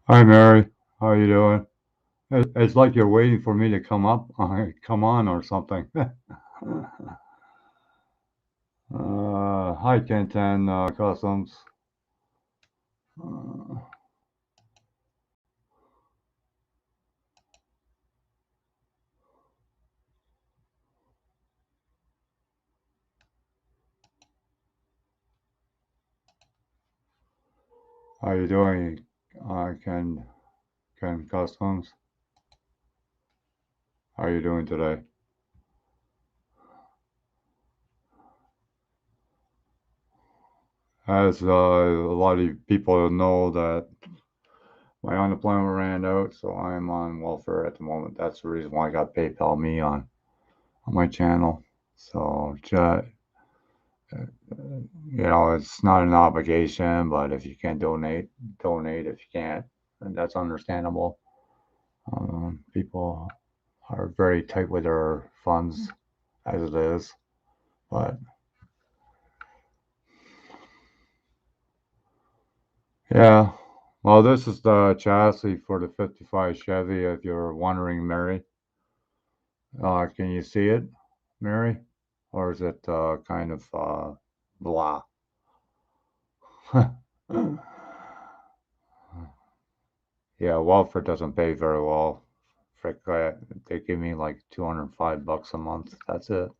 Hi, Mary. How you doing? It's like you're waiting for me to come up, come on or something. Hi, Kentan Customs. Uh, how you doing, Ken Customs? How you doing today? As a lot of people know that my unemployment ran out, so I'm on welfare at the moment. That's the reason why I got PayPal me on my channel. So, it's not an obligation, but if you can donate, donate. If you can't, and that's understandable. People are very tight with their funds as it is, but yeah. Well, this is the chassis for the 55 Chevy, if you're wondering, Mary. Can you see it, Mary? Or is it kind of blah? Yeah, welfare doesn't pay very well. Frick, they give me like $205 a month. That's it.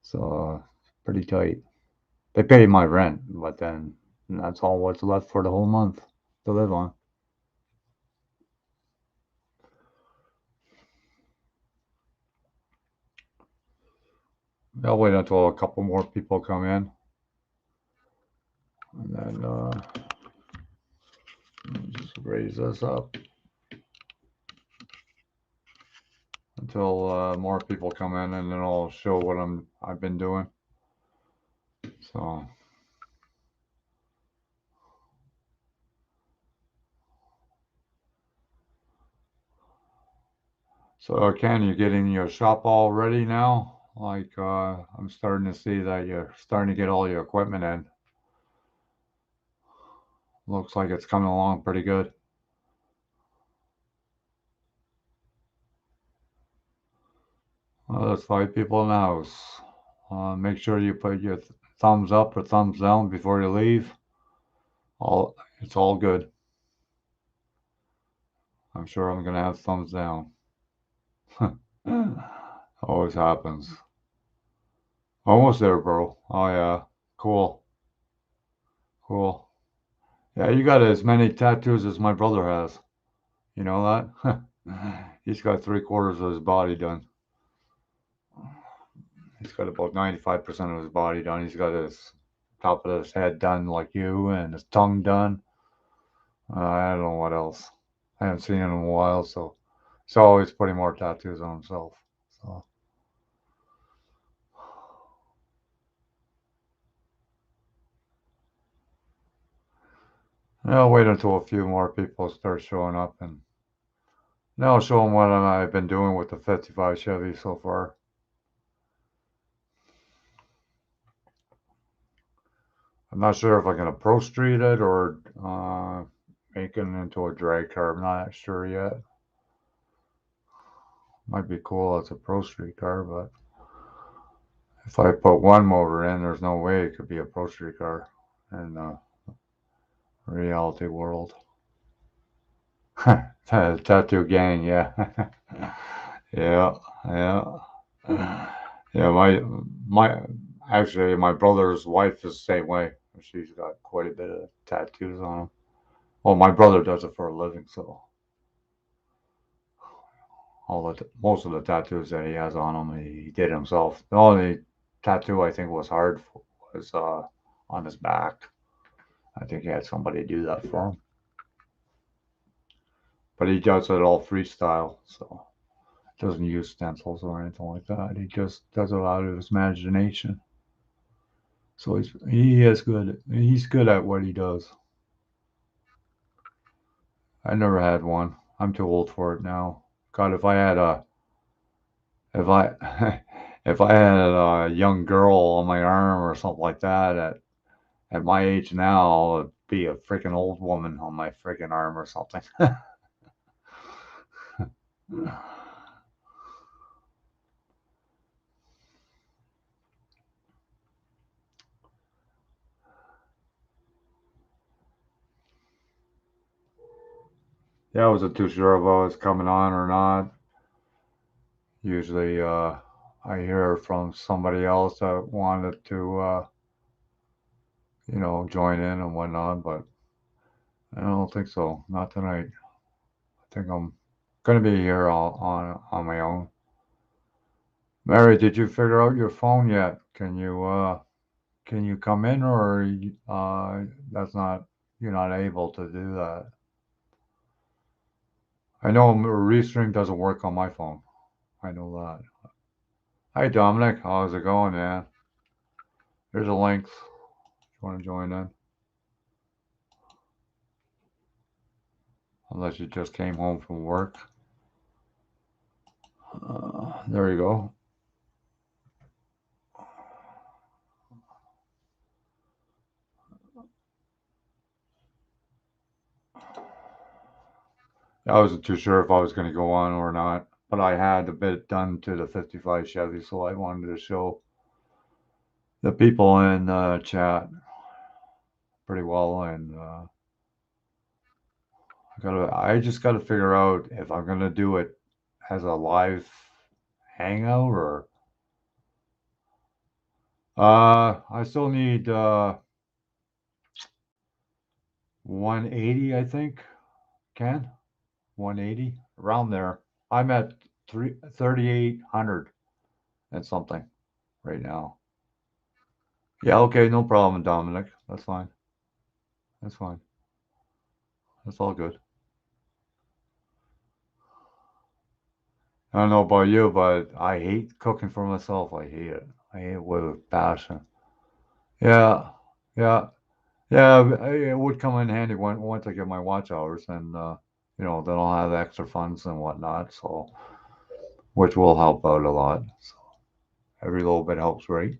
So pretty tight. They pay my rent, but then that's all what's left for the whole month to live on. I'll wait until a couple more people come in, and then just raise this up until more people come in, and then I'll show what I've been doing. So. So, Ken, you getting your shop all ready now? Like, I'm starting to see that you're starting to get all your equipment in. Looks like it's coming along pretty good. Well, there's 5 people in the house. Make sure you put your thumbs up or thumbs down before you leave. It's all good. I'm sure I'm gonna have thumbs down. Always happens. Almost there, bro. Oh yeah, cool, cool. Yeah, you got as many tattoos as my brother has. You know that? He's got 3/4 of his body done. He's got about 95% of his body done. He's got his top of his head done like you and his tongue done. I don't know what else. I haven't seen him in a while, so he's always putting more tattoos on himself. So I'll wait until a few more people start showing up, and then I'll show them what I've been doing with the 55 Chevy so far. I'm not sure if I'm gonna Pro Street it or make it into a drag car. I'm not sure yet. Might be cool as a Pro Street car, but if I put one motor in, there's no way it could be a Pro Street car in the reality world. Tattoo gang, yeah. Yeah, yeah. Yeah, my actually my brother's wife is the same way. She's got quite a bit of tattoos on him. Well, my brother does it for a living, so most of the tattoos that he has on him, he did himself. The only tattoo I think was hard was on his back. I think he had somebody do that for him. But he does it all freestyle, so doesn't use stencils or anything like that. He just does it out of his imagination. So he's good at what he does. I never had one. I'm too old for it now. God, if I if I had a young girl on my arm or something like that at my age now, be a freaking old woman on my freaking arm or something. Yeah, I wasn't too sure if I was coming on or not. Usually, I hear from somebody else that wanted to, join in and whatnot, but I don't think so. Not tonight. I think I'm gonna be here all on my own. Mary, did you figure out your phone yet? Can you come in, or that's not you're not able to do that? I know Restream doesn't work on my phone. I know that. Hi Dominic, how's it going, man? Here's a link. If you want to join in, unless you just came home from work. There you go. I wasn't too sure if I was going to go on or not, but I had a bit done to the 55 Chevy, so I wanted to show the people in chat pretty well, and I just gotta figure out if I'm gonna do it as a live hangout or I still need 180, I think. Can 180 around there. I'm at 3,800 and something right now. Yeah, okay, no problem, Dominic. That's fine. That's fine. That's all good. I don't know about you, but I hate cooking for myself. I hate it. I hate it with passion. Yeah, yeah, yeah. It would come in handy once I get my watch hours, and then I'll have extra funds and whatnot. So, which will help out a lot. So every little bit helps, right?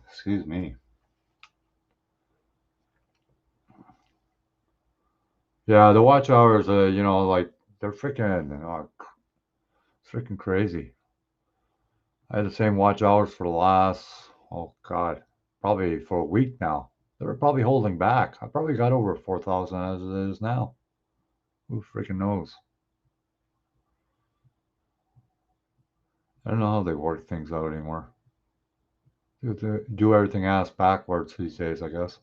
Excuse me. Yeah, the watch hours, like they're freaking crazy. I had the same watch hours for the last, oh God, probably for a week now. They were probably holding back. I probably got over 4,000 as it is now. Who freaking knows? I don't know how they work things out anymore. Do everything ass backwards these days, I guess.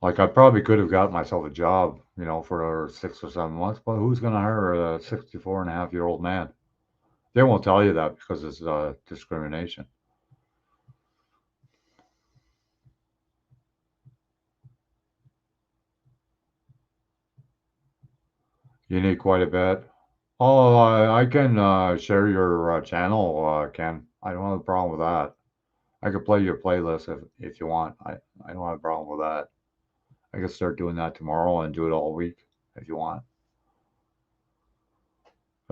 Like I probably could have got myself a job, for 6 or 7 months, but who's going to hire a 64-and-a-half-year-old man? They won't tell you that because it's discrimination. You need quite a bit. Oh, I can share your channel, Ken. I don't have a problem with that. I could play your playlist if you want. I don't have a problem with that. I could start doing that tomorrow and do it all week if you want.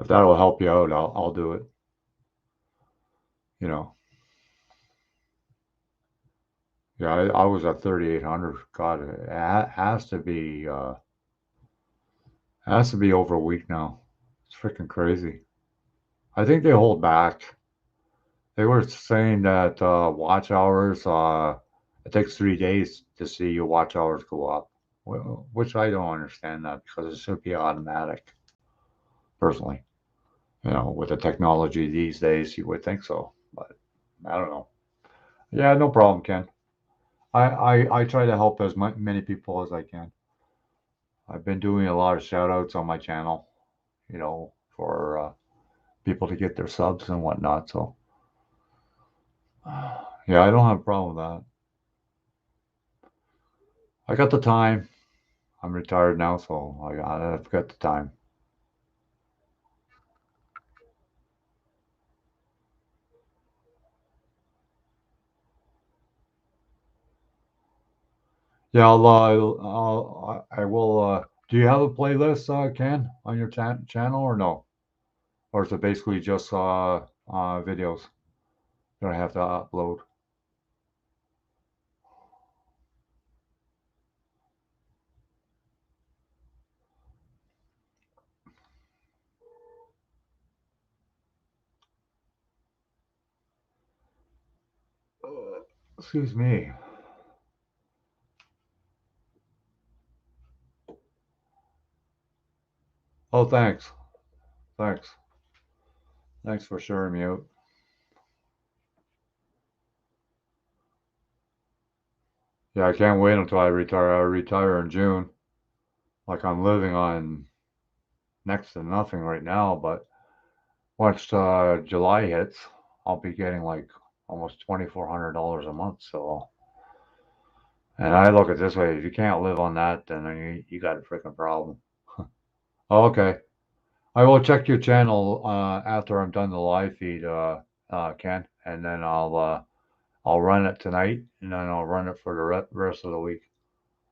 If that'll help you out, I'll do it. You know, yeah, I was at 3,800. God, it has to be over a week now. It's freaking crazy. I think they hold back. They were saying that watch hours. It takes 3 days to see your watch hours go up, which I don't understand that because it should be automatic. Personally, with the technology these days, you would think so, but I don't know. Yeah, no problem, Ken. I try to help as many people as I can. I've been doing a lot of shout outs on my channel, for people to get their subs and whatnot. So, yeah, I don't have a problem with that. I got the time. I'm retired now, so I've got the time. Yeah, I will. Do you have a playlist, Ken, on your channel or no? Or is it basically just videos that I have to upload? Excuse me. Oh, thanks. Thanks. Thanks for sharing me out. Yeah, I can't wait until I retire. I retire in June. Like I'm living on next to nothing right now, but once July hits, I'll be getting like almost $2,400 a month. So, and I look at it this way: if you can't live on that, then you got a freaking problem. Oh, okay, I will check your channel after I'm done the live feed, Ken, and then I'll run it tonight, and then I'll run it for the rest of the week,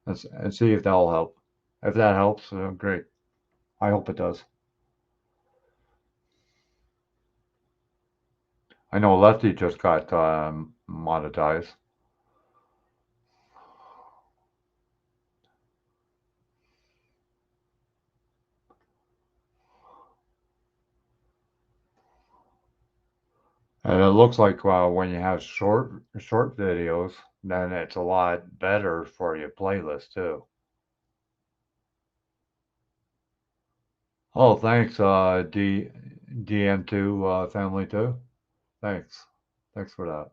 and see if that'll help. If that helps, great. I hope it does. I know Lefty just got monetized. And it looks like when you have short videos, then it's a lot better for your playlist too. Oh, thanks, DM2 family too. Thanks, thanks for that.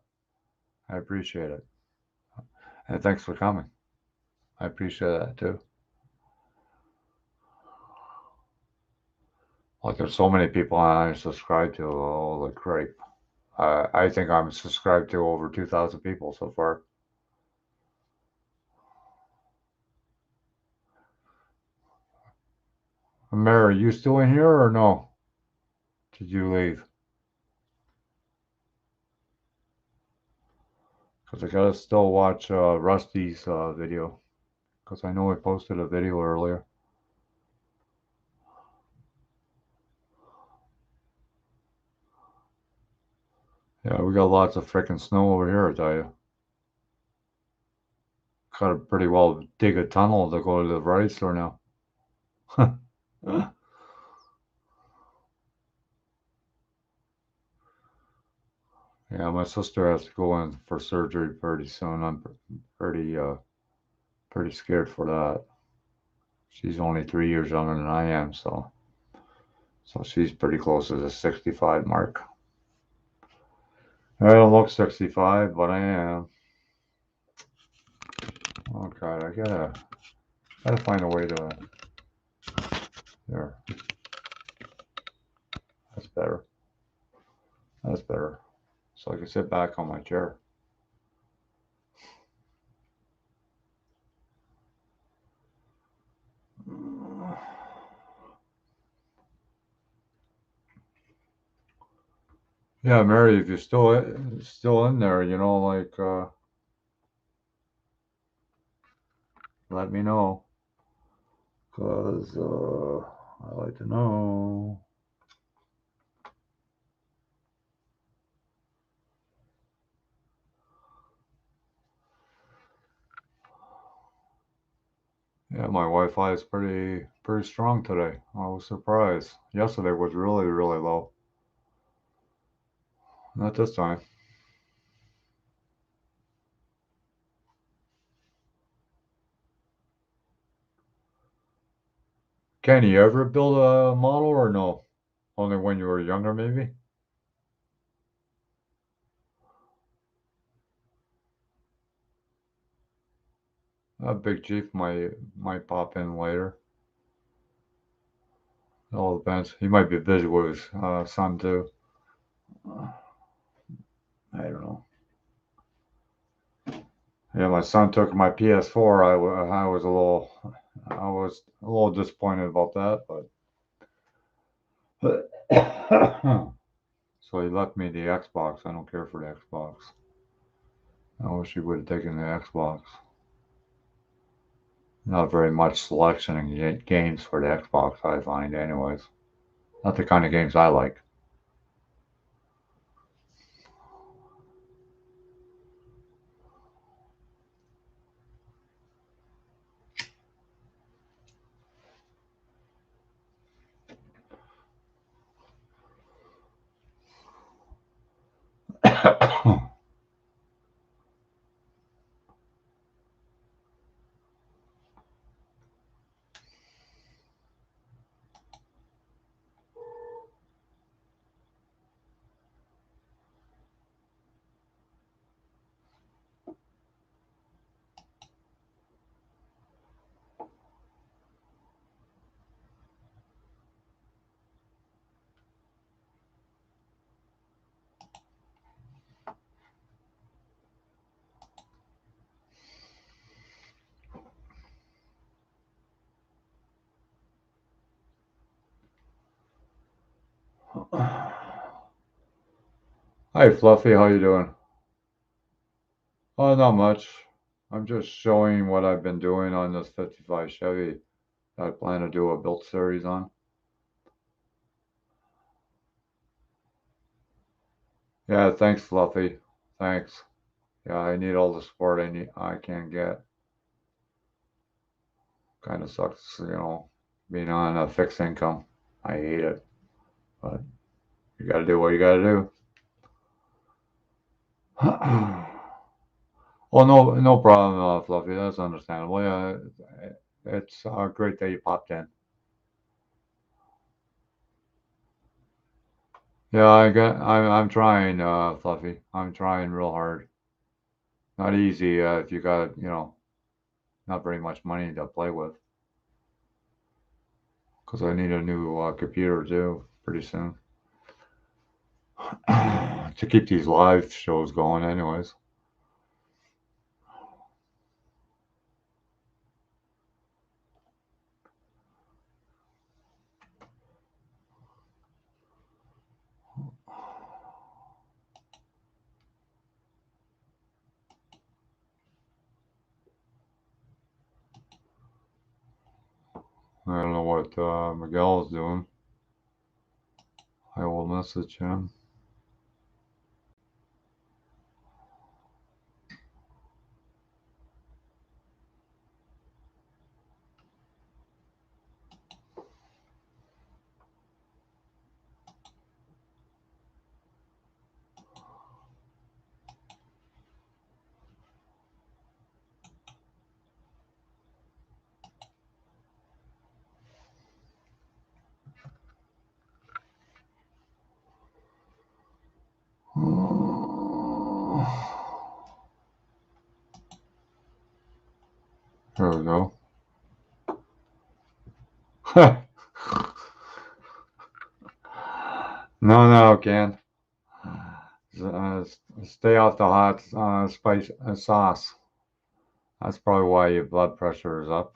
I appreciate it, and thanks for coming. I appreciate that too. Like there's so many people I subscribe to. Holy crap! I think I'm subscribed to over 2,000 people so far. Mary, you still in here or no? Did you leave? Because I gotta still watch Rusty's video. Because I know I posted a video earlier. Yeah, we got lots of freaking snow over here, I tell you. Gotta pretty well dig a tunnel to go to the variety store now. Yeah, my sister has to go in for surgery pretty soon. I'm pretty pretty scared for that. She's only 3 years younger than I am, so she's pretty close to the 65 mark. I don't look 65, but I am. Oh God, I gotta find a way to. There, that's better. That's better. So I can sit back on my chair. Yeah, Mary, if you're still in there, like let me know, cause I like to know. Yeah, my Wi-Fi is pretty strong today. I was surprised. Yesterday was really low. Not this time. Can you ever build a model or no? Only when you were younger, maybe? Big Chief might pop in later. It all depends. He might be busy with his son too. Uh, I don't know. Yeah, my son took my PS4. I was a little disappointed about that, but so he left me the Xbox. I don't care for the Xbox. I wish he would have taken the Xbox. Not very much selection in games for the Xbox, I find, anyways. Not the kind of games I like. Hi, Fluffy. How you doing? Oh, not much. I'm just showing what I've been doing on this 55 Chevy that I plan to do a build series on. Yeah, thanks, Fluffy. Thanks. Yeah, I need all the support I can get. Kind of sucks, being on a fixed income. I hate it, but you got to do what you got to do. Well, no problem, Fluffy. That's understandable. Yeah, it's great that you popped in. Yeah, I'm trying, Fluffy. I'm trying real hard. Not easy if you got, not very much money to play with. Because I need a new computer too, pretty soon. To keep these live shows going, anyways. I don't know what Miguel is doing. I will message him. There we go. No, Ken. Stay off the hot spice sauce. That's probably why your blood pressure is up.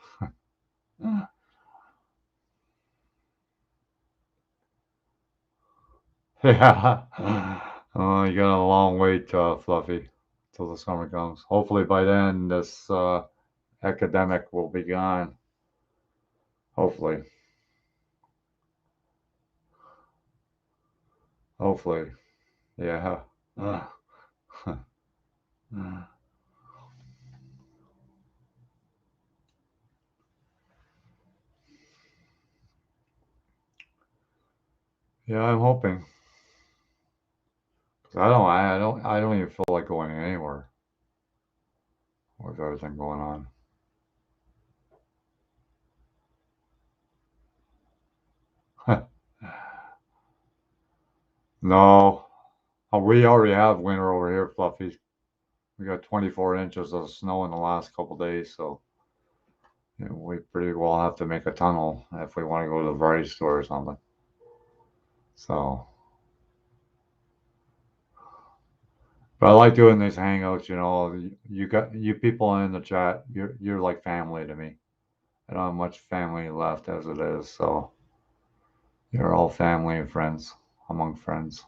Yeah. You got a long wait, Fluffy, till the summer comes. Hopefully by then this epidemic will be gone. Hopefully. Hopefully. Yeah. Yeah, I'm hoping. 'Cause I don't even feel like going anywhere with everything going on. No, we already have winter over here, Fluffy. We got 24 inches of snow in the last couple days, so we pretty well have to make a tunnel if we want to go to the variety store or something. So, but I like doing these hangouts. You people in the chat. You're like family to me. I don't have much family left as it is, so you're all family and friends among friends.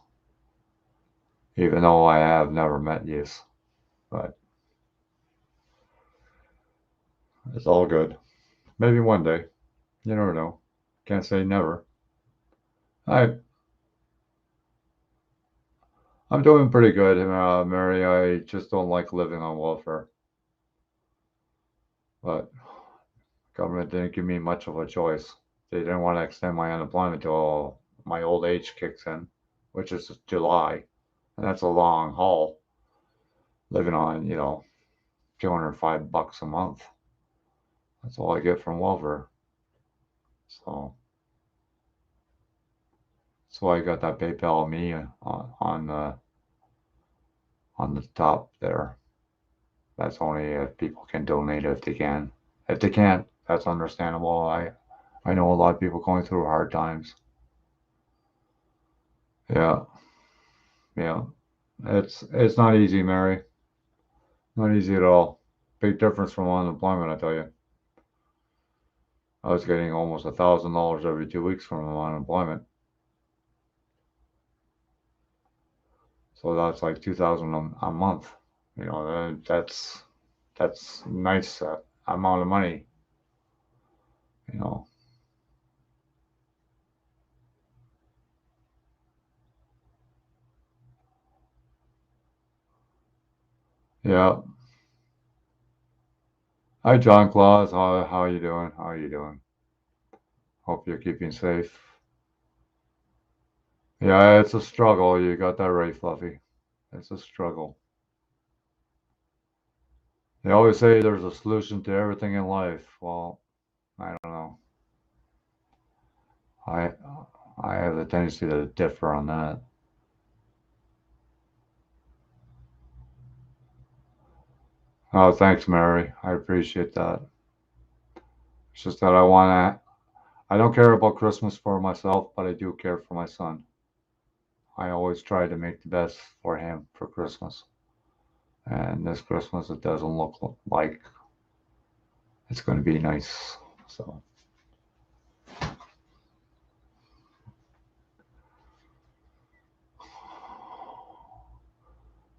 Even though I have never met you, but it's all good. Maybe one day. You never know. Can't say never. I I'm doing pretty good, Mary. I just don't like living on welfare, but government didn't give me much of a choice. They didn't want to extend my unemployment till my old age kicks in, which is July, and that's a long haul. Living on, 205 bucks a month. That's all I get from welfare. So that's why I got that PayPal me on the top there. That's only if people can donate if they can. If they can't, that's understandable. I know a lot of people going through hard times. Yeah, yeah. It's not easy, Mary. Not easy at all. Big difference from unemployment, I tell you. I was getting almost $1,000 every 2 weeks from unemployment, so that's like 2,000 a month. That's nice amount of money. You know. Yeah. Hi, John Claus. How you doing? How you doing? Hope you're keeping safe. Yeah, it's a struggle. You got that right, Fluffy. It's a struggle. They always say there's a solution to everything in life. Well, I don't know. I I have a tendency to differ on that. Oh, thanks, Mary. I appreciate that. It's just that I don't care about Christmas for myself, but I do care for my son. I always try to make the best for him for Christmas. And this Christmas, it doesn't look like it's going to be nice. So,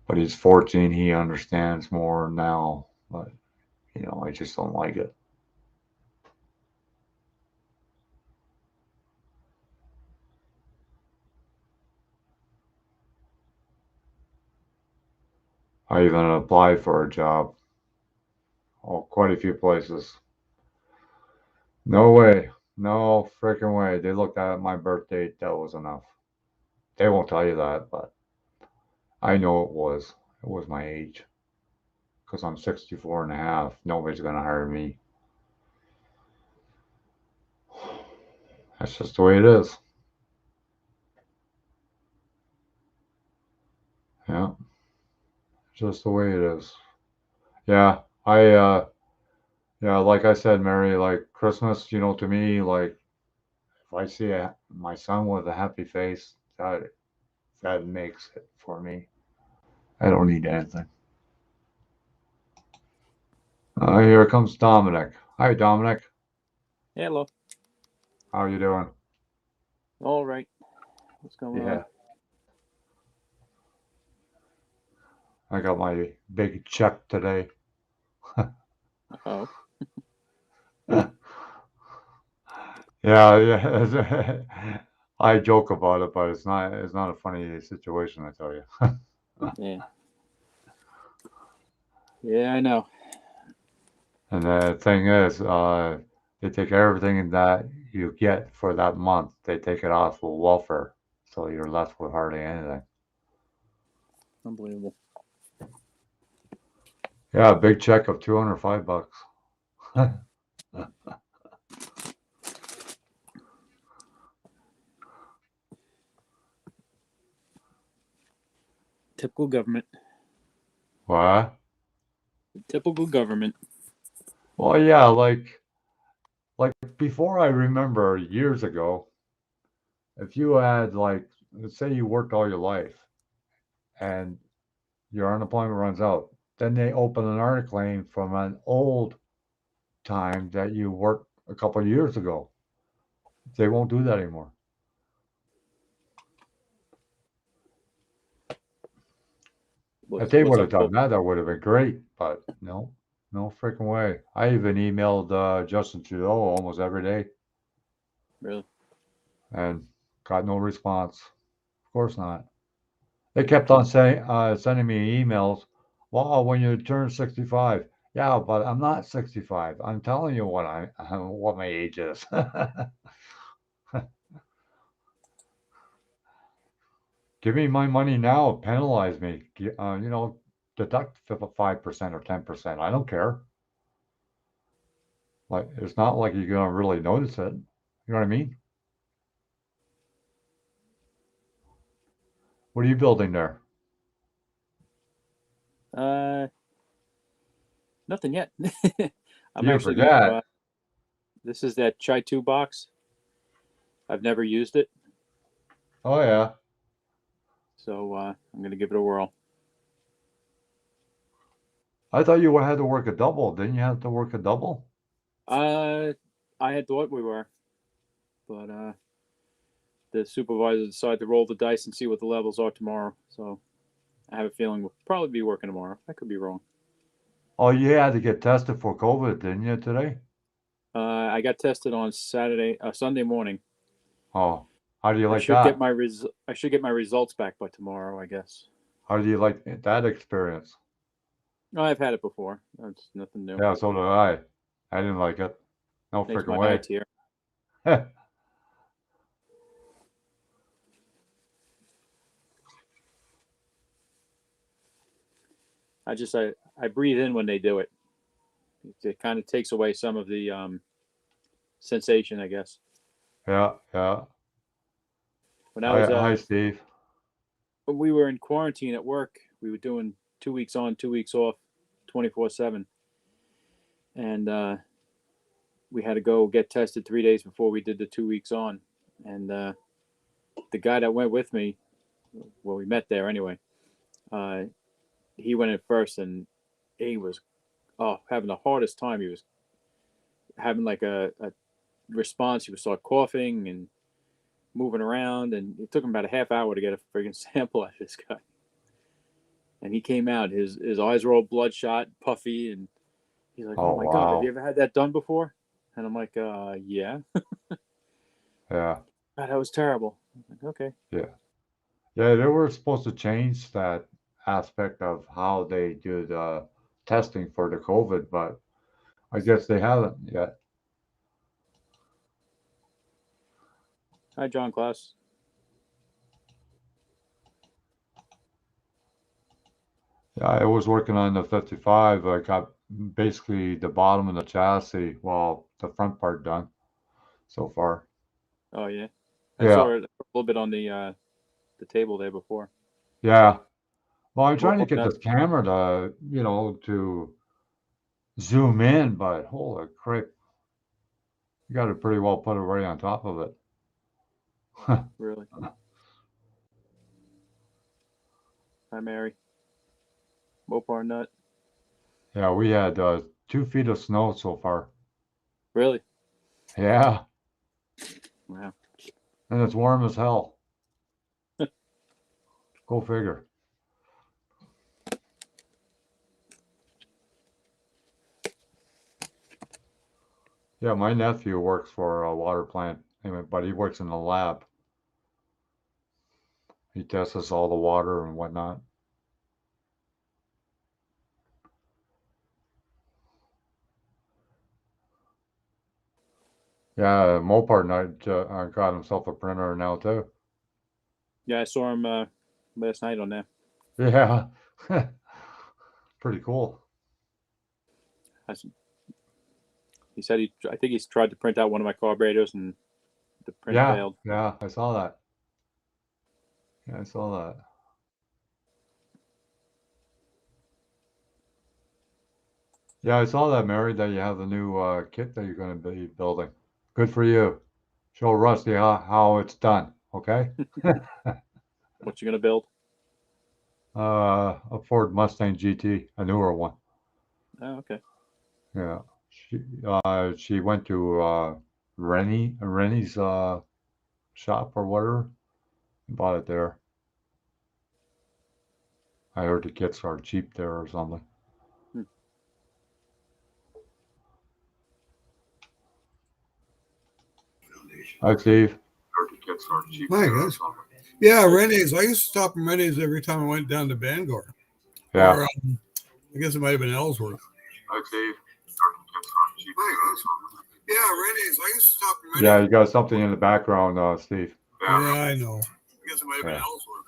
but he's 14. He understands more now. But I just don't like it. I even applied for a job. Oh, quite a few places. No way. No freaking way. They looked at my birth date. That was enough. They won't tell you that, but I know it was. It was my age. Because I'm 64 and a half. Nobody's going to hire me. That's just the way it is. Yeah. Just the way it is. Yeah. Yeah, like I said, Mary, like Christmas, to me, like if I see my son with a happy face, that makes it for me. I don't need anything. Here comes Dominic. Hi, Dominic. Hello. How you doing? All right. What's going on? Yeah, I got my big check today. Oh, Yeah, yeah. I joke about it, but it's not a funny situation, I tell you. yeah. Yeah, I know. And the thing is, they take everything that you get for that month, they take it off of welfare, so you're left with hardly anything. Unbelievable. Yeah, a big check of 205 bucks. Typical government. What? Typical government. Well, yeah, like before I remember years ago, if you had like, let's say you worked all your life and your unemployment runs out, then they open another claim from an old time that you worked a couple of years ago. They won't do that anymore. If they What's would up? have done that, that would have been great. But no, no freaking way. I even emailed Justin Trudeau almost every day, Really? and Got no response. Of course not. They kept on sending me emails. Well, when you turn 65. Yeah, but I'm not 65. I'm telling you what my age is. Give me my money now. Penalize me. Deduct 5% or 10%. I don't care. Like it's not like you're gonna really notice it. You know what I mean? What are you building there? Uh, Nothing yet. I'm You actually gonna. forget. This is that Chai 2 box. I've never used it, Oh yeah. so I'm gonna give it a whirl. I thought you had to work a double. Didn't you have to work a double? Uh, I had thought we were, but the supervisor decided to roll the dice and see what the levels are tomorrow. So I have a feeling we'll probably be working tomorrow. I could be wrong. Oh, you had to get tested for COVID, didn't you today? I got tested on Sunday morning. Oh, how do you I like should get that? my I should get my results back by tomorrow, I guess. How do you like that experience? No, I've had it before. That's nothing new. Yeah, so did I. I didn't like it. No Makes freaking my eye way. tear. I breathe in when they do it. It kind of takes away some of the sensation, I guess. Yeah, yeah. When I was Hi, Steve. when we were in quarantine at work, we were doing 2 weeks on, 2 weeks off, 24/7, and we had to go get tested 3 days before we did the 2 weeks on. And the guy that went with me, well, we met there anyway. Uh, he went in first, and he was having the hardest time. He was having like a response. He would start coughing and moving around, and it took him about a half hour to get a friggin' sample out of this guy. And he came out, his eyes were all bloodshot, puffy, and he's like, "Oh Oh, my god, have you wow. ever had that done before?" And I'm like, "Yeah." Yeah, God, that was terrible. Like, okay, yeah. Yeah, they were supposed to change that aspect of how they do the testing for the COVID, but I guess they haven't yet. hi, John Klaus. Yeah, I was working on the 55. I got basically the bottom of the chassis, well, the front part done so far. Oh yeah, I Yeah, saw it a little bit on the table there before. yeah. Well, I'm trying to Mopar get nut, this camera to zoom in, but holy crap, you got to pretty well put it right on top of it. really. Hi, Mary. Mopar nut, Yeah, we had 2 feet of snow so far. really. Yeah, Wow. and it's warm as hell. Go figure. Yeah, my nephew works for a water plant, anyway, but he works in the lab. He tests all the water and whatnot. Yeah, Mopar Knight got himself a printer now too. Yeah, I saw him last night on there. Yeah, pretty cool. He said I think he's tried to print out one of my carburetors and the print Yeah, failed. yeah, I saw that. Yeah, I saw that. Yeah, I saw that, Mary, that you have the new kit that you're going to be building. Good for you. Show Rusty how it's done, okay? What you gonna build? A Ford Mustang GT, a newer one. Oh, okay. Yeah. She went to Rennie's shop or whatever and bought it there. I heard the kits are cheap there or something. Hmm. Hi, Steve. My gosh. Yeah, Renee's. I used to stop in Renee's every time I went down to Bangor. Yeah. Or I guess it might have been Ellsworth. Yeah, Renee's. I used to stop in Renee's. Yeah, you got something in the background, Steve. Yeah, I know. I guess it might have been Ellsworth.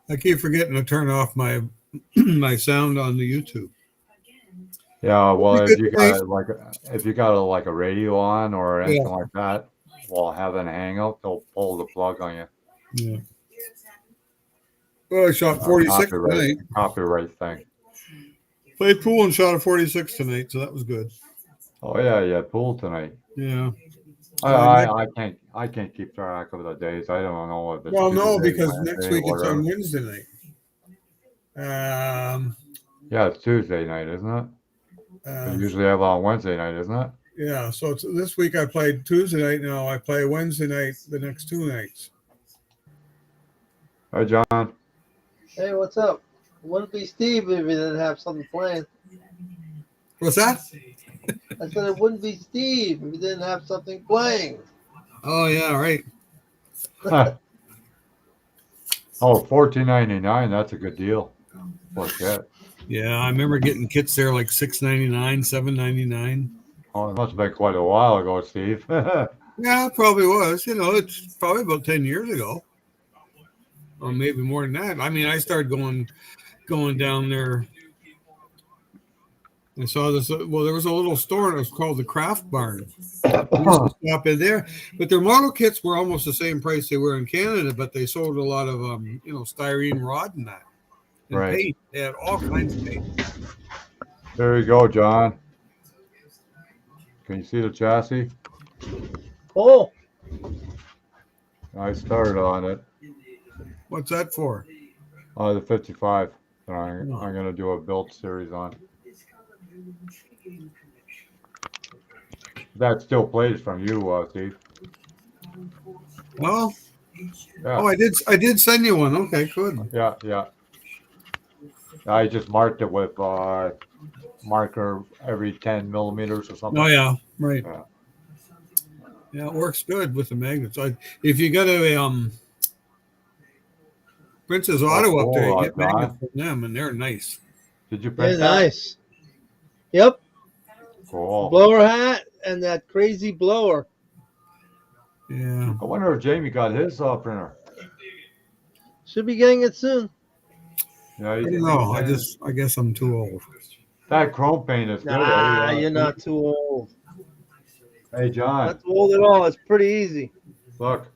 I keep forgetting to turn off my my sound on the YouTube. Yeah, well, if you got like a radio on or anything like that, while having a hangout, they'll pull the plug on you. Yeah. Well, I shot 46 tonight. Copyright thing. Played pool and shot a 46 tonight, so that was good. Oh yeah, pool tonight. Yeah. I can't keep track of the days. I don't know if it's no, Tuesday, because Wednesday, next week it's whatever. on Wednesday night. Yeah, it's Tuesday night, isn't it? We usually have on Wednesday night, isn't it? Yeah, so it's, this week I played Tuesday night. Now I play Wednesday night the next 2 nights. Hi, John. Hey, what's up? It wouldn't be Steve if he didn't have something planned. What's that? I said it wouldn't be Steve if he didn't have something playing. Oh, yeah, right. Oh, $14.99. That's a good deal. For kit. Yeah, I remember getting kits there like $6.99, $7.99. Oh, it must have been quite a while ago, Steve. Yeah, it probably was. You know, it's probably about 10 years ago. Or maybe more than that. I mean, I started going down there. I saw this. Well, there was a little store. It was called the Craft Barn. We used to stop in there, but their model kits were almost the same price they were in Canada. But they sold a lot of styrene rod and that, and Right. paint. They had all kinds of paint. There you go, John. Can you see the chassis? Oh, I started on it. What's that for? The 55. I'm going to do a build series on. That still plays from you, Steve. Well, Yeah. oh, I did send you one. Okay, good. Yeah. I just marked it with marker every 10 millimeters or something. Oh yeah, right. Yeah. Yeah, it works good with the magnets. If you got a Princess Auto up there, you get magnets from them, and they're nice. Did you print they're that? nice. Yep. Cool. Blower hat and that crazy blower. Yeah. I wonder if Jamie got his printer. Should be getting it soon. Yeah, I don't know. I guess I'm too old. That chrome paint is good. Nah, you're not too old. Hey, John. Not too old at all. It's pretty easy. Look.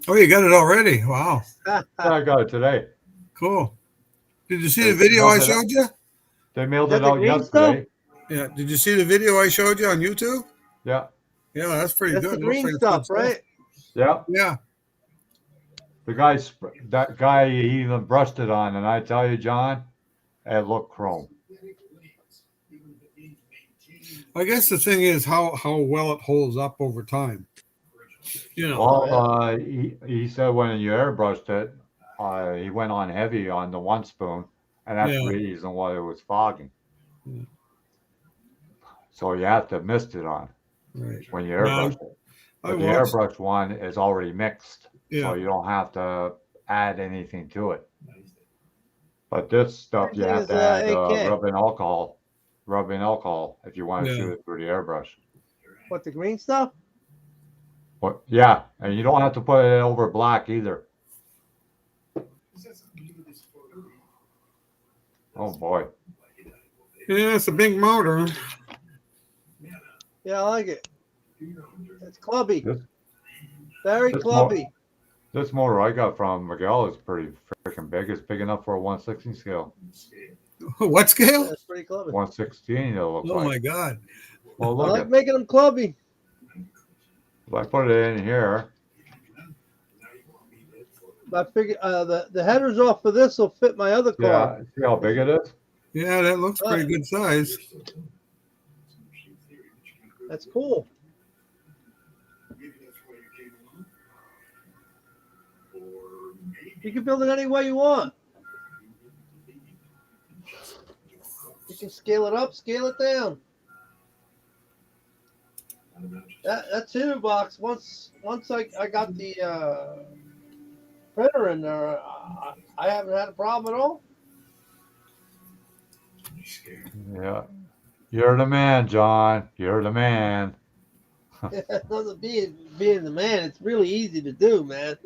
Oh, you got it already? Wow. I got it today. Cool. Did you see the video I showed you? They mailed it out yesterday. Yeah. Did you see the video I showed you on YouTube? Yeah. Yeah, that's pretty good. That's the green stuff, right? Yeah. Yeah. That guy, he even brushed it on, and I tell you, John, it looked chrome. I guess the thing is how well it holds up over time. You know. Well, he said when you airbrushed it, he went on heavy on the one spoon, and that's the reason why it was fogging. Yeah. So you have to mist it on when you airbrush it. But the airbrush one is already mixed, so you don't have to add anything to it. But this stuff you have to add rubbing alcohol if you want to shoot it through the airbrush. What, the green stuff? What? Yeah, and you don't have to put it over black either. Oh boy. Yeah, it's a big motor. Yeah, I like it. It's clubby. Very clubby. This motor I got from Miguel is pretty freaking big. It's big enough for a 1/16 scale. What scale? That's pretty clubby. 1/16 it'll look like. Oh my God. Well, look, I like making them clubby. If I put it in here. I figure the headers off of this will fit my other car. Yeah, see how big it is? Yeah, that looks pretty good size. That's cool. You can build it any way you want. You can scale it up, scale it down. That tinder box. Once I got the printer in there, I haven't had a problem at all. Yeah. You're the man, John. You're the man. Nothing being the man. It's really easy to do, man.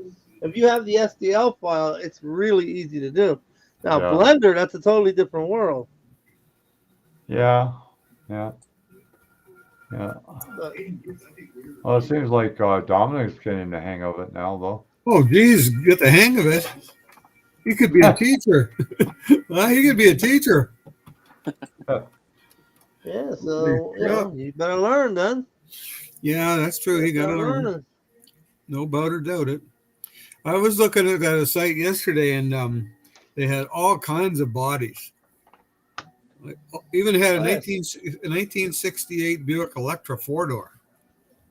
If you have the SDL file, it's really easy to do. Now Yeah. Blender, that's a totally different world. Yeah. Yeah. Yeah. But, Well, it seems like Dominic's getting the hang of it now, though. Oh, geez, get the hang of it. You could be a teacher. Well, he could be a teacher. yeah, so you better learn then. Yeah, that's true. He got to learn. learning. No doubt or doubt it. I was looking at a site yesterday, and they had all kinds of bodies. Even had a 1968 Buick Electra 4-door.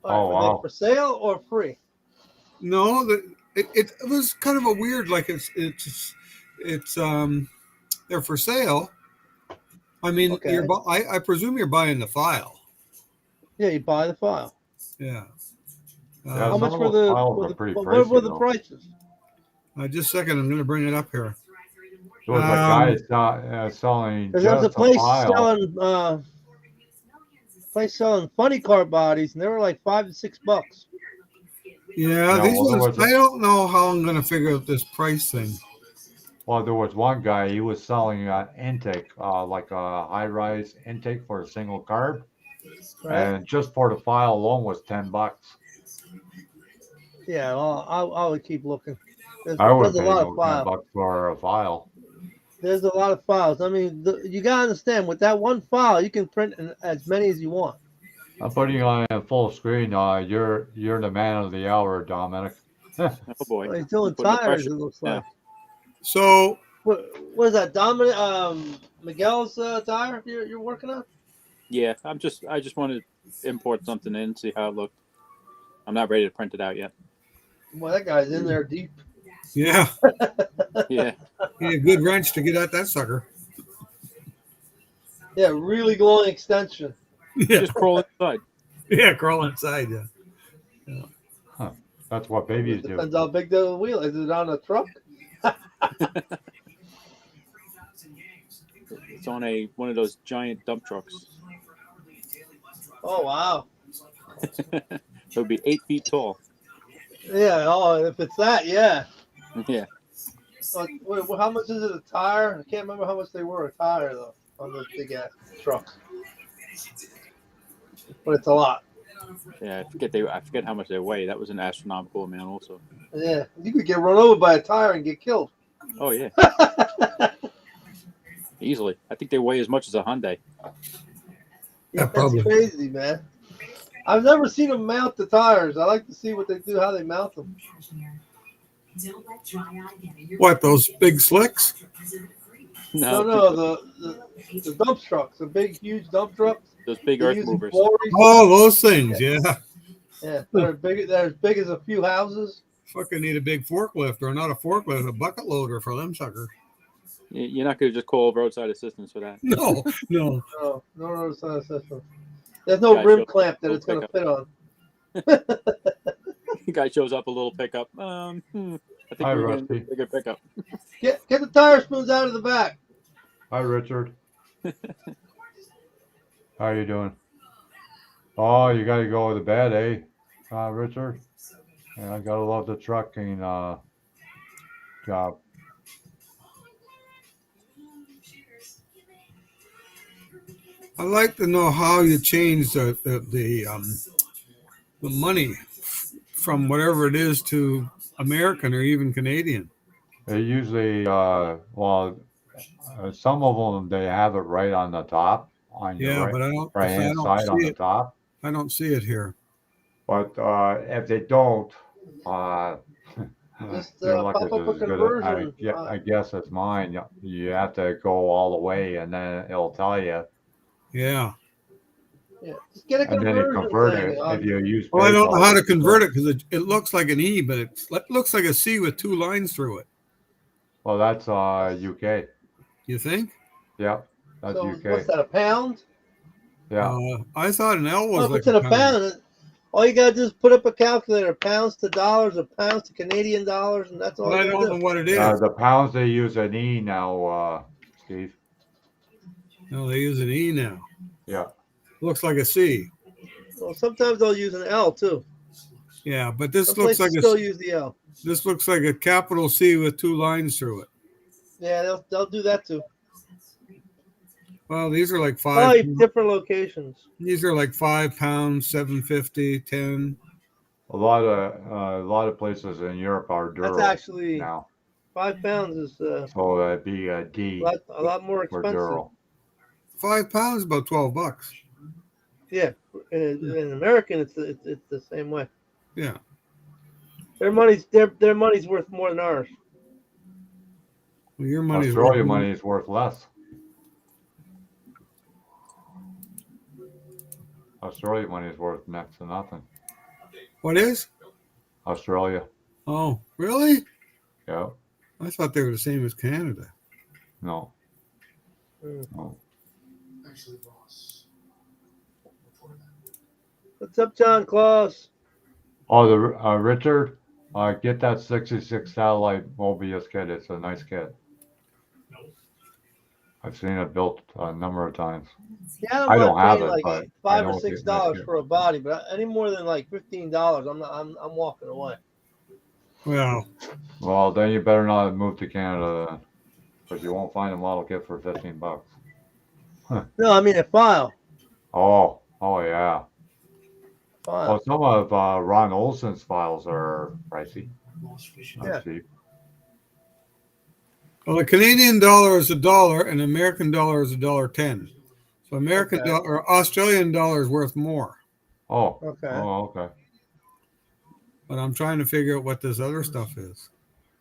All right, wow. Are they for sale or free? No, it was kind of a weird. Like it's they're for sale. I mean, Okay. I presume you're buying the file. Yeah, you buy the file. Yeah. Yeah, How much some were of those the files are pretty what pricey, were the though. prices? Just a second, I'm going to bring it up here. There was a guy selling Because there was a just a place file. selling funny car bodies, and they were like $5 to $6. Yeah, Yeah, these well, there ones. was I don't know how I'm going to figure out this price thing. Well, there was one guy, he was selling an intake, like a high-rise intake for a single carb. Right? And just for the file alone was $10. Yeah, well, I would keep looking. I would have There's a paid lot no of $10 files. for a file. There's a lot of files. I mean, you gotta understand, with that one file, you can print as many as you want. I'm putting on a full screen. You're the man of the hour, Dominic. Oh boy. Well, he's doing Putting the tires, pressure. it looks like. So What is that, Dominic? Miguel's tire you're working on? Yeah, I just wanted to import something in, see how it looked. I'm not ready to print it out yet. Well, that guy's in there deep. yeah, Yeah. you need a good wrench to get at that sucker. Yeah, really glowing extension. Yeah, Just crawl inside. yeah, crawl inside. Yeah. That's what babies do. Depends how big the wheel is. It on a truck? It's on one of those giant dump trucks. Oh wow. It would be 8 feet tall. Yeah. Oh, if it's that, yeah. Yeah. How much is it a tire? I can't remember how much they were a tire though on those big ass trucks. But it's a lot. Yeah, I forget how much they weigh. That was an astronomical amount also. Yeah, you could get run over by a tire and get killed. Oh yeah. Easily. I think they weigh as much as a Hyundai. Yeah, That's probably. crazy, man. I've never seen them mount the tires. I like to see what they do, how they mount them. What, those big slicks? No, the dump trucks, the big, huge dump trucks. Those big They're earth using movers. quarries. Oh, those things. Yeah. Yeah, they're as big as a few houses. Fucking need a big forklift, or not a forklift, a bucket loader for them sucker. You're not going to just call roadside assistance for that. No. No system. There's no Guy rim shows clamp up, that it's going to pickup. fit on. The guy shows up a little pickup. I think Hi, we're going to Rusty. a bigger pickup. Get the tire spoons out of the back. Hi, Richard. How you doing? Oh, you got to go to bed, eh, Richard? Yeah, I gotta love the trucking job. I'd like to know how you change the money from whatever it is to American or even Canadian. They usually, some of them they have it right on the top on your Yeah, but I don't. right hand side on the top. I don't see it here. But if they don't, Just your luck pop up a is as good. conversion. I guess it's mine. You have to go all the way, and then it'll tell you. Yeah. Yeah, just get a And then you conversion convert thing. it if you use. Well, I don't know PayPal. how to convert it because it looks like an E, but it looks like a C with two lines through it. Well, that's UK. You think? Yeah, that's So UK. what's that, a pound? Yeah. I thought an L was Well, if like it's in a pound, All you gotta do is put up a calculator, pounds to dollars or pounds to Canadian dollars, and that's all But I you don't gotta know do. what it is. The pounds they use an E now, Steve. No, they use an E now. Yeah. Looks like a C. Well, sometimes they'll use an L too. Yeah, but this Some looks places like still use the L. this looks like a capital C with two lines through it. Yeah, they'll do that too. Well, these are like Probably different locations. These are like £5, 7.50, 10. A lot of places in Europe are That's Duro actually now. 5 pounds is So that'd be a D a lot more for expensive. Duro. £5, about $12. Yeah, in American, it's the same way. Yeah. Their money's worth more than ours. Well, your money's Australia worth more. money is worth less. Australia money is worth next to nothing. What is? Australia. Oh, really? Yeah. I thought they were the same as Canada. No. Mm. No. What's up, John Claus? Oh, the Richard, get that 66 satellite Mobius kit. It's a nice kit. I've seen it built a number of times. Yeah, I don't have paying it, like but $5 I or know it's a $6 nice for a body, but any more than like $15, I'm walking away. Well, Well, then you better not move to Canada, because you won't find a model kit for $15. No, I mean a file. Oh yeah. File. Well, some of Ron Olson's files are pricey. Yeah. Cheap. well, the Canadian dollar is $1 and the American dollar is $1.10. So American Okay. dollar or Australian dollar is worth more. Oh. Okay. Oh, okay. But I'm trying to figure out what this other stuff is.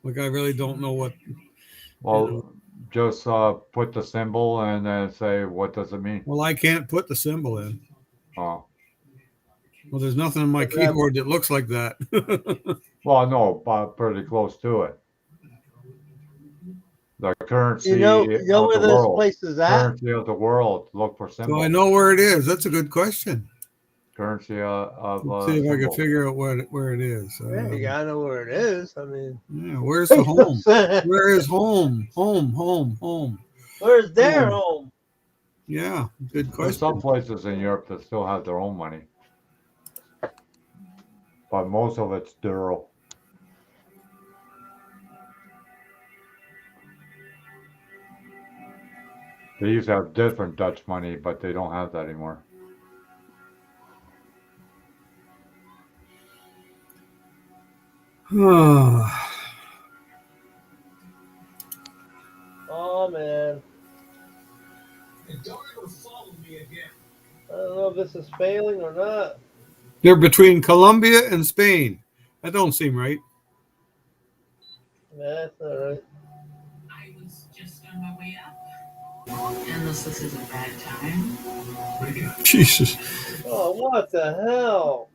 Like I really don't know what. Well, just put the symbol and then say, what does it mean? Well, I can't put the symbol in. Oh. Well, there's nothing on my keyboard that looks like that. Well, no, but pretty close to it. The currency You know of where the this world. place is at? Currency of the world. Look for So symbols. I know where it is. That's a good question. Currency of Let's see if I can symbols. figure out where it is. Yeah, you gotta know where it is. I mean, Yeah, where's the home? Where is home? Home. Where's their home? Yeah, good There's question. some places in Europe that still have their own money. But most of it's Duro. They used to have different Dutch money, but they don't have that anymore. Oh man. And don't ever follow me again. I don't know if this is failing or not. They're between Colombia and Spain. That don't seem right. That's all right. I was just on my way up. Unless this is a bad time. Jesus. Oh, what the hell?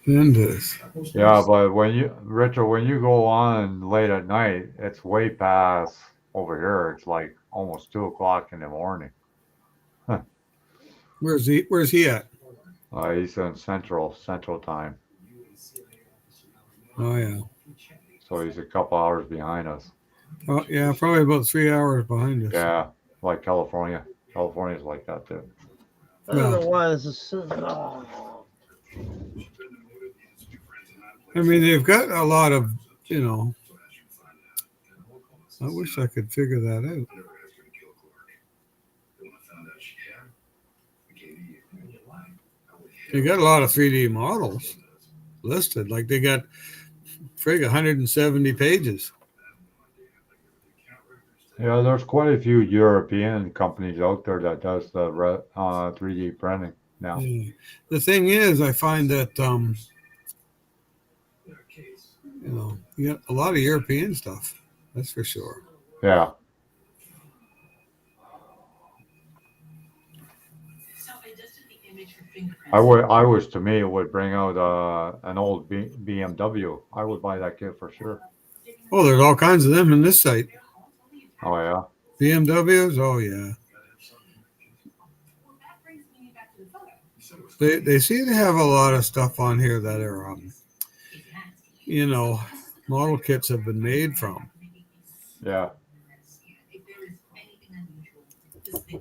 Tremendous. Yeah, but Richard, when you go on late at night, it's way past over here. It's like almost 2 o'clock in the morning. Where's he at? He's in Central Time, Oh yeah. so he's a couple hours behind us. Oh yeah, probably about 3 hours behind us. Yeah, like California. California's like that too. I don't know why this is so. Oh. I mean, they've got a lot of, I wish I could figure that out. They got a lot of 3D models listed. Like they got 170 pages. Yeah, there's quite a few European companies out there that does the 3D printing now. Yeah. The thing is, I find that you got a lot of European stuff. That's for sure. Yeah. So adjusted the image for fingerprints. I wish to me it would bring out an old BMW. I would buy that kit for sure. Oh, there's all kinds of them in this site. Oh yeah. BMWs? Oh yeah. They seem to have a lot of stuff on here that are model kits have been made from. Yeah.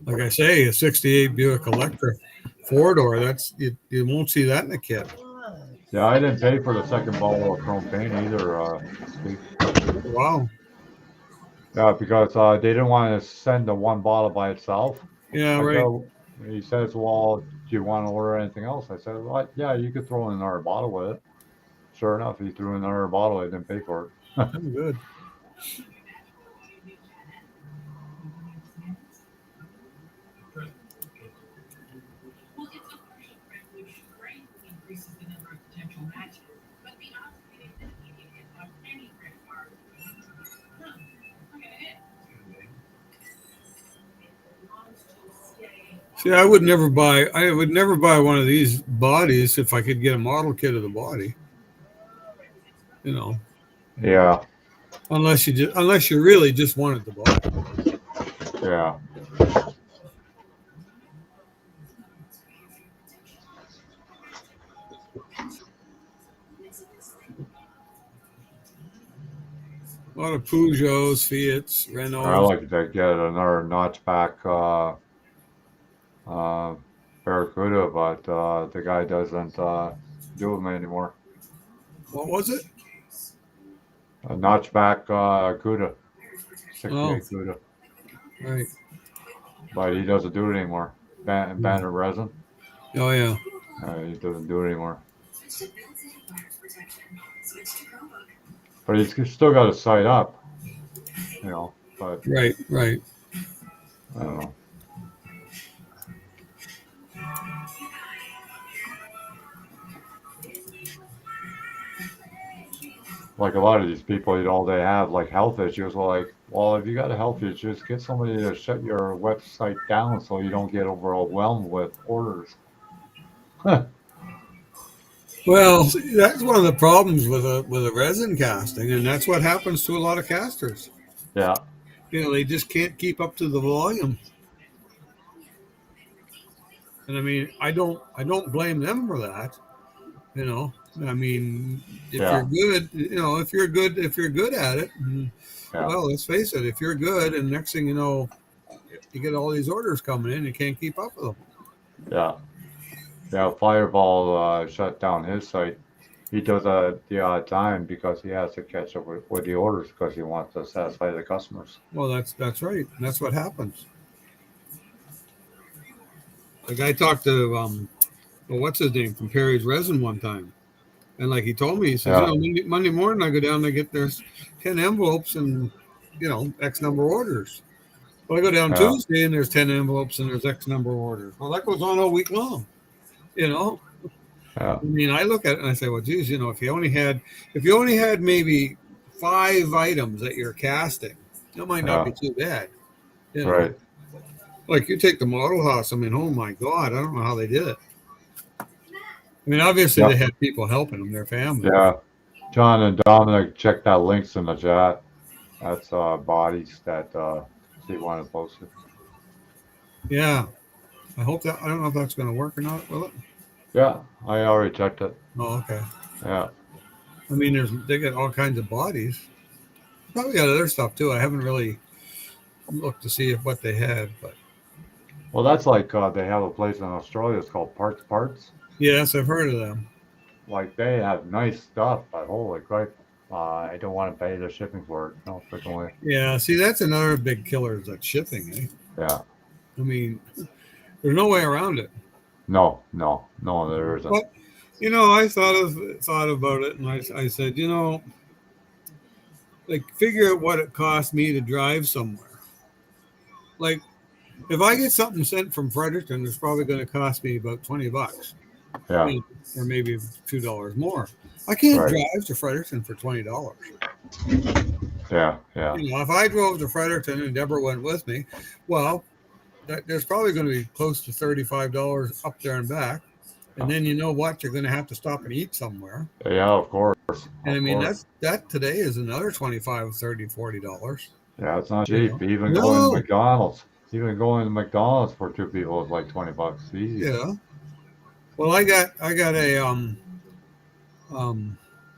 Like I say, a 68 Buick Electra 4-door, that's you won't see that in a kit. Yeah, I didn't pay for the second bottle of chrome paint either, Steve. Wow. Yeah, because they didn't want to send the one bottle by itself. Yeah, I right. go, he says, well, do you want to order anything else? I said, well, yeah, you could throw in another bottle with it. Sure enough, he threw in another bottle. I didn't pay for it. Oh, good. Well, it's a partial print, which greatly increases the number of potential matches, but the odds of getting identification of any print are. Okay. See, I would never buy one of these bodies if I could get a model kit of the body. Yeah, Unless you really just wanted the body. yeah. A lot of Peugeots, Fiats, I Renaults. like to get another notchback Barracuda, but the guy doesn't do them anymore. What was it? A notchback Cuda, 68 Oh. Cuda, Right. but he doesn't do it anymore. Banner resin, Oh yeah. he doesn't do it anymore. But he's still got his sight up, but Right. I don't know. Like a lot of these people, they have like health issues. Well, if you got a health issue, just get somebody to shut your website down so you don't get overwhelmed with orders. Well, see, that's one of the problems with a resin casting, and that's what happens to a lot of casters. Yeah, They just can't keep up to the volume. And I mean, I don't blame them for that. I mean, if Yeah. you're good, if you're good at it, yeah, well, let's face it, if you're good, and next thing you know, you get all these orders coming in, you can't keep up with them. yeah. Yeah, Fireball shut down his site. He does the odd time because he has to catch up with the orders because he wants to satisfy the customers. Well, that's right. That's what happens. Like I talked to what's his name from Perry's Resin one time, and like he told me, he says, Yeah. Monday morning I go down, I get there's 10 envelopes and X number of orders. Well, I go down Yeah. Tuesday and there's 10 envelopes and there's X number of orders. Well, that goes on all week long. Yeah. I mean, I look at it and I say, well, geez, if you only had maybe 5 items that you're casting, that might not be too bad. Right. Like you take the model house. I mean, oh my God, I don't know how they did it. I mean, obviously they had people helping them, their family. Yeah. John and Dominic, check that links in the chat. That's bodies that Steve wanted posted. Yeah. I don't know if that's going to work or not, will it? Yeah, I already checked it. Oh, okay. Yeah. I mean, they got all kinds of bodies. Probably got other stuff too. I haven't really looked to see what they had, but Well, that's like they have a place in Australia. It's called Parts. yes, I've heard of them. Like they have nice stuff, but holy crap, I don't want to pay the shipping for it. No freaking way. Yeah, see, that's another big killer is that shipping. Eh? Yeah. I mean, there's no way around it. No, there isn't. But I thought about it, and I said, like figure out what it costs me to drive somewhere. Like if I get something sent from Fredericton, it's probably going to cost me about $20. Yeah. Or maybe $2 more. I can't drive to Fredericton for $20. Yeah. If I drove to Fredericton and Deborah went with me, well, there's probably going to be close to $35 up there and back. And then you know what? You're going to have to stop and eat somewhere. Yeah, of course. And I mean, that today is another $25, $30, $40. Yeah, it's not You cheap. know? Even going to No. McDonald's. Even going to McDonald's for two people is like $20 easy. Yeah. Well, I got um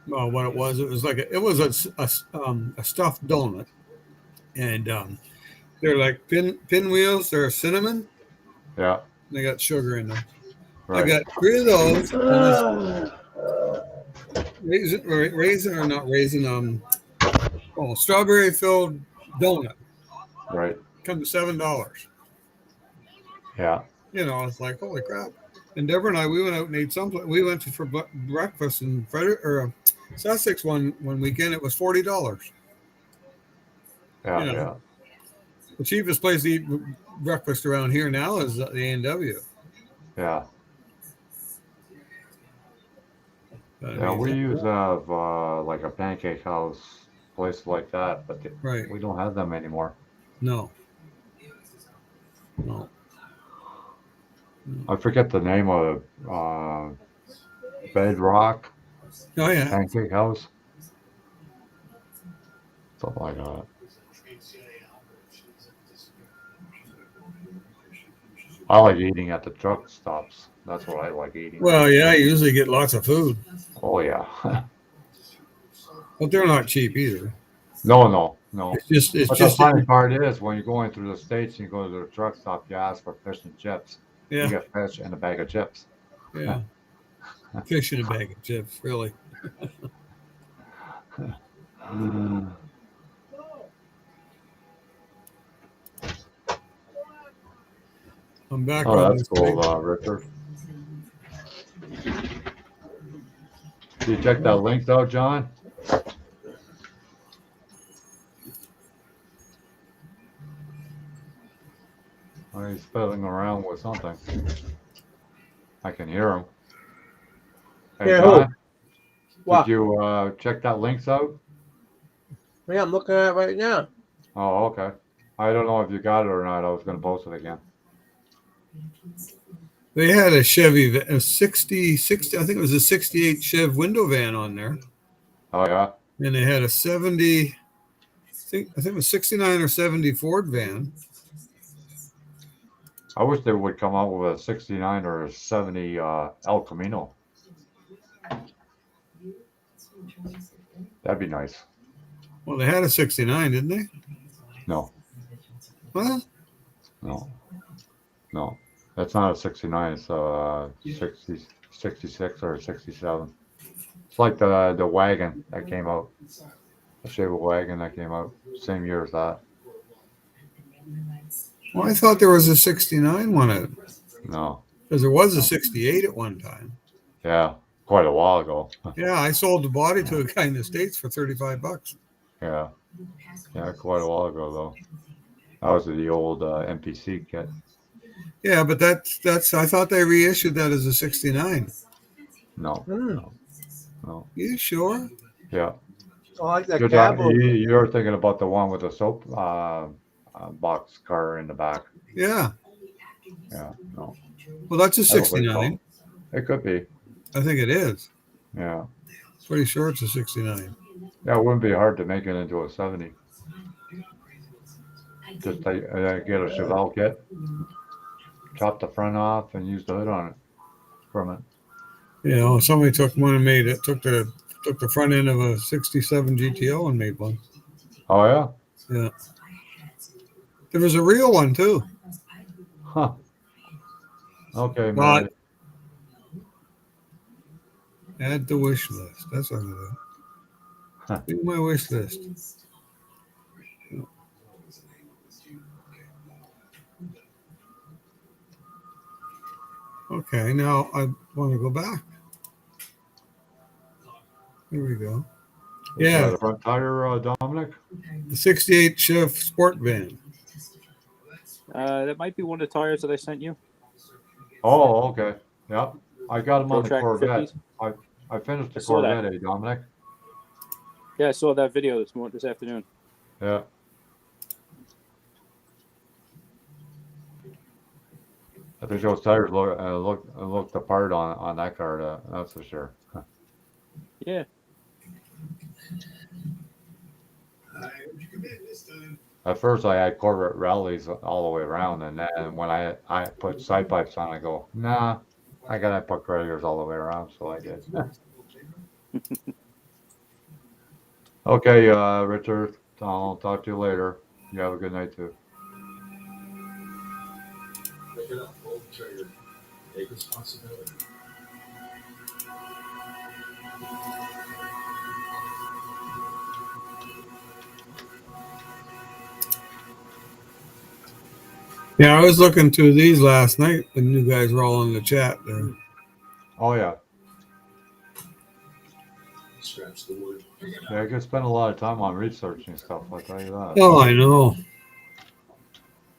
well, what it was like a stuffed donut, and they're like pinwheels. They're cinnamon. Yeah, And they got sugar in them. I right. got three of those and this raisin or not raisin strawberry filled donut. Right. Come to $7. Yeah. You know, it's like holy crap. And Deborah and I, we went out and ate something. We went for breakfast in Sussex one weekend. It was $40. You Yeah. know, Yeah. the cheapest place to eat breakfast around here now is the A&W. Yeah. I Yeah. mean, We used to have like a pancake house, place like that, but right? we don't have them anymore. No, no. I forget the name of it. Bedrock Oh yeah. Pancake House, something like that. I like eating at the truck stops. That's what I like eating. Well, yeah. I usually get lots of food, Oh yeah. but they're not cheap either. No, no, no. It's But the just that funny part is when you're going through the states and you go to the truck stop, you ask for fish and chips. You yeah, get fish and a bag of chips. yeah. Fish in a bag of chips, really. I'm back Oh, on that's this cool, thing. Richard. Did you check that link though, John? Oh, he's fiddling around with something. I can hear him. Hey, Yeah, John, did What? you check that links out? Yeah, I'm looking at it right now. Oh, okay. I don't know if you got it or not. I was going to post it again. They had a Chevy, a 60, I think it was a 68 Chev window van on there. Oh, yeah? And they had a 70, I think it was 69 or 70 Ford van. I wish they would come out with a 69 or a 70 El Camino. That'd be nice. Well, they had a 69, didn't they? No, Well, no, no. That's not a 69. It's a 60, 66 or a 67. It's like the wagon that came out. The Chevy wagon that came out same year as that. well, I thought there was a 69 one out No. because there was a No. 68 at one time. Yeah, quite a while ago. Yeah, I sold the body to a guy in the States for $35. Yeah, yeah, quite a while ago though. That was the old NPC kit. Yeah, but that's I thought they reissued that as a 69. No, Hmm. no. You sure? Yeah, I like that you're, cabo. you're thinking about the one with the soap box car in the back. Yeah. Yeah, no. Well, that's a I don't think 69. so. It could be. I think it is. Yeah, Pretty sure it's a 69. yeah. It wouldn't be hard to make it into a 70. Just get a Chevelle kit, chop the front off, and use the hood on it from it. You know, somebody took one and made it. Took the front end of a '67 GTO and made one. Oh yeah. Yeah. There was a real one too. Huh. Okay, But man. add to wish list. That's what I'm gonna do. Huh. Do my wish list. Okay, now I want to go back. Here we go. Yeah, The front tire, Dominic. the '68 Chev Sport Van. That might be one of the tires that I sent you. Oh, okay. Yep. I got them on the Protrac Corvette. 50s. I finished the I saw that. Corvette, Dominic. Yeah, I saw that video this afternoon. Yeah. I think those tires look the part on that car. That's for sure. Yeah. At first, I had Corvette rallies all the way around, and then when I put side pipes on, I go, nah, I gotta put Gregors all the way around, so I did. Okay, Richard, I'll talk to you later. You have a good night too. Pick it up, pull the trigger, take responsibility. Yeah, I was looking through these last night when you guys were all in the chat there. Oh yeah, Scratch the wood. Pick it yeah, I up. could spend a lot of time on researching stuff. I'll tell you that. Oh, I know.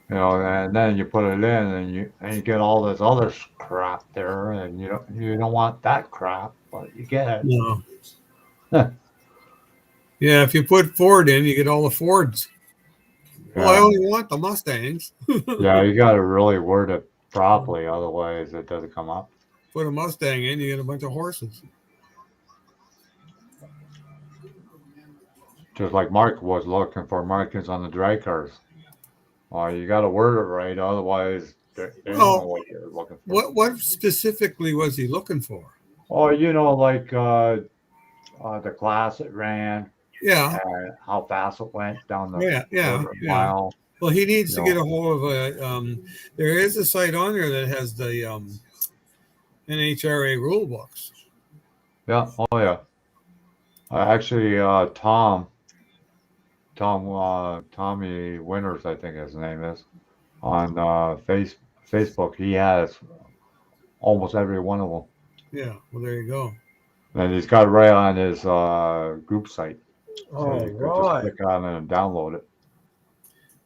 You know, and then you put it in, and you get all this other crap there, and you don't want that crap, but you get it. No. Yeah, if you put Ford in, you get all the Fords. Well, I Yeah, only want the Mustangs. yeah, you got to really word it properly, otherwise it doesn't come up. Put a Mustang in, you get a bunch of horses. Just like Mark was looking for markings on the drag cars. Well, you got to word it right, otherwise they don't know Well, what you're looking for. what specifically was he looking for? Oh, like the class it ran, Yeah, how fast it went down the yeah. mile. Well, he needs You to get know, a hold of a. There is a site on there that has the NHRA rule books. yeah, oh yeah. Actually, Tommy Winters, I think his name is, on Facebook. He has almost every one of them, Yeah, well, there you go. and he's got it right on his group site, so All you could just right. click on it and download it.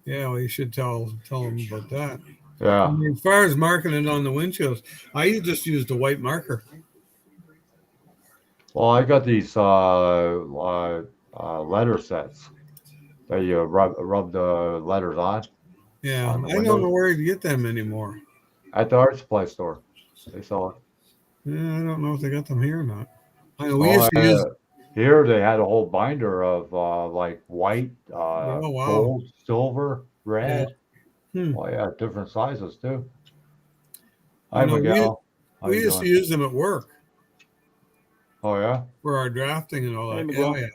Yeah, well, you should tell him about that. I Yeah. mean, as far as marking it on the windshields, I just used a white marker. Well, I got these letter sets that you rub the letters Yeah, on the I don't know windows where to get them anymore. at the art supply store. They sell it. Yeah, I don't know if they got them here or not. I know we Oh, used to use. here they had a whole binder of like white, Oh wow, gold, silver, yeah. red. Oh yeah, different sizes too. I Hi, know Miguel. How we you used to doing? use them at work Oh yeah. for our drafting and all Hey, that. Miguel. Yeah.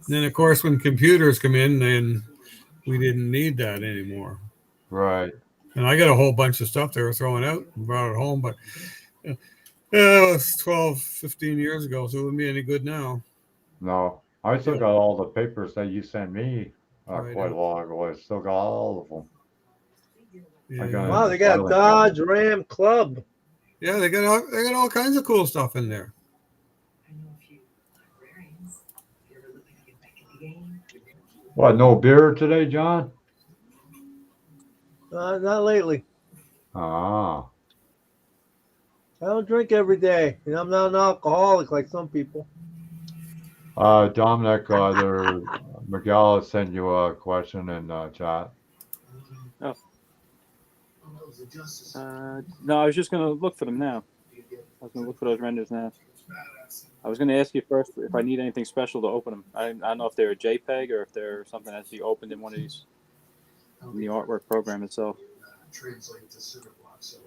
Then of course when computers come in, then we didn't need that anymore. Right. And I got a whole bunch of stuff they were throwing out and brought it home, but it was 12, 15 years ago, so it wouldn't be any good now. No, I still Yeah. got all the papers that you sent me Right quite a on. while ago. I still got all of them. I Yeah. got Wow, into they got a filing Dodge cabinets. Ram Club. Yeah, they got all kinds of cool stuff in there. I know a few librarians. If you're ever looking to get back in the game, What? No beer today, John? Not lately. Ah. I don't drink every day, and I'm not an alcoholic like some people. Dominic, Miguel sent you a question in chat. Oh, Oh, that was the justice. no, I was just gonna look for them now. I was gonna look for those renders now. I was gonna ask you first if I need anything special to open them. I don't know if they're a JPEG or if they're something that has to be opened in one of these in the artwork program itself. Translate to cinder block so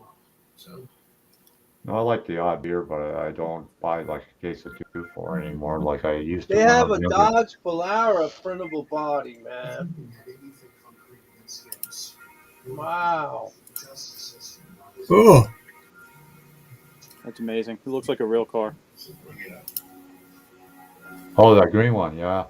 No, I like the odd beer, but I don't buy like a case of 2 for anymore like I used to They when I have was a younger. Dodge Polara printable body, man. Wow. Oh, That's amazing. It looks like a real car. Oh, that green one, yeah.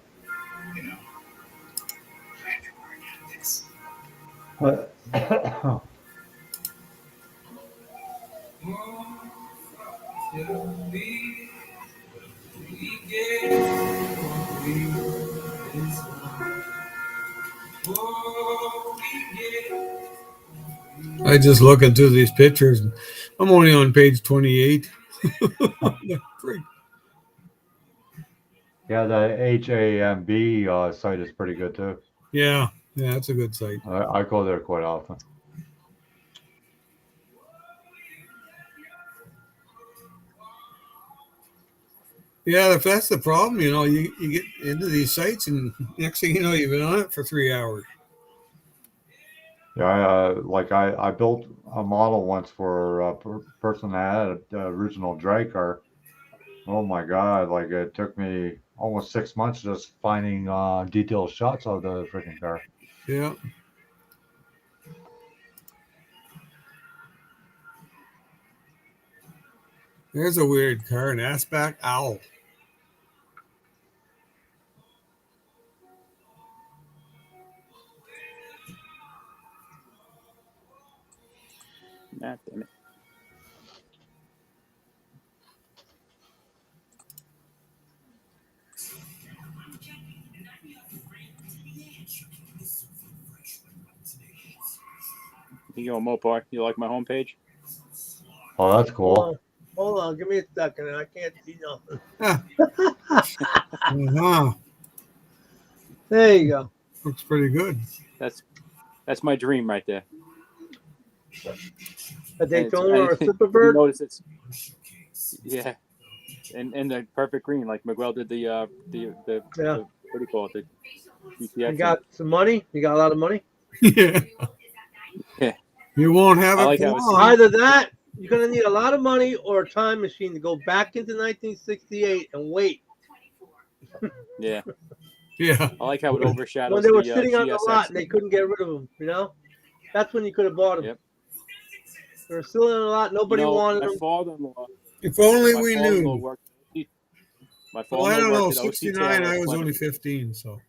I just looking through these pictures. I'm only on page 28. Yeah, the HAMB site is pretty good too. Yeah, that's a good site. I go there quite often. Yeah, if that's the problem, you get into these sites, and next thing you know, you've been on it for 3 hours. Yeah, I built a model once for a person that had the original drag car. Oh my God, like it took me almost 6 months just finding detailed shots of the freaking car. Yeah. There's a weird car, an Assback Owl. Nah, damn it. You go, Mopar. You like my homepage? Oh, that's cool. Hold on, give me a second. I can't see nothing. Uh-huh. There you go. Looks pretty good. That's my dream right there. A Daytona or a You Superbird? notice it's and the perfect green like Miguel did the Yeah. what do you call it, the You GTX. got some money? You got a lot of money? Yeah. Yeah. You won't have I it like for how it's- long. Either that, you're going to need a lot of money or a time machine to go back into 1968 and wait. Yeah, Yeah. I like how it overshadows When they were the sitting on the GSX. lot and they couldn't get rid of them, you know? That's when you could have bought them. Yep. They were still in the lot. Nobody wanted my them. father-in-law. If only My we father-in-law knew. worked. My Well, I father-in-law don't know. worked at OC 69, Taylor I was Plymouth. only 15, so.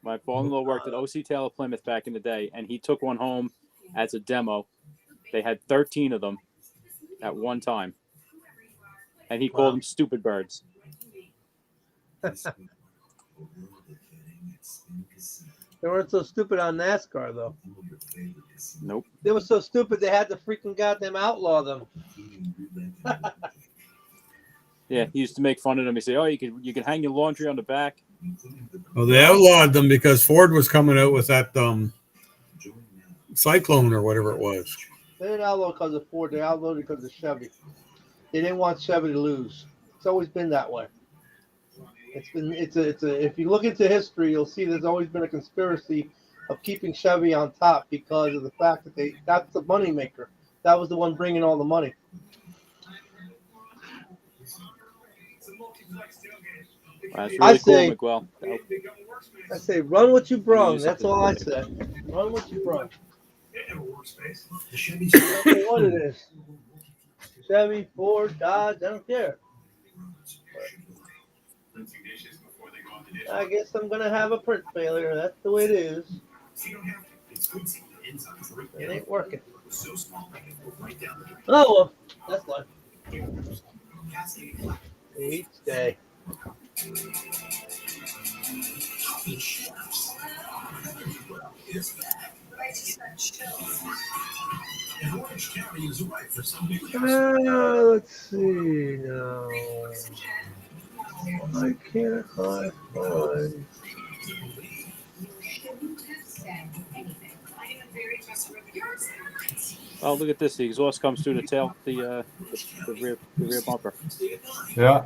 My father-in-law worked at OC Taylor Plymouth back in the day, and he took one home as a demo. They had 13 of them at one time, and he called them stupid birds. They weren't so stupid on NASCAR, though. Nope. They were so stupid they had to freaking goddamn outlaw them. Yeah, he used to make fun of them. He said, "Oh, you can hang your laundry on the back." Well, they outlawed them because Ford was coming out with that Cyclone or whatever it was. They didn't outlaw because of Ford. They outlawed it because of Chevy. They didn't want Chevy to lose. It's always been that way. If you look into history, you'll see there's always been a conspiracy of keeping Chevy on top because of the fact that that's the money maker. That was the one bringing all the money. That's I really cool, say- Miguel. I say, run what you brung. use That's something all I like said. Run what you brung. It never workspace. The I don't care what it is. Chevy, Ford, Dodge, I don't care. I guess I'm gonna have a print failure. That's the way it is. It ain't working. Oh well, that's life. Each day. Let's see now. I can't find. Oh, look at this! The exhaust comes through the tail, the rear bumper. Yeah,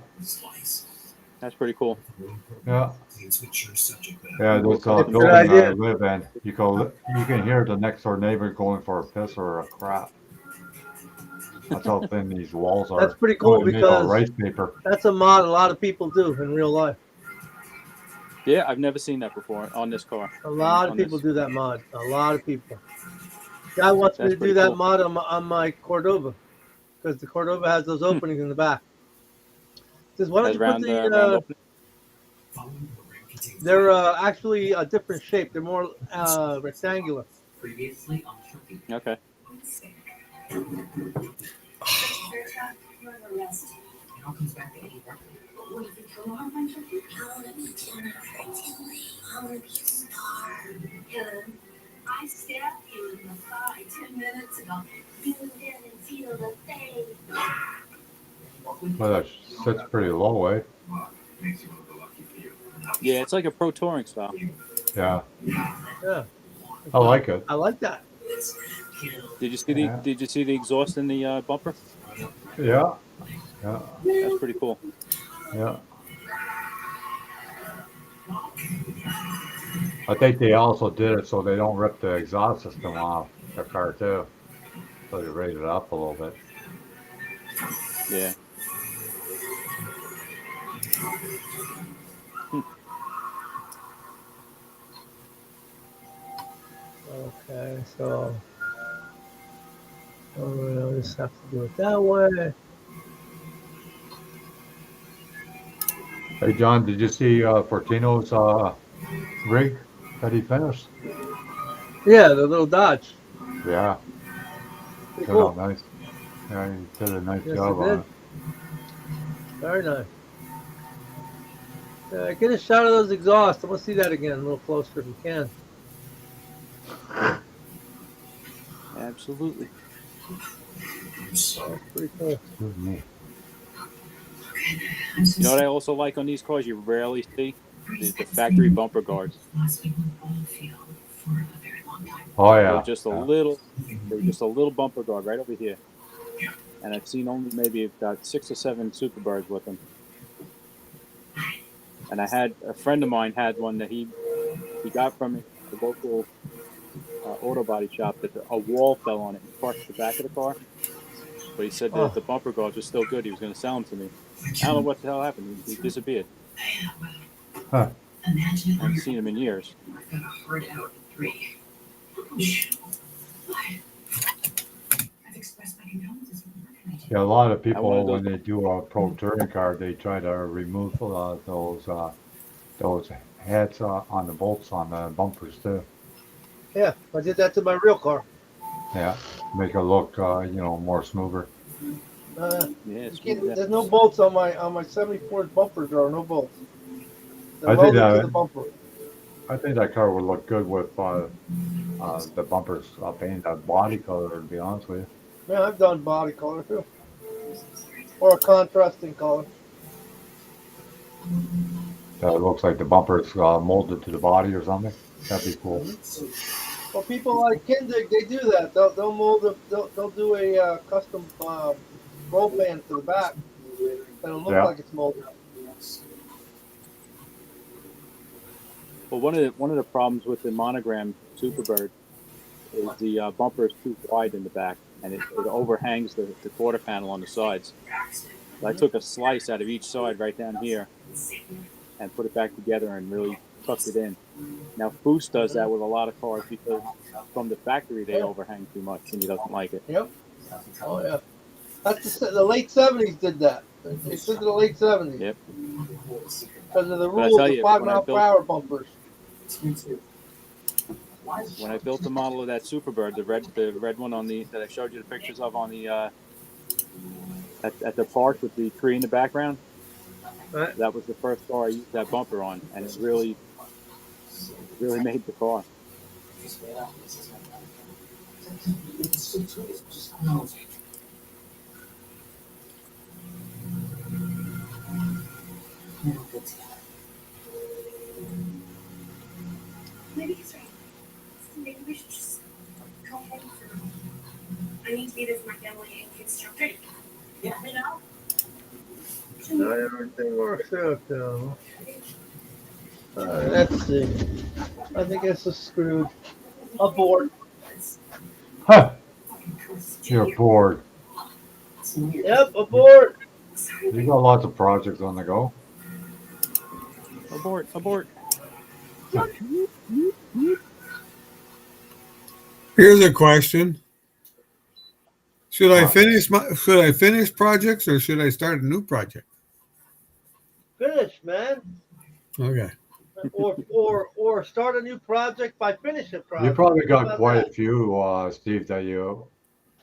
That's pretty cool. yeah, yeah. Cool This custom. building idea. I live in, you can hear the next door neighbor going for a piss or a crap. That's how thin these walls are. That's pretty cool Only made out of because rice paper. that's a mod a lot of people do in real life. Yeah, I've never seen that before on this car. A lot of On people this. do that mod. A lot of people. Guy wants me That's to do pretty that cool. mod on my Cordova because the Cordova has those openings in the back. Says, why don't Has you put round opening? they're actually a different shape. They're more rectangular. Okay. I stabbed you in the thigh 10 minutes ago. You didn't feel the thing. Well, that sits pretty low, eh? Yeah, it's like a pro touring style. Yeah, Yeah, I like it. I like that. Did you see the exhaust in the bumper? Yeah, yeah. That's pretty cool. Yeah. I think they also did it so they don't rip the exhaust system off the car too. So they raised it up a little bit. Yeah. Okay, so I'll just have to do it that way. Hey John, did you see Fortino's rig that he finished? Yeah, the little Dodge. Yeah, Pretty turned out cool. nice. Yeah, he did a nice Yes, job it on did. it. Very nice. Get a shot of those exhausts. I want to see that again, a little closer if you can. Absolutely. That's pretty cool. Excuse me. You know what I also like on these cars? You rarely see the factory bumper guards. Oh They were yeah, just a yeah. little. They were just a little bumper guard right over here. And I've seen only maybe about 6 or 7 Superbirds with them. And I had a friend of mine had one that he got from a local auto body shop that a wall fell on it and crushed the back of the car. But he said that Oh, the bumper guards were still good. He was going to sell them to me. I don't know what the hell happened. He disappeared. Huh. I haven't seen him in years. Yeah, a lot of I wanted people those. when they do a pro touring car, they try to remove those heads on the bolts on the bumpers too. yeah, I did that to my real car. Yeah, make it look more smoother. Yeah, You smooth can't, that. there's no bolts on my 74 bumpers. There are no bolts. They're I think welded to that the bumper. I think that car would look good with the bumpers painted that body color. To be honest with you. Yeah, I've done body color too, or a contrasting color. That it looks like the bumper's molded to the body or something. That'd be cool. Well, people like Kindig, they do that. They'll mold them. They'll do a custom roll band to the back that'll look Yeah. like it's molded. Well, one of the problems with the monogram Superbird is the bumper is too wide in the back, and it overhangs the quarter panel on the sides. So I took a slice out of each side right down here and put it back together and really tucked it in. Now, Foose does that with a lot of cars because from the factory they Yeah. overhang too much, and he doesn't like it. Yep. Oh yeah. That's the late '70s did that. They did it in the late '70s. Yep. Because of the But I rules tell of you, 5.5 bumpers. when I built the model of that Superbird, the red one that I showed you the pictures of on the at the park with the tree in the background, Right. that was the first car I used that bumper on, and it really made the car. Maybe he's right. Maybe we should just go home for a moment. I need to be there for my family and kids' children. Yeah. You know? Not everything works out though. Let's see. I think this is screwed. Abort. Huh. You're bored. Yep, abort. You got lots of projects on the go. Abort! Abort! Here's a question. Should I What? finish projects or should I start a new project? Finish, man. Okay. Or start a new project by finishing a You project. probably How got about quite that? a few, Steve, that you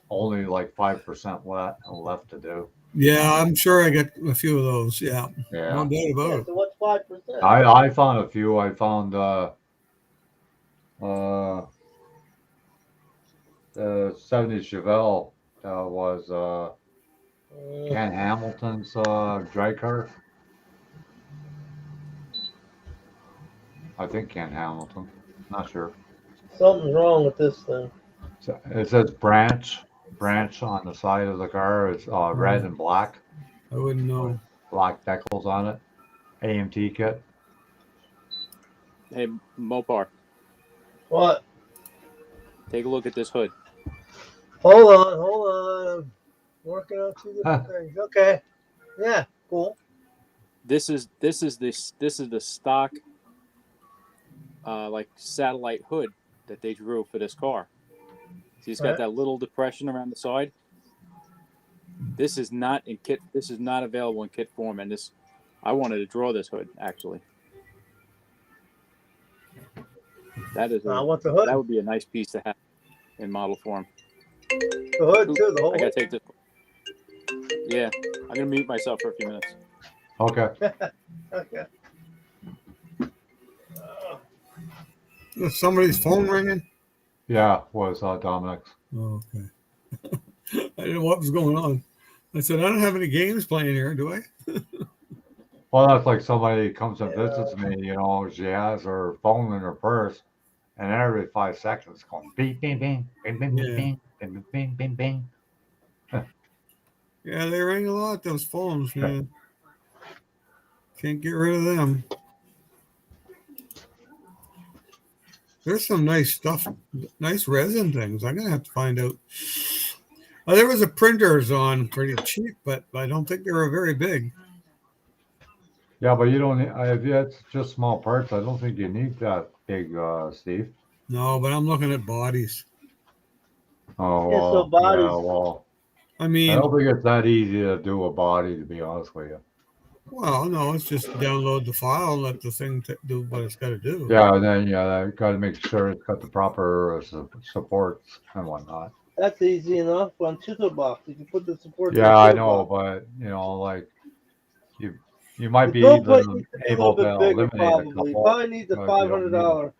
only like 5% left to do. Yeah, I'm sure I get a few of those. Yeah. No Yeah. doubt Yeah, about it. so what's 5%? I found a few. I found uh 70 Chevelle was Ken Hamilton's drag car. I think Ken Hamilton. Not sure. Something's wrong with this thing. So it says branch on the side of the car. It's red and black. I wouldn't know. black decals on it. AMT kit. Hey, Mopar, What? take a look at this hood. Hold on. I'm working on two different things. Okay. Yeah, cool. This is the stock like satellite hood that they drew for this car. See, it's got Right. that little depression around the side. This is not in kit. This is not available in kit form, and this I wanted to draw this hood actually. That is I a want the that hood. would be a nice piece to have in model form. The hood Oop, too. The I whole gotta hood. take this. Yeah, I'm gonna mute myself for a few minutes. Okay. Okay. Is somebody's phone ringing? Yeah, was Dominic's. Oh, okay. I didn't know what was going on. I said, I don't have any games playing here, do I? Well, that's like somebody comes and visits me, she has her phone in her purse, and every 5 seconds it's going bing, bing, bing, bing, bing, bing, Yeah. bing, bing, bing, bing, bing. Yeah, they ring a lot, those phones, man. Can't get rid of them. There's some nice stuff, nice resin things. I'm going to have to find out. There was a printers on pretty cheap, but I don't think they were very big. Yeah, but you don't. If it's just small parts, I don't think you need that big, Steve. No, but I'm looking at bodies. Oh Yeah, so well, yeah, bodies. well, I I mean, don't think it's that easy to do a body, to be honest with you. well, no, it's just download the file, let the thing do what it's got to do. Yeah, and then got to make sure it's got the proper supports and whatnot. That's easy enough on Chisel Box. You can put the support in Yeah, the I Chisel know, Box. but like you might The be bill plate even needs to be a little able to bit bigger, eliminate a probably. You couple. probably need the If you don't need them. $500. You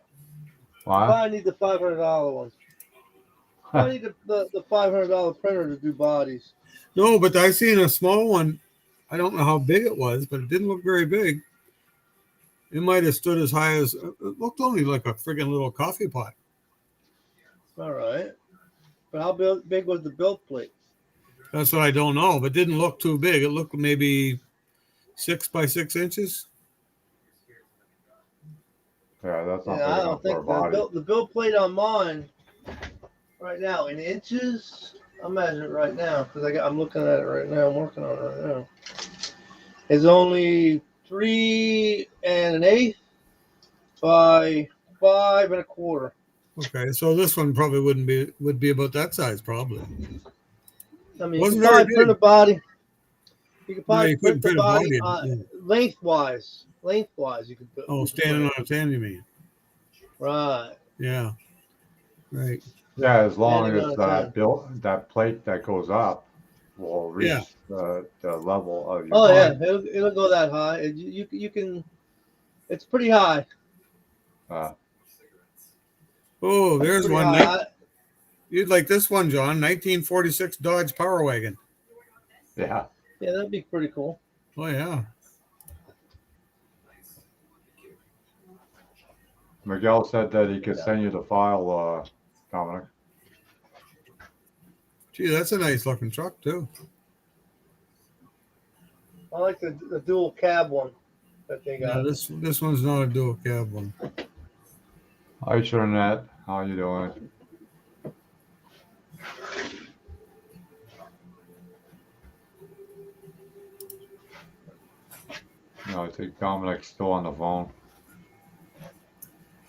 Why? probably need the $500 one. Probably need the $500 printer to do bodies. No, but I seen a small one. I don't know how big it was, but it didn't look very big. It might have stood as high as it looked only like a friggin' little coffee pot. All right. But how big was the build plate? That's what I don't know, but it didn't look too big. It looked maybe 6 by 6 inches. Yeah, that's not Yeah, I big don't enough for a think body. the build plate on mine right now in inches. I'm measuring it right now because I'm looking at it right now. I'm working on it right now. Is only 3 1/8 by 5 1/4. Okay, so this one probably would be about that size probably. I mean, you Wasn't could very probably print a big. body. You could No, probably you couldn't print the print a body body. Yeah. lengthwise. Lengthwise, you could Oh, you could standing print on a stand, you mean? it. Right. Yeah, right. Yeah, as long Standing as on a stand. that plate that goes up will Yeah. reach the level of your Oh yeah, body. it'll go that high. You can. It's pretty high. Uh, Oh, It's there's pretty one. high. You'd like this one, John. 1946 Dodge Power Wagon. yeah. Yeah, that'd be pretty cool. Oh, yeah. Miguel said that he could send you the file, Dominic. Gee, that's a nice looking truck, too. I like the dual cab one that they Yeah, got. this one's not a dual cab one. Hi, Trinette. How you doing? No, I think Dominic's still on the phone.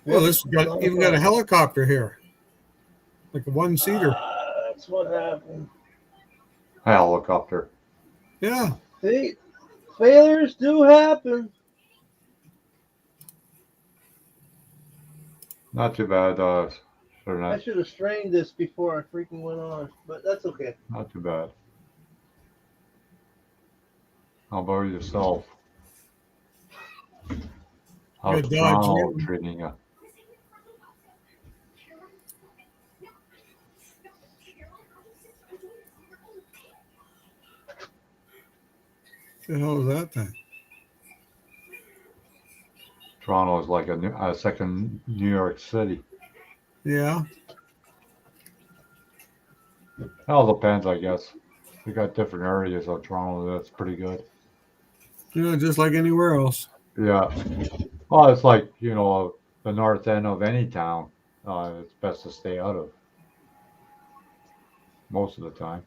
Well, this even got a helicopter here, like a one-seater. That's what happened. Helicopter. Yeah. See, failures do happen. Not too bad, I Trinette. should have strained this before I freaking went on, but that's okay. Not too bad. How about yourself? How's Good Dodge, Toronto yeah. treating you? What the hell is that thing? Toronto is like a second New York City. Yeah. It all depends, I guess. We got different areas of Toronto that's pretty good. Yeah, just like anywhere else. Yeah. Well, it's like, the north end of any town. It's best to stay out of most of the time.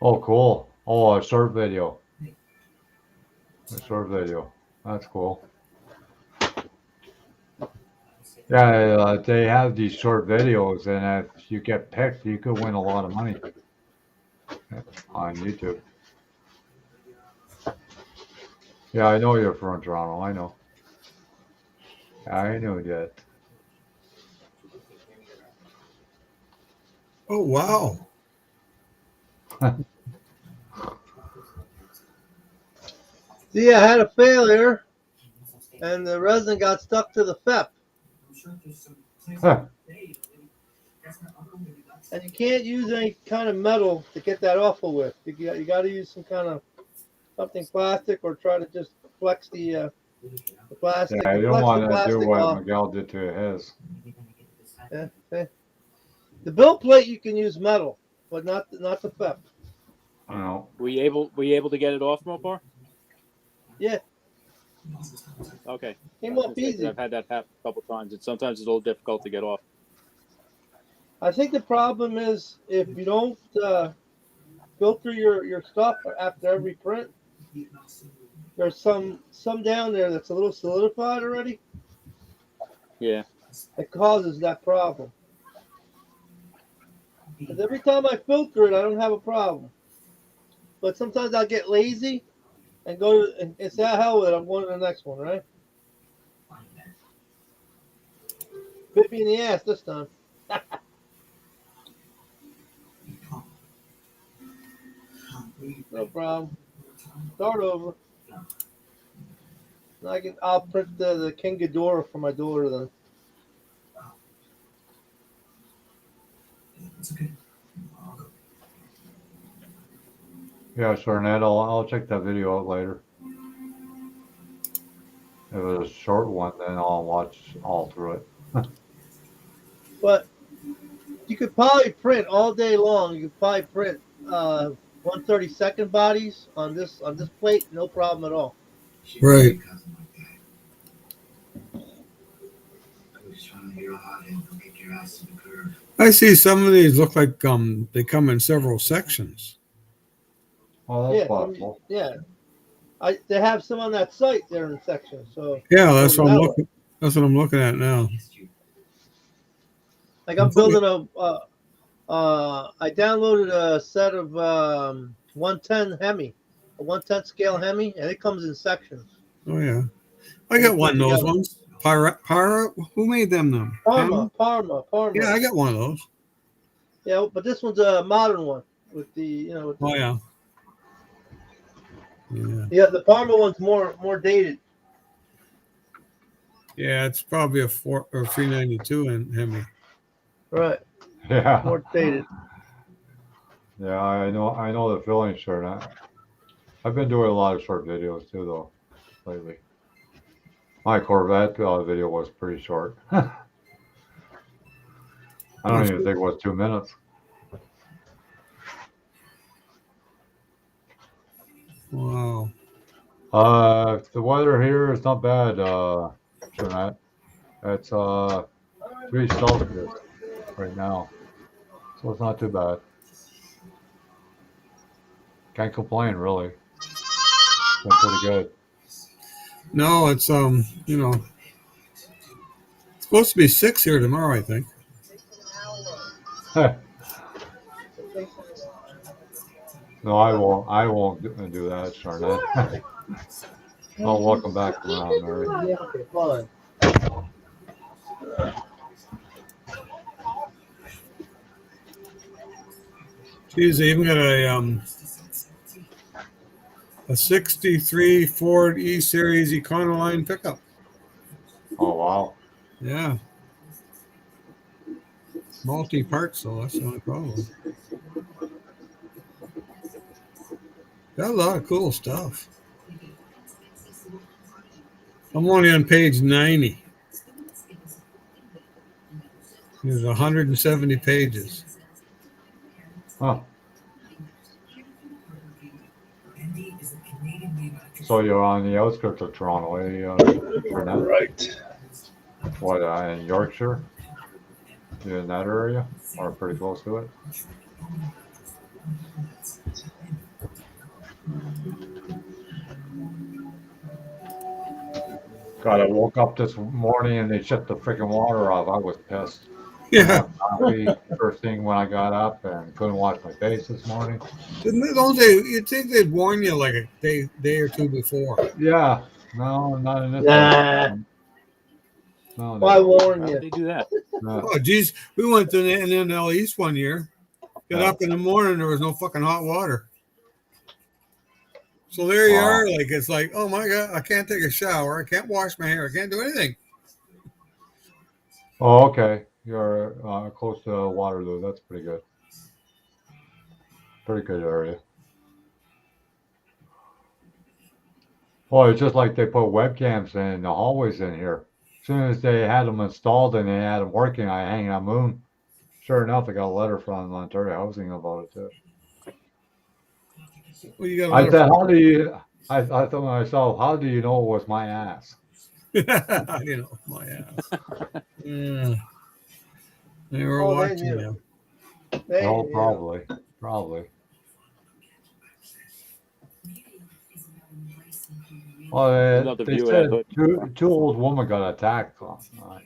Oh, cool. Oh, a short video. A short video. That's cool. Yeah, they have these short videos, and if you get picked, you could win a lot of money on YouTube. Yeah, I know you're from Toronto. I know. I know that. Oh wow. See, I had a failure, and the resin got stuck to the FEP. Huh. And you can't use any kind of metal to get that off of with. You got to use some kind of something plastic, or try to just flex the plastic. Yeah, You you don't flex the want to do plastic what off. Miguel did to his. Yeah, yeah. The build plate you can use metal, but not the FEP. You know. Were you able to get it off, Mopar? Yeah, Okay. came I was off gonna say, 'cause easy. I've had that happen a couple times. Sometimes it's a little difficult to get off. I think the problem is if you don't filter your stuff after every print. There's some down there that's a little solidified already. Yeah. It causes that problem. Because every time I filter it, I don't have a problem. But sometimes I'll get lazy and go to, and say, "Ah, hell with it, I'm going to the next one," right? Bit me in the ass this time. No problem. Start over. I'll print the King Ghidorah for my daughter then. Yeah, sure, Ned. I'll check that video out later. If it's a short one, then I'll watch all through it. But you could probably print all day long. You could probably print 132nd bodies on this plate, no problem at all. Right. I see some of these look like they come in several sections. Oh, that's Yeah, possible. yeah. They have some on that site there in section. So Yeah, that's over what I'm that way. looking. That's what I'm looking at now. Like I'm building I downloaded a set of 110 Hemi, a 110 scale Hemi, and it comes in sections. Oh yeah, I And you got put one of those together. ones. Para. Who made them? Parma. Yeah, I got one of those. Yeah, but this one's a modern one with the with the, Oh yeah. Yeah. yeah, the Parma one's more dated. Yeah, it's probably a 392 in Hemi. Right, Yeah. more dated. Yeah, I know the feeling, sure. I've been doing a lot of short videos too, though, lately. My Corvette video was pretty short. I don't even think it was 2 minutes. Wow. The weather here is not bad, Jeanette. It's 3 Celsius right now, so it's not too bad. Can't complain, really. It's been pretty good. No, it's it's supposed to be 6 here tomorrow, I think. No, I won't. I won't do that, Charnette. Oh, welcome back around, Mary. Yeah, okay, fine. Geez, they even got a 63 Ford E Series Econoline pickup. Oh, wow. Yeah. Multi-parts, so that's the only problem. Got a lot of cool stuff. I'm only on page 90. There's 170 pages. Huh. So you're on the outskirts of Toronto, Burnett? Right. What, in Yorkshire? You in that area? Or pretty close to it? God, I woke up this morning and they shut the freaking water off. I was pissed. Couldn't Yeah. have coffee first thing when I got up and couldn't wash my face this morning. Don't they? You'd think they'd warn you like a day or two before. Yeah, no, not in this part of Nah. town. No, they Why don't. warn How you? would they do that? No. Oh, geez, we went to the NNL East one year. Got Yeah. up in the morning, there was no fucking hot water. So there you Wow. are, like it's like, oh my god, I can't take a shower, I can't wash my hair, I can't do anything. Oh, okay. You're close to Waterloo. That's pretty good. Pretty good area. Well, it's just like they put webcams in the hallways in here. As soon as they had them installed and they had them working, I hang on Moon. Sure enough, I got a letter from Ontario Housing about it too. Well, you got a I lot said, how do you? I thought to myself, how do you know it was my ass? of, you know, my ass. Yeah. They were Oh, they watching knew. you. They Oh, knew. probably. Well, Another they view of that said hood. two old women got attacked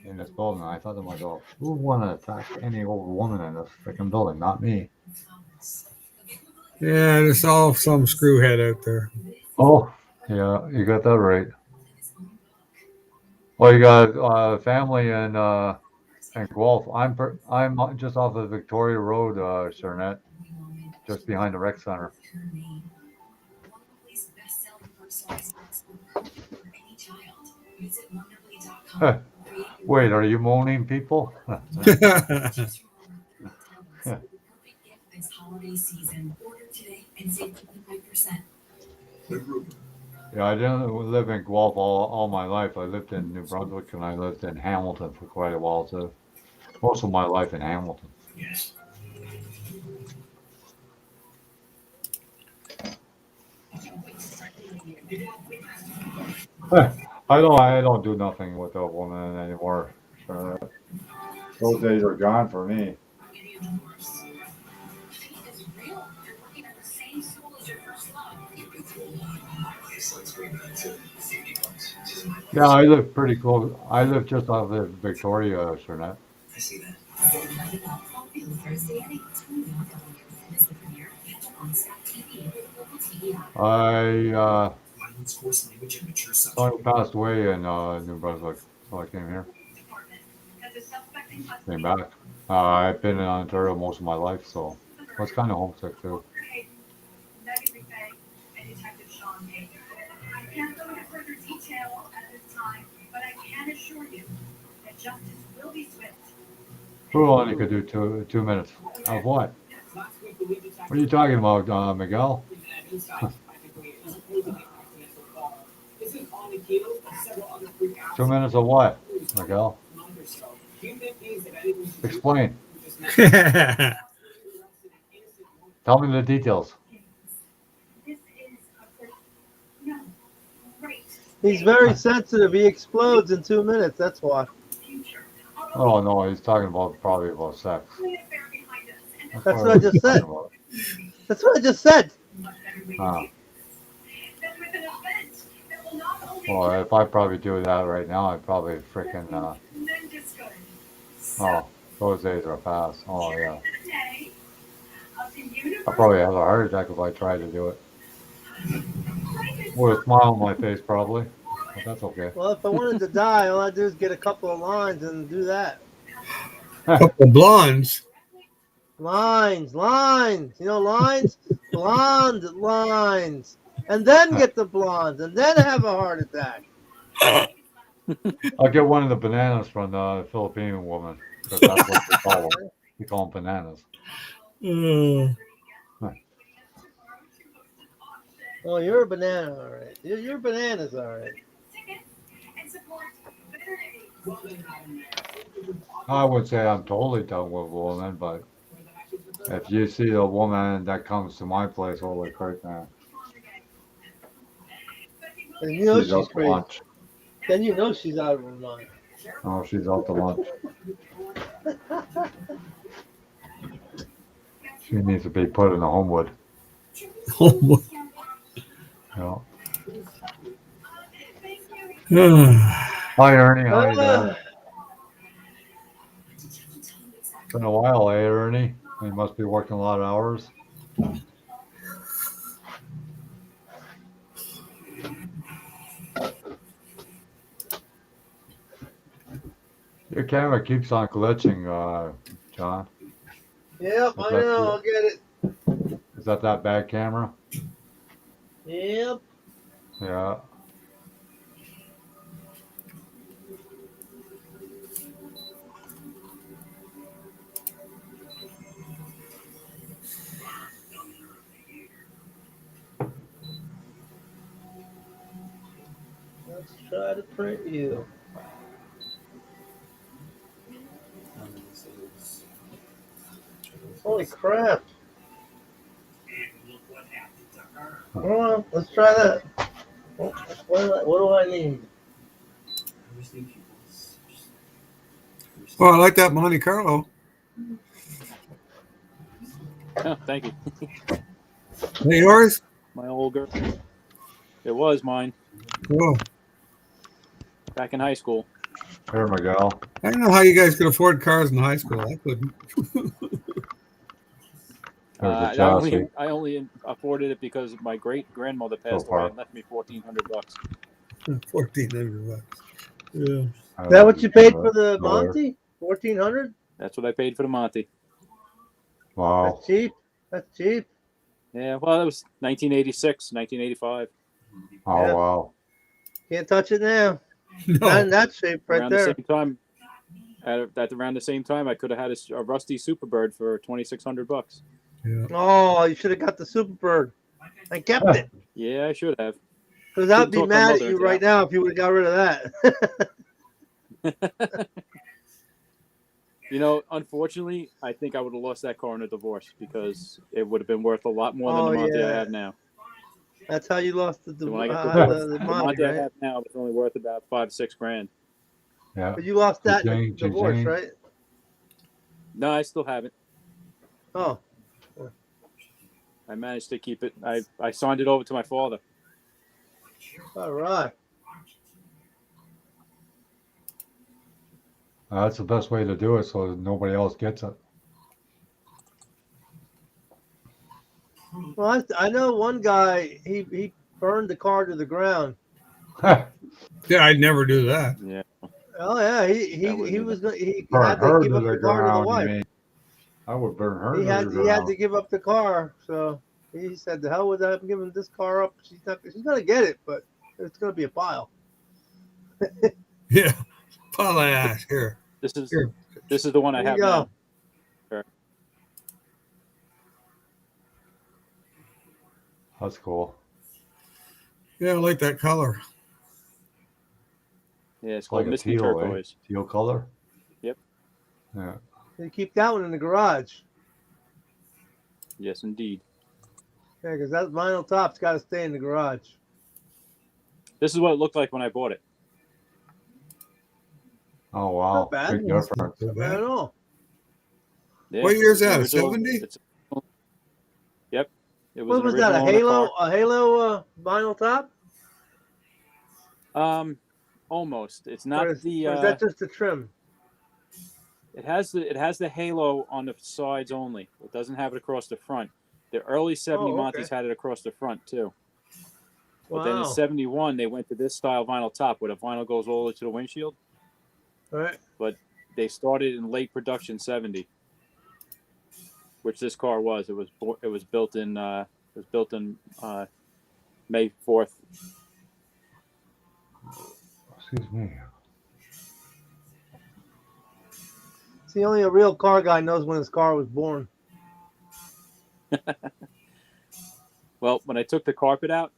in this building. I thought to myself, who would want to attack any old woman in this freaking building? Not me. Yeah, there's all some screwhead out there. Oh, yeah, you got that right. Well, you got family in Guelph. I'm just off of Victoria Road, Cernette, just behind the rec center. Wait, are you moaning, people? Yeah, I didn't live in Guelph all my life. I lived in New Brunswick and I lived in Hamilton for quite a while too. Most of my life in Hamilton. I don't do nothing with a woman anymore. Sure. Those days are gone for me. Yeah, I live pretty close. I live just off of Victoria, Cernette. I Tony passed away in New Brunswick, so I came here. Came back. I've been in Ontario most of my life, so I was kind of homesick too. Who only could do 2 minutes? Of what? What are you talking about, Miguel? 2 minutes of what, Miguel? Explain. Tell me the details. He's very sensitive. He explodes in 2 minutes. That's why. Oh no, he's talking about probably about sex. That's what I just said. That's what I just said. Well, if I probably do that right now, I'd probably freaking. Oh, those days are past. Oh yeah. I'll probably have a heart attack if I tried to do it. With a smile on my face, probably. But that's okay. Well, if I wanted to die, all I do is get a couple of lines and do that. Couple blondes. Lines. You know, lines? Blonde lines. And then get the blondes. And then have a heart attack. I'll get one of the bananas from the Filipino woman. Because that's what they call them. We call them bananas. Well, you're a banana, all right. You're bananas, all right. I would say I'm totally done with women, but if you see a woman that comes to my place, holy crap, man. And you know She's she's out to crazy. lunch. Then you know she's out of her mind. Oh, she's out to lunch. She needs to be put in the Homewood. Oh, Yeah. boy. Hi, Ernie. How you doing? Ah, Been a while, eh, Ernie? You must be working a lot of hours. Your camera keeps on glitching, John. yep, Is I that know. I'll get it. is that bad camera? Yep. Yeah. Let's try to print you. Holy crap. Hold on, let's try that. What do I need? Well, I like that Monte Carlo. Oh, thank you. Hey, yours? My old girl. It was mine Oh, back in high school. Here, Miguel. I don't know how you guys could afford cars in high school. I couldn't. There's the I chassis only afforded it because my great grandmother so passed away far. and left me $1,400. $1,400. Yeah. Is that what you paid for the Monty? 1,400? That's what I paid for the Monty. Wow. That's cheap. That's cheap. Yeah, well, that was 1986, 1985. Oh, Yeah. wow. Can't touch it now. Not in No. that shape right Around there. the same time, around the same time, I could have had a rusty Superbird for $2,600. Yeah. Oh, you should have got the Superbird and kept it. Yeah, I should have. Because I'd Didn't be talk my mad at mother you into right that now if you would have got rid of that. You know, unfortunately, I think I would have lost that car in a divorce because it would have been worth a lot more than Oh, the Monty I yeah. have now. That's how you lost the So when I got divorced, the the Monty, Monty I right? have now is only worth about $5-6 grand. Yeah. But you lost that in Cha-ching, the divorce, cha-ching. right? No, I still have it. Oh, I managed to keep it. I signed it over to my father. all right. That's the best way to do it so that nobody else gets it. Well, I know one guy. He burned the car to the ground. Yeah, I'd never do that. Yeah. Oh yeah, I wouldn't he do was that. he Burn had to her give to up the the car to the ground, you wife. mean? I would burn her He to the had ground. to give up the car. So he said, "The hell with that! I'm giving this car up. She's gonna get it, but it's gonna be a pile." Yeah. Pile of ash. Here. This is Here. the one I There you have go. now. That's cool. Yeah, I like that color. Yeah, it's It's called like a Misty teal, eh? Turquoise. Teal color? Yep. Yeah. You keep that one in the garage. Yes, indeed. Yeah, because that vinyl top's got to stay in the garage. This is what it looked like when I bought it. Oh, wow. Not bad. Big difference. Not bad at all. Yeah, What year's it's an that, original- 70? Yep. It was What an was that? original A on the Halo? car. A Halo vinyl top? Almost. It's Or not is the. that just the trim? It has the halo on the sides only. It doesn't have it across the front. The early 70 Oh, okay. Monties had it across the front too. But then in Wow. 71 they went to this style vinyl top where the vinyl goes all the way to the windshield. All right. But they started in late production 70, which this car was. It was built in May 4th. Excuse me. See, only a real car guy knows when his car was born. Well, when I took the carpet out,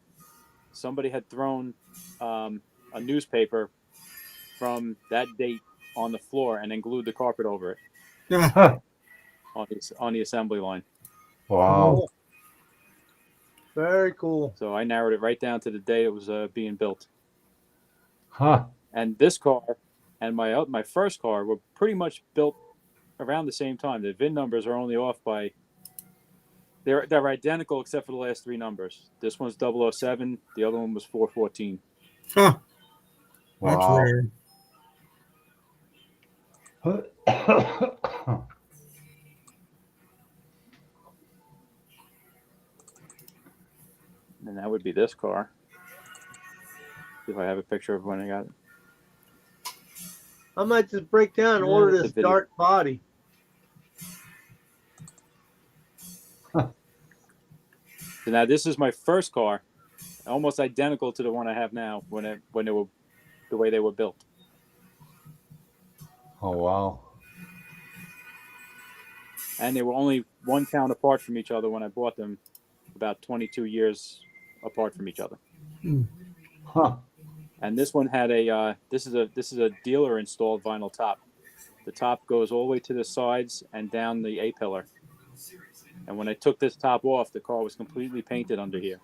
somebody had thrown a newspaper from that date on the floor and then glued the carpet over it Yeah. on the assembly line. Wow. Cool. Very cool. So I narrowed it right down to the day it was being built. Huh. And this car and my first car were pretty much built around the same time. The VIN numbers are only off by they're identical except for the last three numbers. This one's 007. The other one was 414. Huh. That's Wow. rare. And that would be this car. See if I have a picture of when I got it. I might just break down and Yeah, order that's this a video. dark body. So now this is my first car, almost identical to the one I have now when they were the way they were built. Oh, wow. And they were only one count apart from each other when I bought them, about 22 years apart from each other. Huh. And this one had a this is a dealer installed vinyl top. The top goes all the way to the sides and down the A pillar. And when I took this top off, the car was completely painted under here.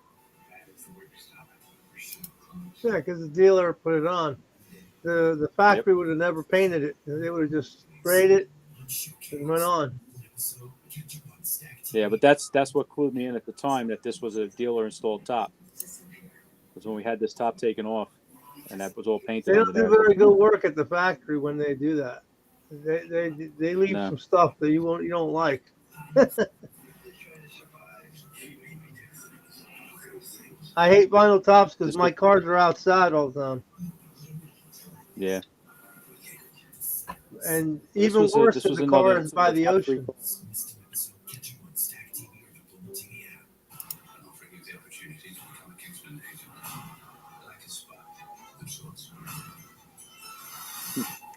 Yeah, because the dealer put it on. The factory would have never painted it. They would have just sprayed it and went on. Yeah, but that's what clued me in at the time that this was a dealer installed top. Because when we had this top taken off, and that was all painted They under don't do there. very good work at the factory when they do that. They leave No. some stuff that you don't like. I hate vinyl tops because my cars are outside all the time. Yeah. And This even was worse this if was the another car is by the top three ocean. car.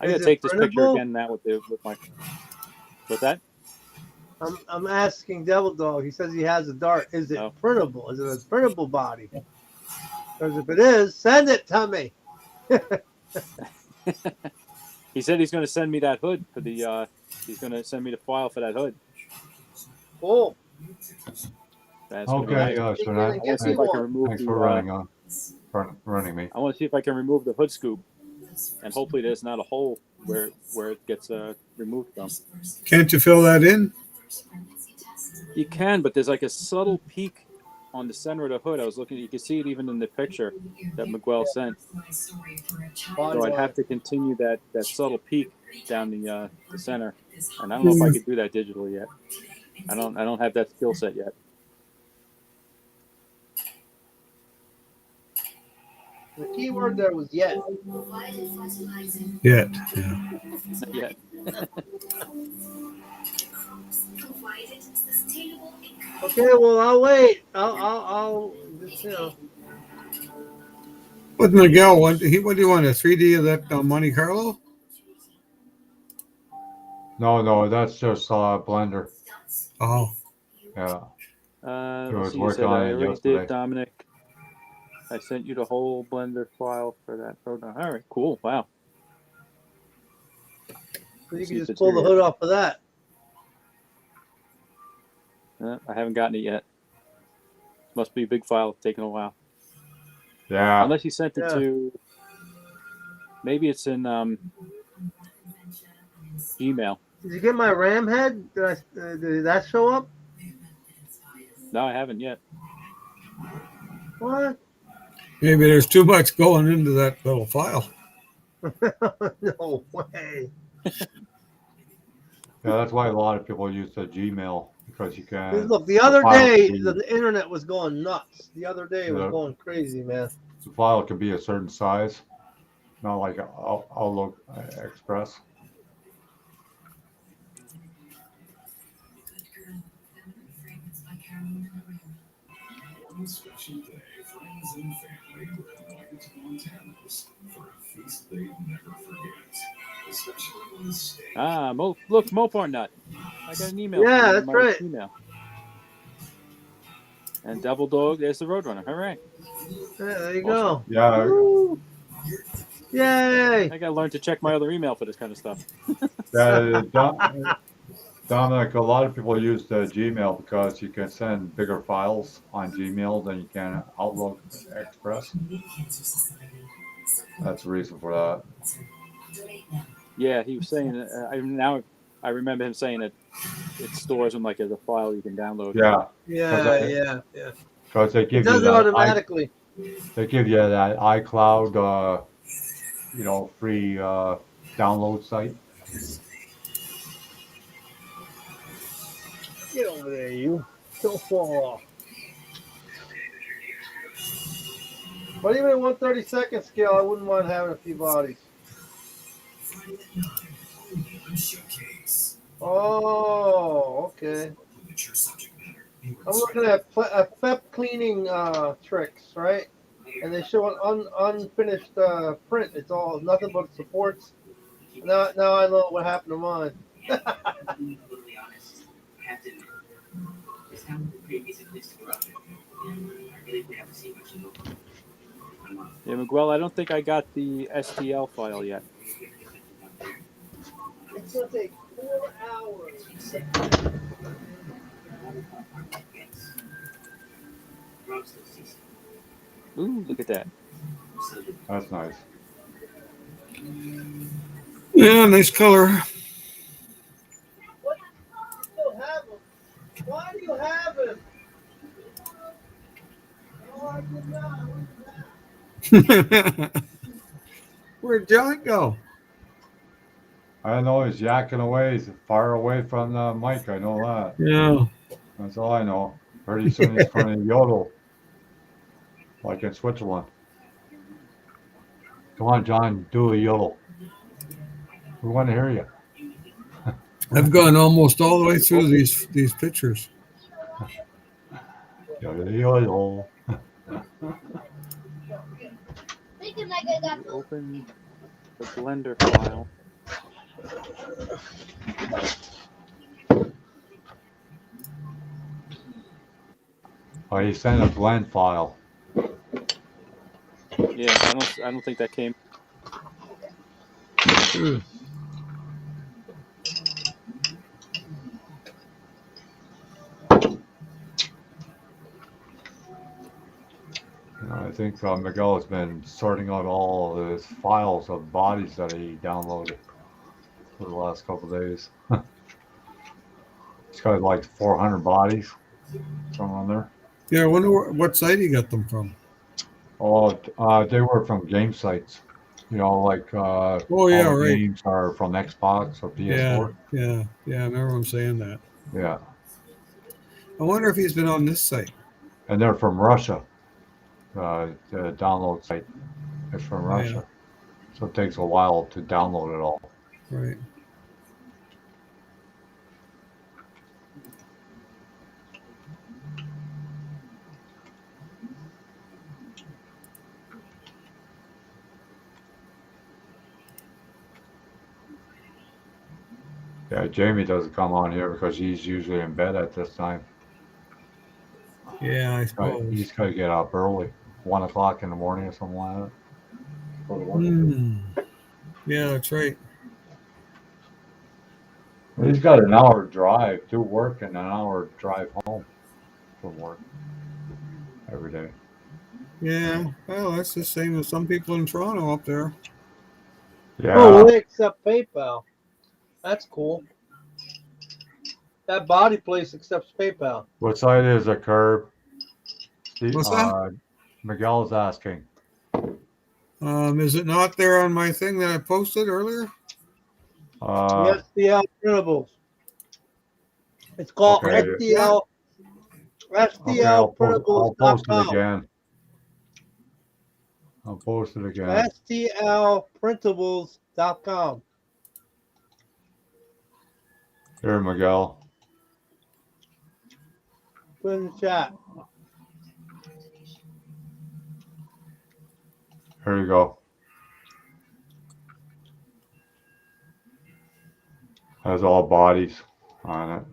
I gotta Is it take this picture printable? again now with my. What's that? I'm asking Devil Dog. He says he has a dart. Is it Oh. printable? Is it a printable body? Because if it is, send it to me. He said he's going to send me that hood for the. He's going to send me the file for that hood. Cool. That's gonna be Okay, nice. so Get that, in and I want get to see me if I can one. remove thanks the. for running me. I want to see if I can remove the hood scoop, and hopefully there's not a hole where it gets removed from. Can't you fill that in? You can, but there's like a subtle peak on the center of the hood. I was looking. You can see it even in the picture that Miguel sent. So I'd have to continue that subtle peak down the center, and I don't know if I could do that digitally yet. I don't have that skill set yet. The key word there was yet. Yet. Not yet. Okay, well I'll wait. I'll just. What Miguel want? What do you want? A 3D of that Monte Carlo? No, that's just Blender. Oh, Yeah. Let's was see. You working said on I it already yesterday. did, Dominic. I sent you the whole Blender file for that program. All right, cool. Wow. So you See can if just it's pull here the yet. hood off of that. I haven't gotten it yet. Must be a big file. Taking a while. Yeah. Unless you sent it Yeah. to. Maybe it's in Gmail. Did you get my RAM head? Did that show up? No, I haven't yet. What? maybe there's too much going into that little file. No way. Yeah, that's why a lot of people use the Gmail because you can. Look, the other file day can be- the internet was going nuts. The other day it was Yeah. going crazy, man. The file can be a certain size, not like Outlook Express. On a special day, friends and family were invited to Montana's for a feast they'd never forget. Especially when the steak. Look, Mopar Nut. I got an email. Yeah, from you in that's my right. Email. And Devil Dog, there's the Roadrunner. All right. Yeah, there you Awesome. go. Yeah. Woo. Yay! I got to learn to check my other email for this kind of stuff. That Dominic, a lot of people use the Gmail because you can send bigger files on Gmail than you can Outlook Express. That's the reason for that. Yeah, he was saying. I remember him saying that it stores them like as a file you can download. Yeah, Yeah. because they It give you does it that automatically. they give you that iCloud, free download site. Get over there, you. Don't fall off. But even at 1/32 scale, I wouldn't mind having a few bodies. Showcase. Oh, okay. Mature subject matter. I'm looking at FEP cleaning tricks, right? And they show an unfinished print. It's all nothing but supports. Now I know what happened to mine. Brutally honest, I have to admit, this town with the previous existed corrupted. I really would have to see what you know. Yeah, Miguel, I don't think I got the STL file yet. It's gonna take 4 hours. Ooh, look at that. That's nice. Yeah, nice color. What? You still have them? Why do you have him? Oh, I did not. Where'd John go? I don't know. He's yakking away. He's far away from the mic. I know that. Yeah. That's all I know. Pretty soon he's going to yodel, like in Switzerland. Come on, John, do a yodel. We want to hear you. I've gone almost all the way through these pictures. Yodel. Open the Blender file. Oh, he sent a blend file. Yeah, I don't think that came. I think Miguel has been sorting out all of his files of bodies that he downloaded for the last couple of days. He's got like 400 bodies from on there. Yeah, I wonder what site he got them from. Oh, they were from game sites. Like Oh yeah, all the right. games are from Xbox or PS4. Yeah. I remember him saying that. Yeah. I wonder if he's been on this site. And they're from Russia. The download site is from Russia. So it takes a while to download it all. Right. Yeah, Jamie doesn't come on here because he's usually in bed at this time. Yeah, I suppose. He's got to get up early, 1 o'clock in the morning or something like that. Go to work. Yeah, that's right. He's got an hour drive to work and an hour drive home from work every day. Yeah, well, that's the same as some people in Toronto up there. Yeah. Oh, they accept PayPal. That's cool. That body place accepts PayPal. What site is it, Curb? What's that? Miguel's asking. Is it not there on my thing that I posted earlier? The STL printables. It's called Okay. STL. Okay, I'll post it STLprintables.com. again. I'll post it again. STLprintables.com. Here, Miguel. Put in the chat. Here you go. Has all bodies on it.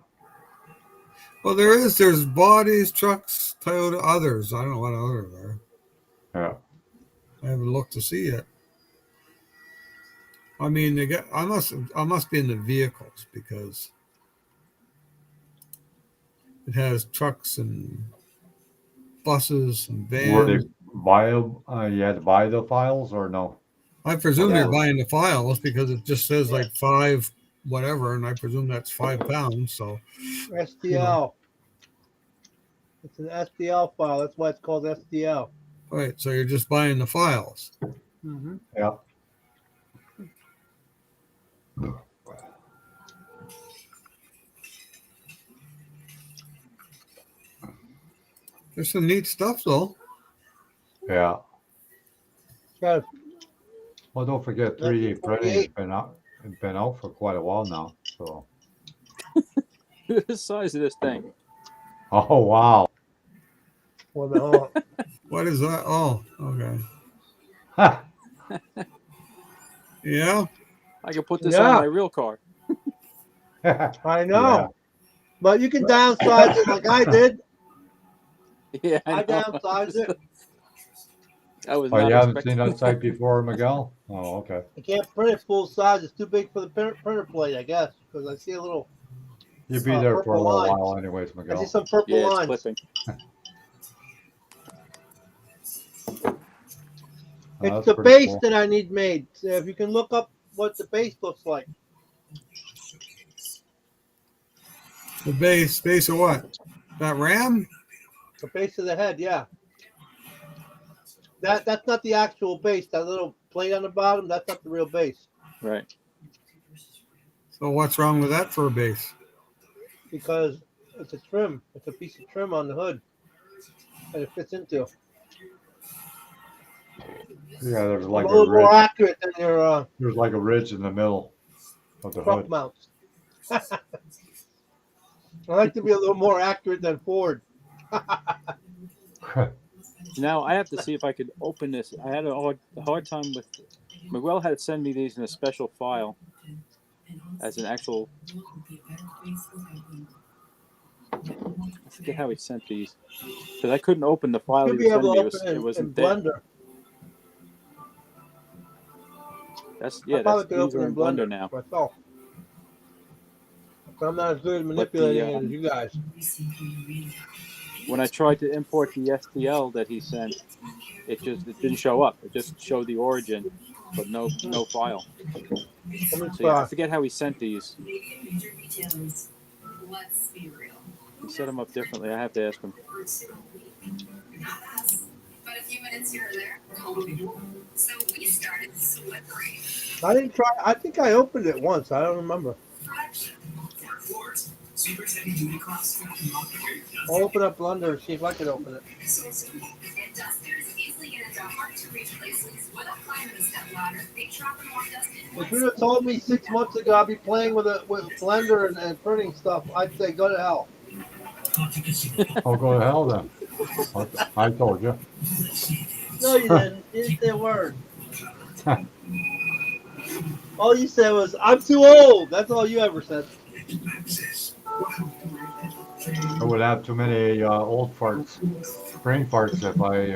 Well, there's bodies, trucks, Toyota, others. I don't know what others are. Yeah. I haven't looked to see it. I mean, I must be in the vehicles because It has trucks and buses and Were they vans. you had to buy the files or no? I presume Yeah. you're buying the files because it just says like 5 whatever, and I presume that's 5 pounds. So STL. It's an STL file. That's why it's called STL. right, so you're just buying the files. Mm-hmm. Yeah. There's some neat stuff though. Yeah. Got Well, don't forget 3D printing has 1948. been out for quite a while now. So. The size of this thing. Oh wow. Well, the What is that? Oh, okay. Yeah. I could put this on my yeah, real car. I know. Yeah. But you can downsize it like I did. Yeah, I know. downsized it. I was Oh, not you haven't expecting seen that site before, Miguel? Oh, okay. I can't print it full size. It's too big for the printer plate, I guess, because I see a little You'll be there for a purple little lines. while, anyways, I see Miguel. some purple Yeah, it's lines. clipping. It's That's the pretty base cool. that I need made. So if you can look up what the base looks like. The base of what? That RAM? The base of the head, yeah. That's not the actual base. That little plate on the bottom, that's not the real base. Right. So what's wrong with that for a base? Because it's a trim. It's a piece of trim on the hood that it fits into. Yeah, there's I'm like a a little more ridge. accurate than your There's like a ridge in the middle of the truck hood. mounts. I like to be a little more accurate than Ford. Now I have to see if I could open this. I had a hard time with. Miguel had to send me these in a special file as an actual. I forget how he sent these because I couldn't open the file You'll he be was able sending to me. open It it wasn't in there. Blender. That's I probably could these open are in in Blender now. myself. I'm not as good at But manipulating it as you guys. when I tried to import the STL that he sent, it didn't show up. It just showed the origin, but no file. Let me So yeah, I try. forget how he sent these. Let's be real. He set them up differently. I have to ask him. But a few minutes here or there. So we started slippery. I didn't try. I think I opened it once. I don't remember. I'll open up Blender and see if I can open it. And dusters easily get into hard to reach places without climbing a step ladder. They drop and walk dust in If you would have told me 6 months ago I'd be playing with Blender and printing stuff, I'd say go to hell. Oh, go to hell then. I told you. No, you didn't. You didn't say a word. All you said was, "I'm too old." That's all you ever said. I would have too many old farts, brain farts if I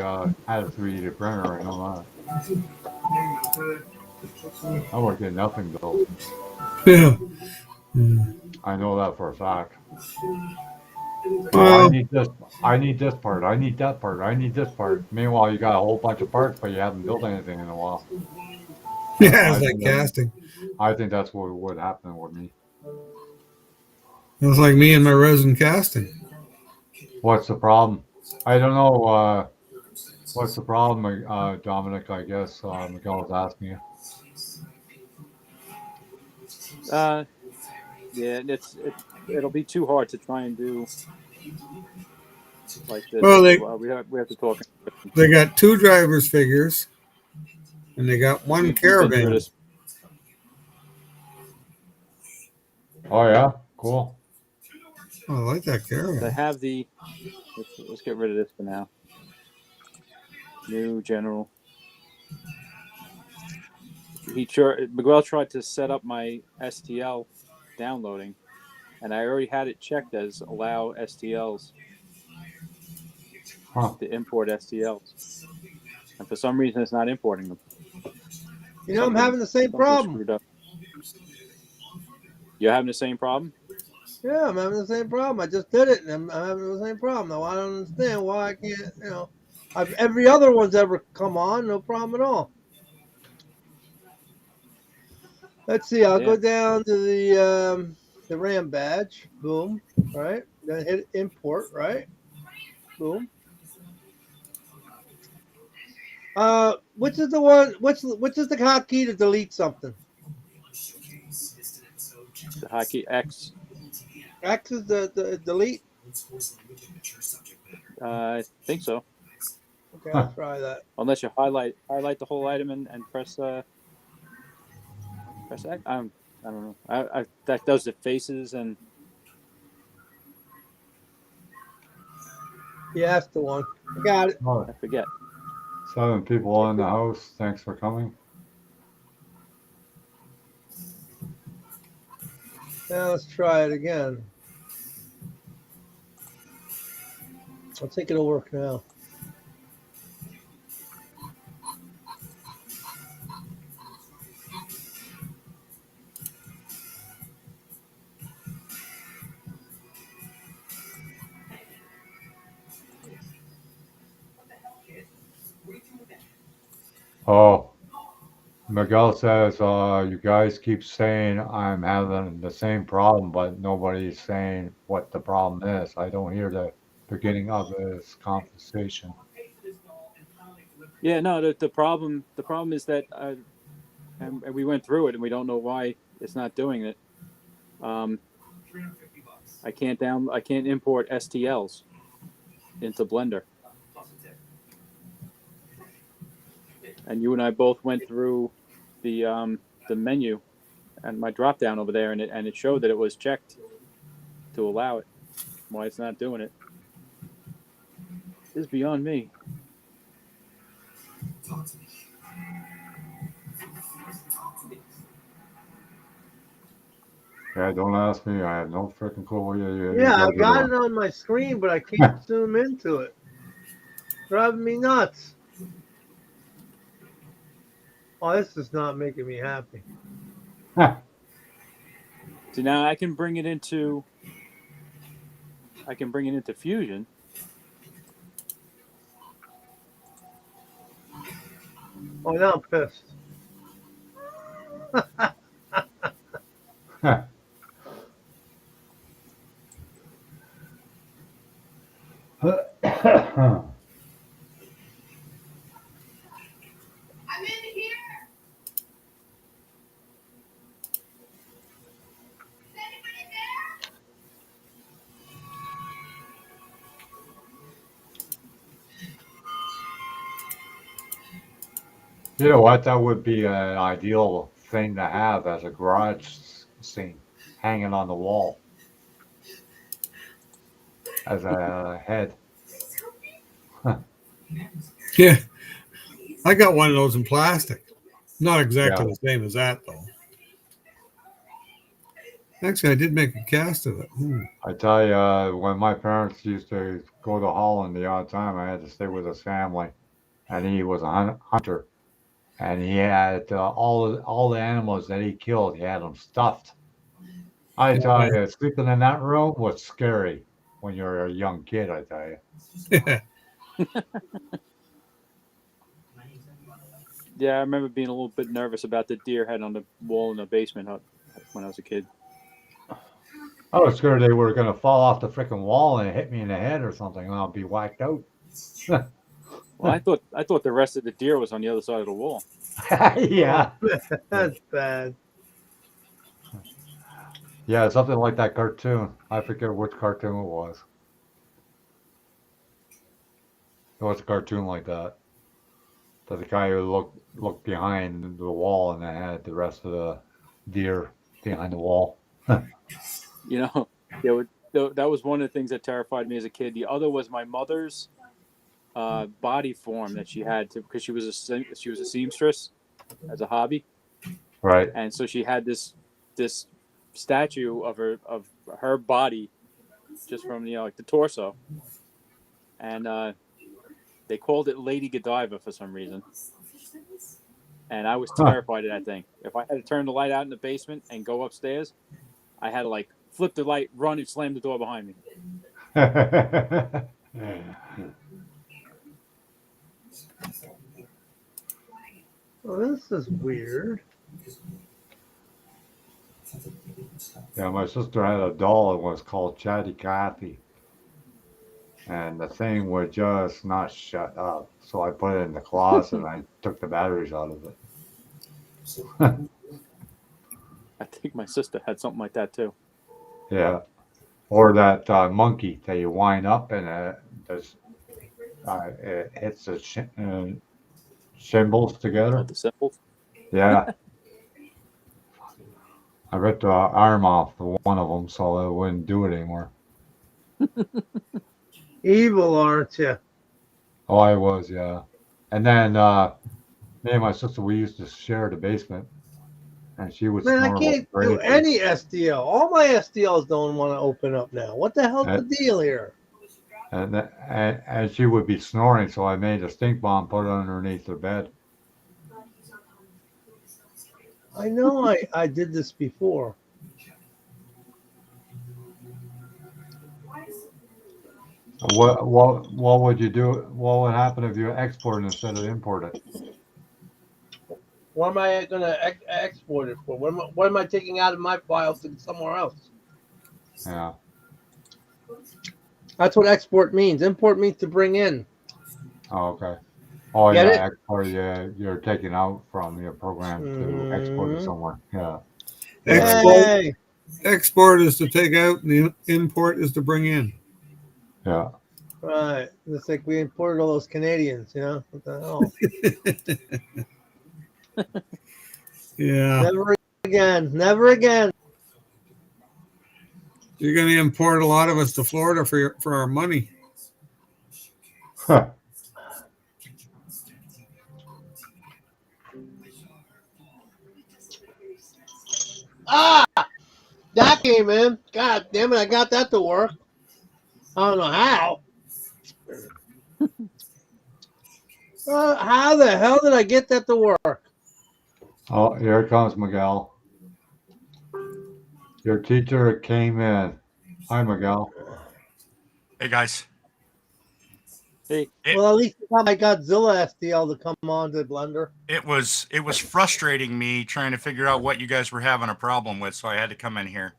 had a 3D printer. I know that. I would get nothing built. Yeah. I know that for a fact. Oh, I Well, need this. I need this part. I need that part. I need this part. Meanwhile, you got a whole bunch of parts, but you haven't built anything in a while. yeah, I it's like think that- casting. I think that's what would happen with me. It's like me and my resin casting. What's the problem? I don't know. What's the problem, Dominic? I guess Miguel was asking you. Yeah, it'll be too hard to try and do like this. Well, We have to talk. they got 2 drivers figures, and they got 1 We've been through caravan. this. Oh yeah, cool. Oh, I like that They caravan. have the. Let's get rid of this for now. New general. Miguel tried to set up my STL downloading, and I already had it checked as allow STLs Huh. to import STLs, and for some reason it's not importing them. You know, I'm having the same Something problem. screwed up. You're having the same problem? Yeah, I'm having the same problem. I just did it, and I'm having the same problem. Now I don't understand why I can't. Every other one's ever come on, no problem at all. Let's see. I'll Yeah. go down to the RAM badge. Boom. Right. Then hit import. Right. Boom. Which is the one? Which is the hotkey to delete something? The hotkey X. X is the delete. I think so. Okay, I'll try that. Unless you highlight the whole item and press X. I don't know. That does the faces and Yeah, that's the one. I got it. Oh, I forget. 7 people in the house. Thanks for coming. Now let's try it again. I think it'll work now. Oh, Miguel says, you guys keep saying I'm having the same problem, but nobody's saying what the problem is. I don't hear the beginning of this conversation. Yeah, no. The problem is that and we went through it and we don't know why it's not doing it. I can't import STLs into Blender. And you and I both went through the menu and my drop down over there, and it showed that it was checked to allow it. Why it's not doing it is beyond me. Yeah, don't ask me. I have no freaking clue what you Yeah, guys I are got it doing. on my screen, but I can't zoom into it. Driving me nuts. Oh, this is not making me happy. So now I can bring it into Fusion. Oh, now I'm pissed. I'm in here. Is anybody there? You know what? That would be an ideal thing to have as a garage scene, hanging on the wall as a head. Yeah, I got one of those in plastic. Not exactly Yeah. the same as that, though. Actually, I did make a cast of it. I tell you, when my parents used to go to Holland the odd time, I had to stay with his family, and he was a hunter, and he had all the animals that he killed. He had them stuffed. I tell you, sleeping in that room was scary when you're a young kid. I tell you. Yeah, I remember being a little bit nervous about the deer head on the wall in the basement when I was a kid. I was scared they were going to fall off the freaking wall and hit me in the head or something, and I'll be whacked out. Well, I thought the rest of the deer was on the other side of the wall. Yeah. That's bad. Yeah, something like that cartoon. I forget which cartoon it was. It was a cartoon like that. That the guy who looked behind the wall and it had the rest of the deer behind the wall. You know, that was one of the things that terrified me as a kid. The other was my mother's body form that she had because she was a seamstress as a hobby, Right. and so she had this statue of her body just from like the torso, and they called it Lady Godiva for some reason, and I was Huh. terrified of that thing. If I had to turn the light out in the basement and go upstairs, I had to like flip the light, run, and slam the door behind me. Well, this is weird. Yeah, my sister had a doll that was called Chatty Cathy. And the thing would just not shut up. So I put it in the closet and I took the batteries out of it. I think my sister had something like that too. Yeah. Or that monkey that you wind up and it hits the cymbals Oh, together. the symbols. Yeah. I ripped the arm off of one of them so it wouldn't do it anymore. Evil, aren't you? Oh, I was, yeah. And then me and my sister, we used to share the basement. And she would Man, I snore can't like do crazy. any STL. All my STLs don't want to open up now. What the hell's the And, deal here? and she would be snoring, so I made a stink bomb, put it underneath her bed. I know I did this before. What would you do? What would happen if you export instead of import it? What am I going to export it for? What am I taking out of my file to somewhere else? Yeah. That's what export means. Import means to bring in. Oh, okay. Oh, Get yeah. it? Export. Yeah, you're taking out from your program to export it somewhere. Yeah. Yay! Export is to take out, and the import is to bring in. Yeah. Right. It's like we imported all those Canadians, you know? What the hell? Yeah. Never again. Never again. You're going to import a lot of us to Florida for our money. Huh. Ah! That came in. God damn it, I got that to work. I don't know how. How the hell did I get that to work? Oh, here comes Miguel. Your teacher came in. Hi, Miguel. Hey guys. Hey. Well, at least I got Godzilla STL to come on to Blender. It was frustrating me trying to figure out what you guys were having a problem with, so I had to come in here.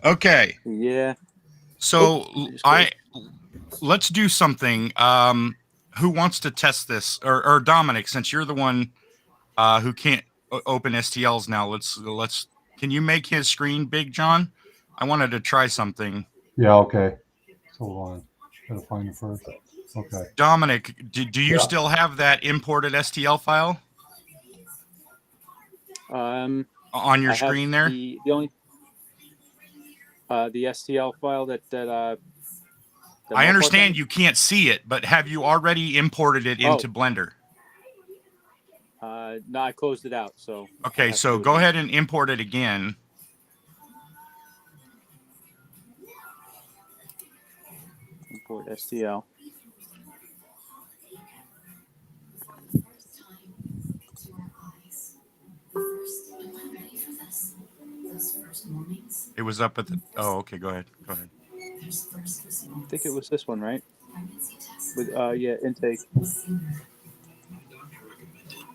Okay. Yeah. So let's do something. Who wants to test this? Or Dominic, since you're the one who can't open STLs now, let's can you make his screen big, John? I wanted to try something. Yeah, okay. Hold on. Gotta find it first. Okay. Dominic, do you still have that imported STL file? On your screen there? The only the STL file that I understand you can't see it, but have you already imported it into Blender? No, I closed it out. So okay, so go ahead and import it again. Import STL. It was up at the. Oh, okay. Go ahead. Go ahead. I think it was this one, right? With yeah, intake.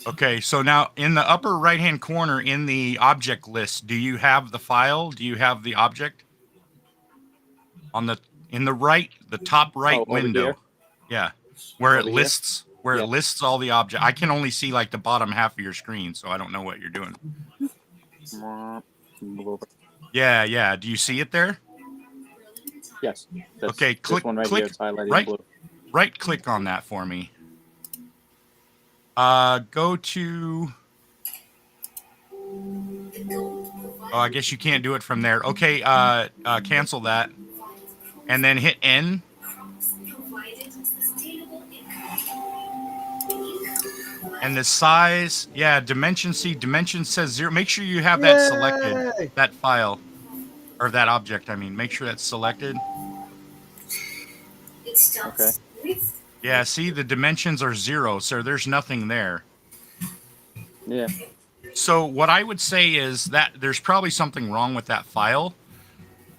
Okay, so now in the upper right-hand corner in the object list, do you have the file? Do you have the object on the the top right window? Here? Yeah, where over it lists here? It lists all the object. I can only see like the bottom half of your screen, so I don't know what you're doing. Yeah. Do you see it there? Yes. Okay, click this one right click here. It's highlighted in blue. Right click on that for me. Go to. Oh, I guess you can't do it from there. Okay, cancel that, and then hit N. And the size, yeah, dimension. See, dimension says 0. Make sure you have that selected, that file, or that object. I mean, make sure that's selected. Okay. Yeah, see, the dimensions are 0, so there's nothing there. Yeah. So what I would say is that there's probably something wrong with that file.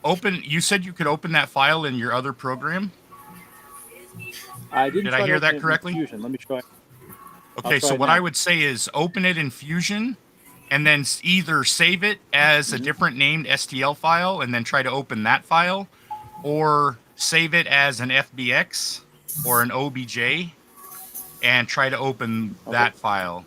You said you could open that file in your other program? I didn't Did I try to hear open that it in correctly? Fusion. Let me try. I'll Okay, so try it what I now. would say is open it in Fusion and then either save it as a different named STL file and then try to open that file, or save it as an FBX or an OBJ and try to open Okay. that file.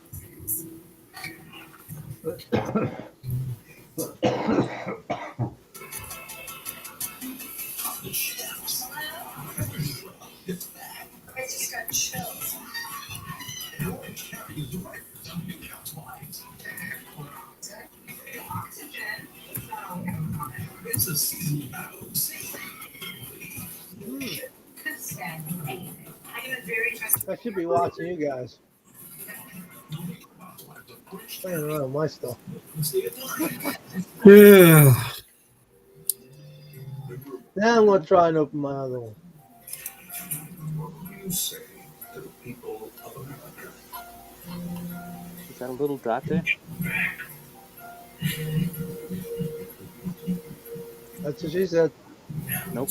It's a steam house. I should be watching you guys. Playing around with my stuff. Yeah. Now I'm gonna try and open my other one. You say to the people of America. Is that a little dot there? That's what she said. Nope.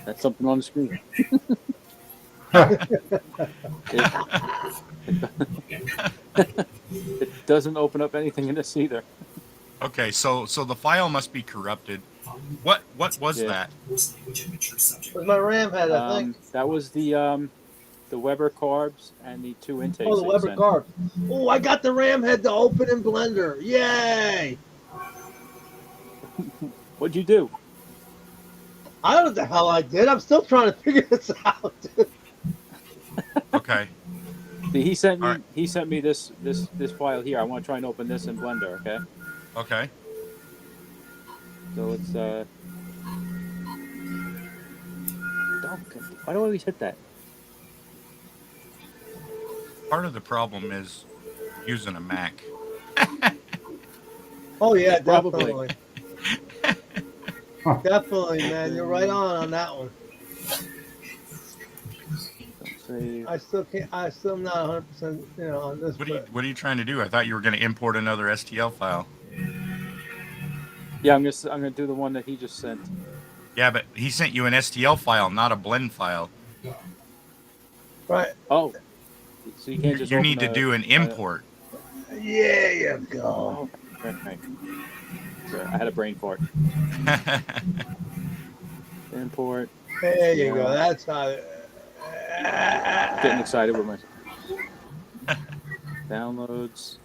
That's something on the screen. It doesn't open up anything in this either. Okay, so the file must be corrupted. What was Yeah. that? Most language immature subject. With my RAM head, I think. That was the Weber carbs and the 2 intakes. Oh, the that you Weber sent. carb. Oh, I got the RAM head to open in Blender. Yay! What'd you do? I don't know what the hell I did. I'm still trying to figure this out. Okay. See, he sent me. All right. He sent me this file here. I want to try and open this in Blender. Okay. Okay. So it's why do I always hit that? Part of the problem is using a Mac. Oh yeah, Probably. definitely. Definitely, man. You're right on that one. Save. I still can't. I still am not 100%. On this. What are you trying to do? I thought you were going to import another STL file. Yeah, I'm gonna do the one that he just sent. Yeah, but he sent you an STL file, not a blend file. Right. Oh, so you can't just. You open need to do an import. Yeah, you go. Oh, okay. Sorry, I had a brain fart. Import. There you go. That's how. Getting excited with my downloads.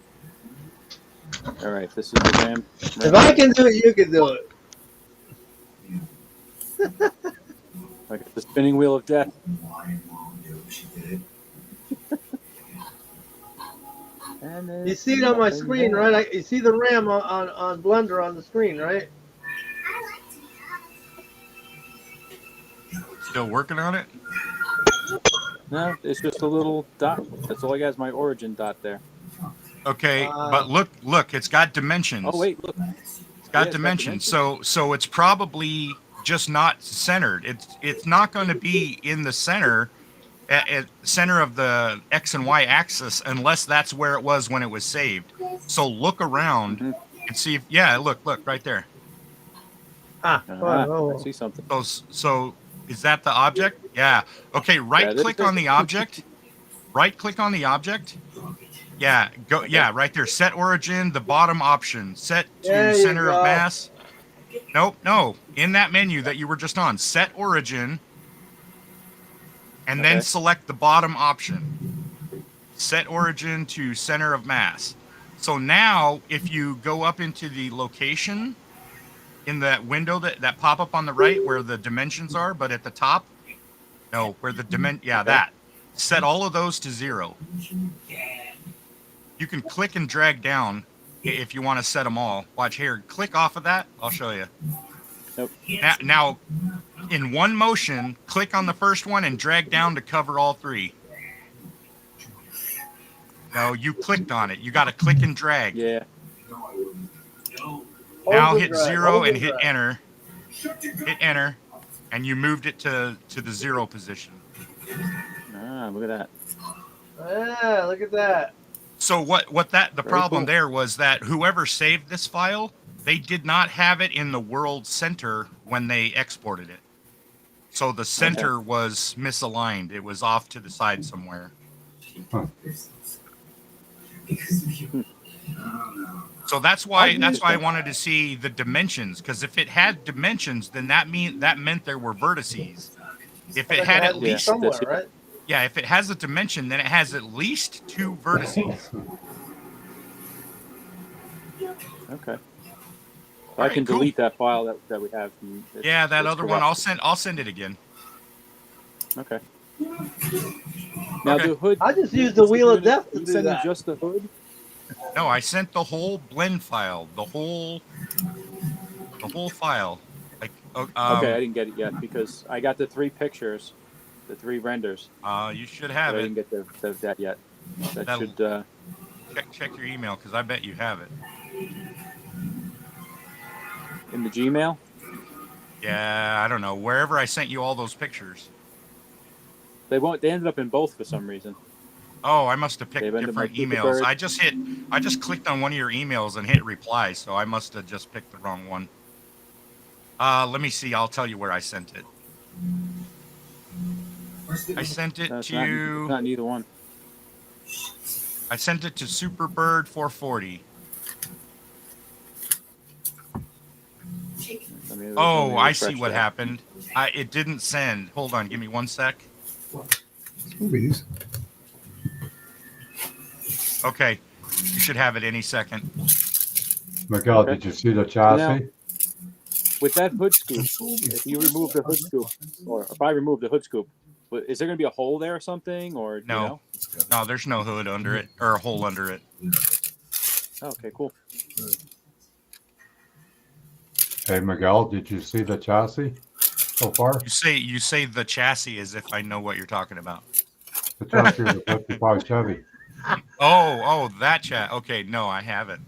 All right, this is the RAM. If I can do it, you can do it. I got the spinning wheel of death. And then You see it on my screen, right? You see the RAM on Blender on the screen, right? Still working on it? No, it's just a little dot. That's all I got is my origin dot there. Okay, but look, it's got dimensions. Oh wait, look. It's got dimensions. So it's probably just not centered. It's not going to be in the center at center of the X and Y axis unless that's where it was when it was saved. So look around and see if look right there. I see something. So is that the object? Yeah. Okay, right click on the object. Right click on the object. Yeah, go. Yeah, right there. Set origin, the bottom option. Set to center of mass. Nope, no. In that menu that you were just on, set origin, and then select the bottom option. Set origin to center of mass. So now, if you go up into the location in that window that pop up on the right where the dimensions are, but at the top, no, where the that. Set all of those to 0. You can click and drag down if you want to set them all. Watch here. Click off of that. I'll show you. Nope. Now, in one motion, click on the first one and drag down to cover all 3. No, you clicked on it. You got to click and drag. Yeah. Now hit 0 and hit enter. Hit enter, and you moved it to the 0 position. Ah, look at that. Yeah, look at that. So the problem cool. there was that whoever saved this file, they did not have it in the world center when they exported it. So the center was misaligned. It was off to the side somewhere. Huh. So that's why I wanted to see the dimensions, because if it had dimensions, then that meant there were vertices. If it But had it at has to be least somewhere, right? yeah, if it has a dimension, then it has at least 2 vertices. Okay. All I right, can cool. delete that file that we have. Yeah, that other one. corrupt. I'll send it again. Okay. Now Okay. the hood. I just used the Wheel of Death to You do sending that. just the hood? No, I sent the whole blend file, the whole file. Like, Okay, I didn't get it yet because I got the 3 pictures, the 3 renders, you should but have I it. didn't get that yet. That That'll- should. Check your email, because I bet you have it. In the Gmail. Yeah, I don't know. Wherever I sent you all those pictures. They ended up in both for some reason. Oh, I must have picked They've ended different my emails. Superbird. I just clicked on one of your emails and hit reply, so I must have just picked the wrong one. Let me see. I'll tell you where I sent it. I sent it It's to. not neither one. I sent it to Superbird 440. Oh, I see what happened. It didn't send. Hold on, give me 1 sec. Movies. Okay, you should have it any second. Miguel, Okay. did you see the chassis? With that hood scoop, if you remove the hood scoop, or if I remove the hood scoop, is there going to be a hole there or something? Or No. You know? No, there's no hood under it, or a hole under it. Okay, cool. Hey, Miguel, did you see the chassis so far? You say the chassis as if I know what you're talking about. The chassis of the 55 Chevy. Oh, that chat. Okay, no, I haven't.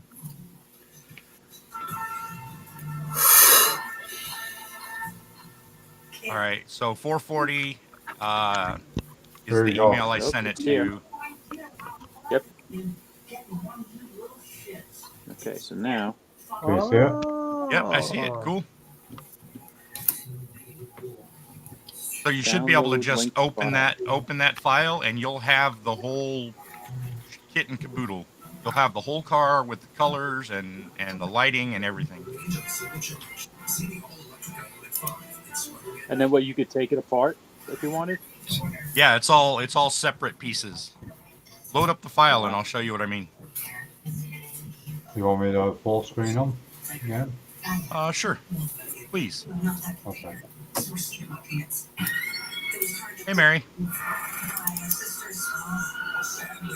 All right, so 440 is There the you go. email I sent it to. Yep. Okay, so now. Do you see it? Yep, I see it. Cool. So you should be able to Download just link open file. that file, and you'll have the whole kit and caboodle. You'll have the whole car with the colors and the lighting and everything. And then you could take it apart if you wanted? Yeah, it's all separate pieces. Load up the file and I'll show you what I mean. You want me to full screen them? Yeah. Sure. Please. Okay. Hey, Mary.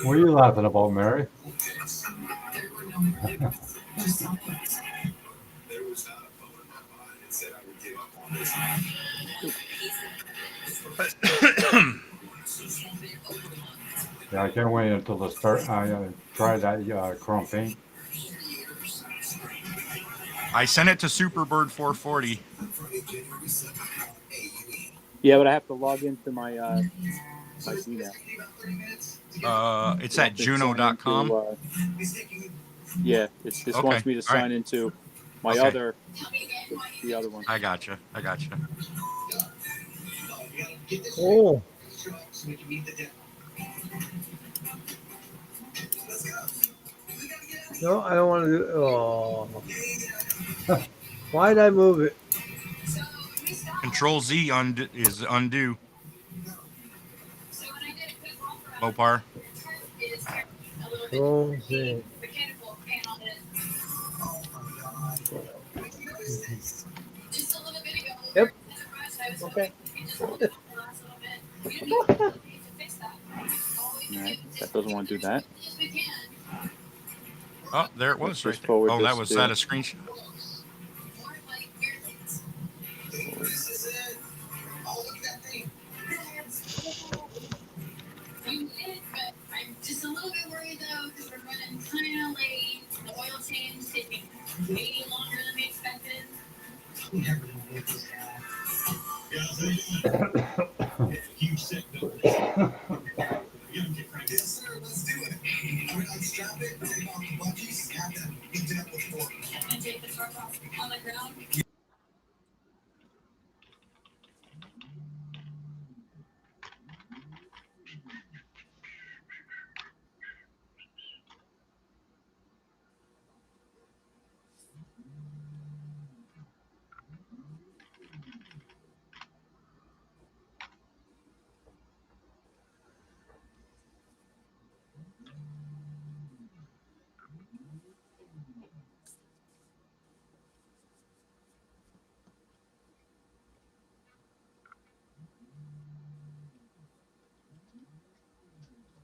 What are you laughing about, Mary? Yeah, I can't wait until the start. I try that chrome paint. I sent it to Superbird 440. Yeah, but I have to log into my Gmail. It's at juno.com. Yeah, this Okay, wants me to all sign right. into my Okay. the other one. I gotcha. Oh. No, I don't want to do. Oh. Why did I move it? Control Z is undo. Mopar. Oh, see. Yep. Okay. All right, that doesn't want to do that. Oh, there it was Let's right just there. forward Oh, that this was to- that a screenshot? You did, but I'm just a little bit worried though because we're running kind of late. The oil change taking way longer than we expected.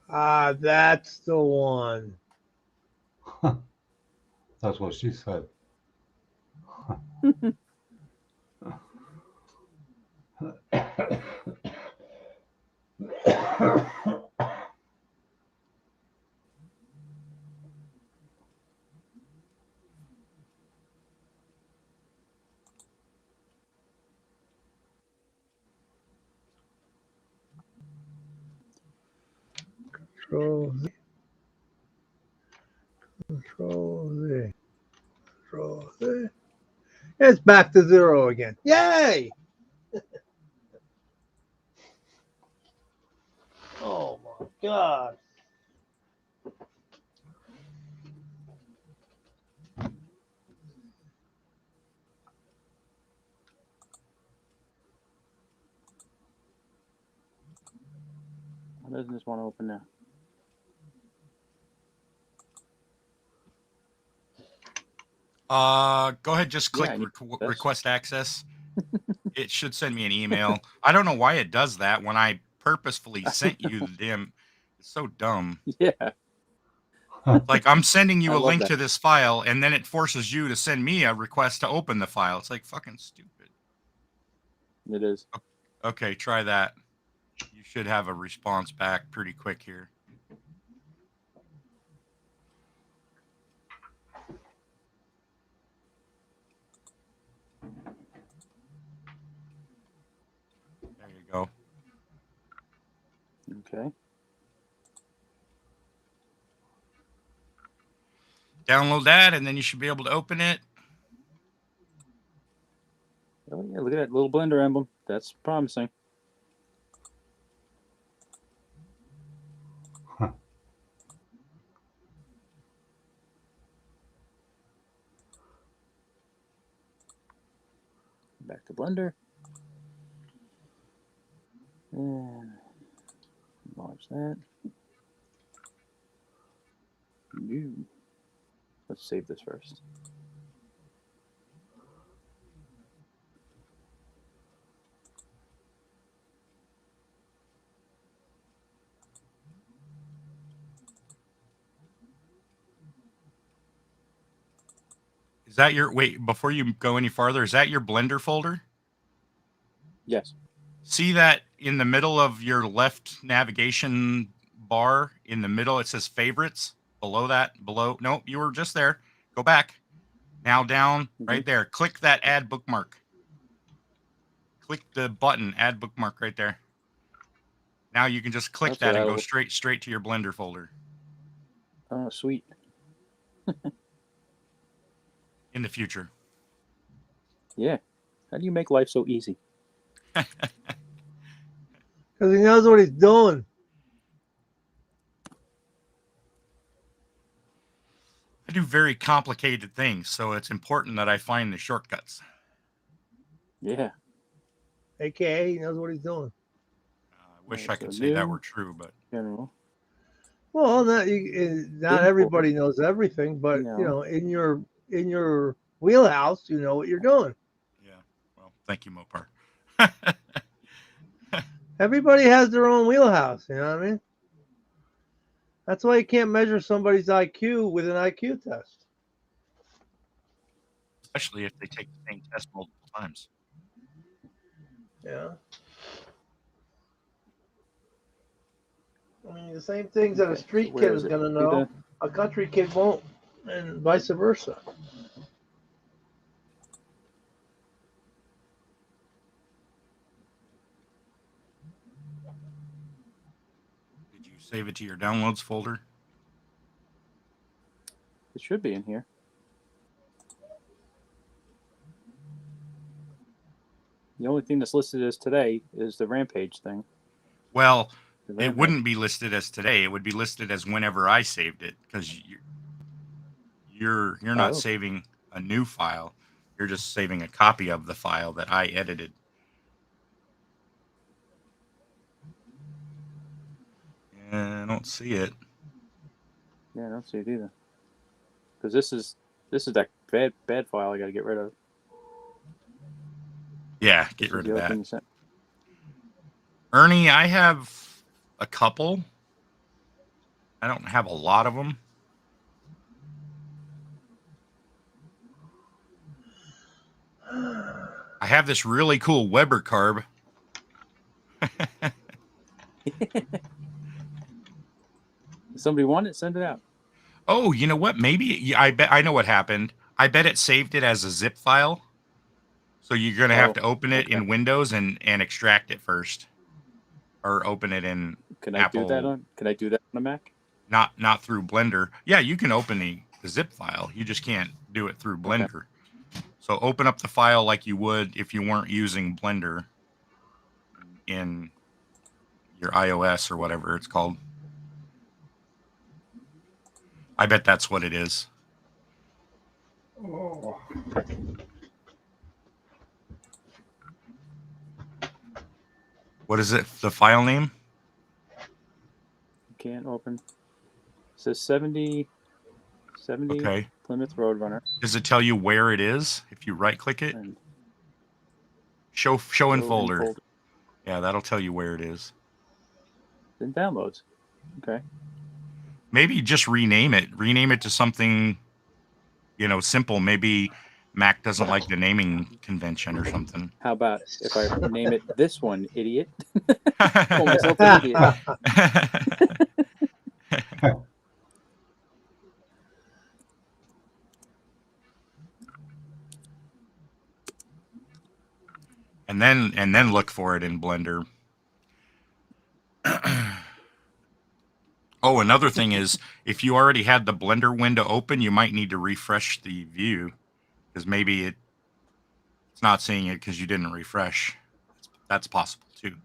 Ah, that's the one. That's what she said. Control Z. Control Z. Control Z. It's back to 0 again. Yay! Oh my God. Why doesn't this want to open now? Go ahead, just click Yeah, I need this. request access. It should send me an email. I don't know why it does that when I purposefully sent you the damn. It's so dumb. Yeah, Like I'm sending you I a love link that. to this file, and then it forces you to send me a request to open the file. It's like fucking stupid. It is. Okay, try that. You should have a response back pretty quick here. There you go. Okay. Download that, and then you should be able to open it. Oh yeah, look at that little blender emblem. That's promising. Back to blender. And launch that. New. Let's save this first. Is that your wait? Before you go any farther, is that your Blender folder? Yes. See that in the middle of your left navigation bar, in the middle, it says favorites. Below that, no, you were just there. Go back. Now down, right there. Click that add bookmark. Click the button, add bookmark right there. Now you can just click Oh, so that and go that'll- straight to your Blender folder Oh, sweet. in the future. Yeah. How do you make life so easy? Because he knows what he's doing. I do very complicated things, so it's important that I find the shortcuts. Yeah. AKA, he knows what he's doing. I wish Right, I could so say that new, were true, but general. Well, not Import. everybody knows everything, but No. you know, in your wheelhouse, you know what you're doing. yeah. Well, thank you, Mopar. Everybody has their own wheelhouse. You know what I mean? That's why you can't measure somebody's IQ with an IQ test. Especially if they take the same test multiple times. Yeah. I mean, the same things that a Okay, street so where kid is is it? going to See know, a country kid won't, and vice versa. Did you save it to your downloads folder? It should be in here. The only thing that's listed as today is the Rampage thing. Well, The it Rampage. wouldn't be listed as today. It would be listed as whenever I saved it, because you're not Oh. saving a new file. You're just saving a copy of the file that I edited. I don't see it. Yeah, I don't see it either. Because this is that bad file I got to get rid of. Yeah, This get is rid the of other that. thing you sent. Ernie, I have a couple. I don't have a lot of them. I have this really cool Weber carb. If somebody want it, send it out. Oh, you know what? Maybe I bet I know what happened. I bet it saved it as a zip file. So you're gonna have to open it in Windows and extract it first, or open it in Can I Apple. do that on? Can I do that on a Mac? Not through Blender. Yeah, you can open the zip file. You just can't do it through Blender. So open up the file like you would if you weren't using Blender in your iOS or whatever it's called. I bet that's what it is. Oh. What is it? The file name? Can't open. It says 70 Okay. Plymouth Roadrunner. Does it tell you where it is if you right click it? And Show in show in folder. folder. Yeah, that'll tell you where it is. Then downloads. Okay. Maybe just rename it. Rename it to something, simple. Maybe Mac doesn't like the naming convention or something. How about if I name it this one, idiot? Call myself an idiot. and then look for it in Blender. Oh, another thing is, if you already had the Blender window open, you might need to refresh the view, because maybe it's not seeing it because you didn't refresh. That's possible too.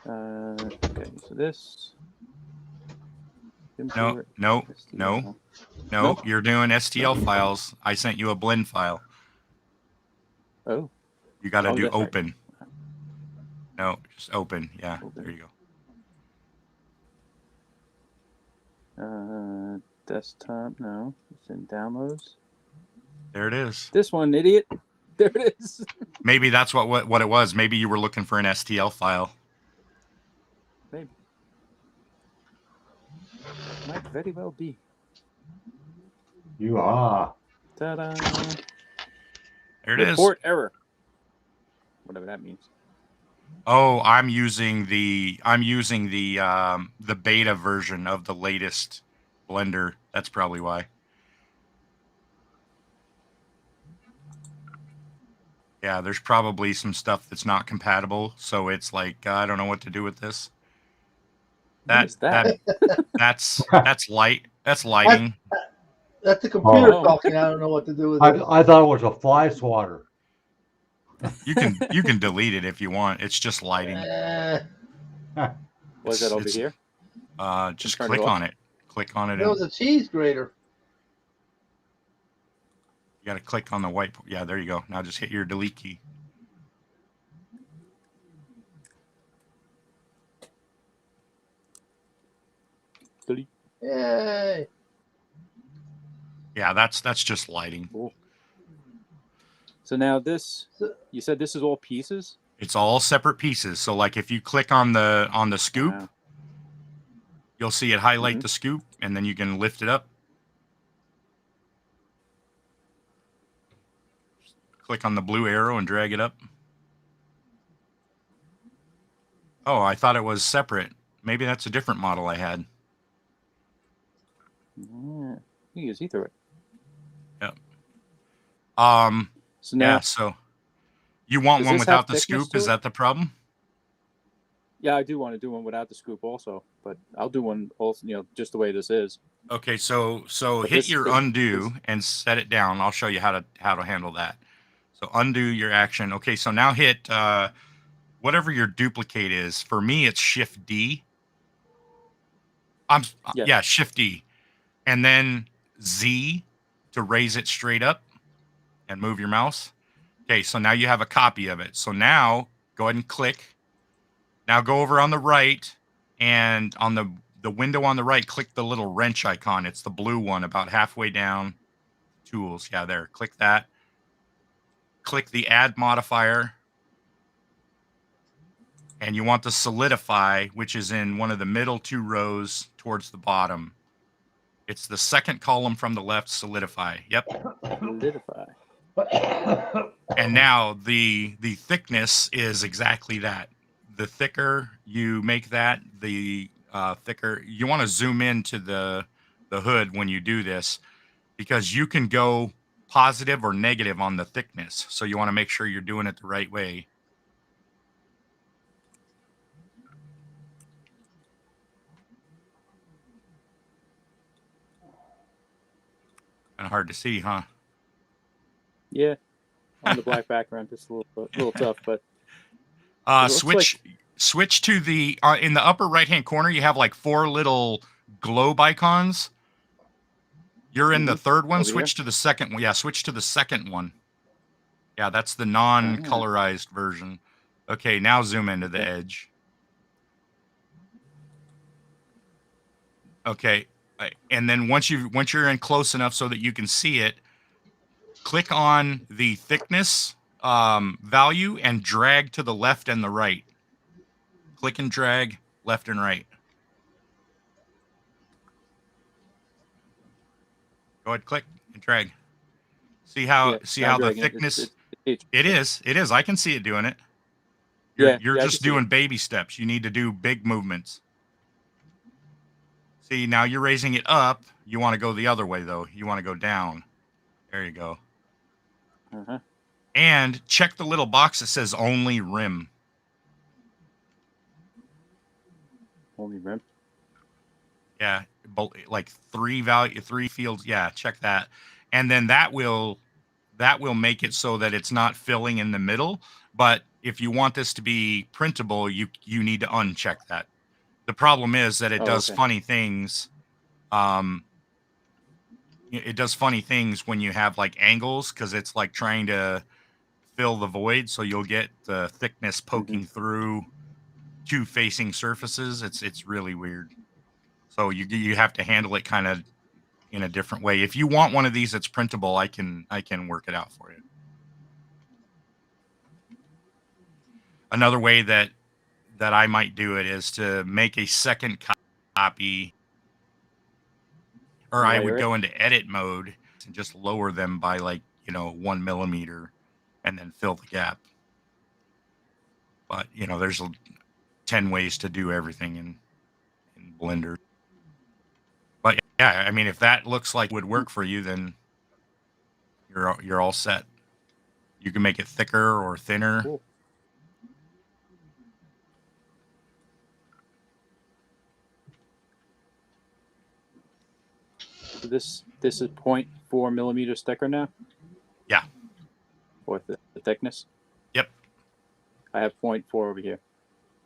Okay, so this. No, Nope. you're doing STL files. I sent you a blend file. Oh. You got to do that's right. open. No, just open. Yeah, Open. there you go. Desktop, no. It's in downloads. There it is. This one, idiot. There it is. Maybe that's what it was. Maybe you were looking for an STL file. Maybe. Might very well be. You are. Ta-da. There it is. Report error. Whatever that means. Oh, I'm using the beta version of the latest Blender. That's probably why. Yeah, there's probably some stuff that's not compatible, so it's like I don't know what to do with this. What is that? That's light. That's lighting. That's the computer Oh. talking. I don't know what to do with it. I thought it was a fly swatter. You can delete it if you want. It's just lighting. Was that over It's- here? Just Turn it click off? on it. Click on it. It was a cheese grater. You got to click on the white. Yeah, there you go. Now just hit your delete key. Delete. Yay! Yeah, that's just lighting. Cool. So now this, you said this is all pieces? It's all separate pieces. So like if you click on the scoop, Wow. you'll see it highlight Mhm. the scoop, and then you can lift it up. Click on the blue arrow and drag it up. Oh, I thought it was separate. Maybe that's a different model I had. Yeah. You can see through it. Yep. So now, Yeah, so you want Does one this without have the thickness scoop? to Is it? that the problem? Yeah, I do want to do one without the scoop also, but I'll do one also, just the way this is. Okay, so But hit your this- undo and set it down. I'll show you how to handle that. So undo your action. Okay, so now hit whatever your duplicate is. For me, it's Shift D. Yes. Yeah, Shift D, and then Z to raise it straight up and move your mouse. Okay, so now you have a copy of it. So now go ahead and click. Now go over on the right, and on the window on the right, click the little wrench icon. It's the blue one about halfway down. Tools, yeah, there. Click that. Click the add modifier, and you want the solidify, which is in one of the middle 2 rows towards the bottom. It's the second column from the left, solidify. Yep. Solidify. And now the thickness is exactly that. The thicker you make that, the thicker. You want to zoom into the hood when you do this, because you can go positive or negative on the thickness. So you want to make sure you're doing it the right way. Kind of hard to see, huh? Yeah. On the black background, it's a little tough, but it looks Switch to the in the upper right hand corner. You have like 4 little globe icons. You're in the third one. Over Switch here? to the second one. Yeah, switch to the second one. Yeah, that's the non-colorized version. Okay, now zoom into the edge. Okay, and then once you're in close enough so that you can see it, click on the thickness value and drag to the left and the right. Click and drag left and right. Go ahead, click and drag. See how the thickness. It is. I can see it doing it. You're just doing baby steps. You need to do big movements. See, now you're raising it up. You want to go the other way though. You want to go down. There you go. And check the little box that says only rim. Only rim. Yeah, like 3 fields. Yeah, check that. And then that will make it so that it's not filling in the middle. But if you want this to be printable, you need to uncheck that. The problem is that it does funny things. It does funny things when you have like angles, because it's like trying to fill the void. So you'll get the thickness poking through 2 facing surfaces. It's really weird. So you have to handle it kind of in a different way. If you want one of these that's printable, I can work it out for you. Another way that I might do it is to make a second copy, or I would go into edit mode and just lower them by 1 millimeter and then fill the gap. But there's 10 ways to do everything in Blender. But yeah, I mean, if that looks like it would work for you, then you're all set. You can make it thicker or thinner. Cool. So this is 0.4 millimeter sticker now? Yeah. Or the thickness? Yep. I have 0.4 over here.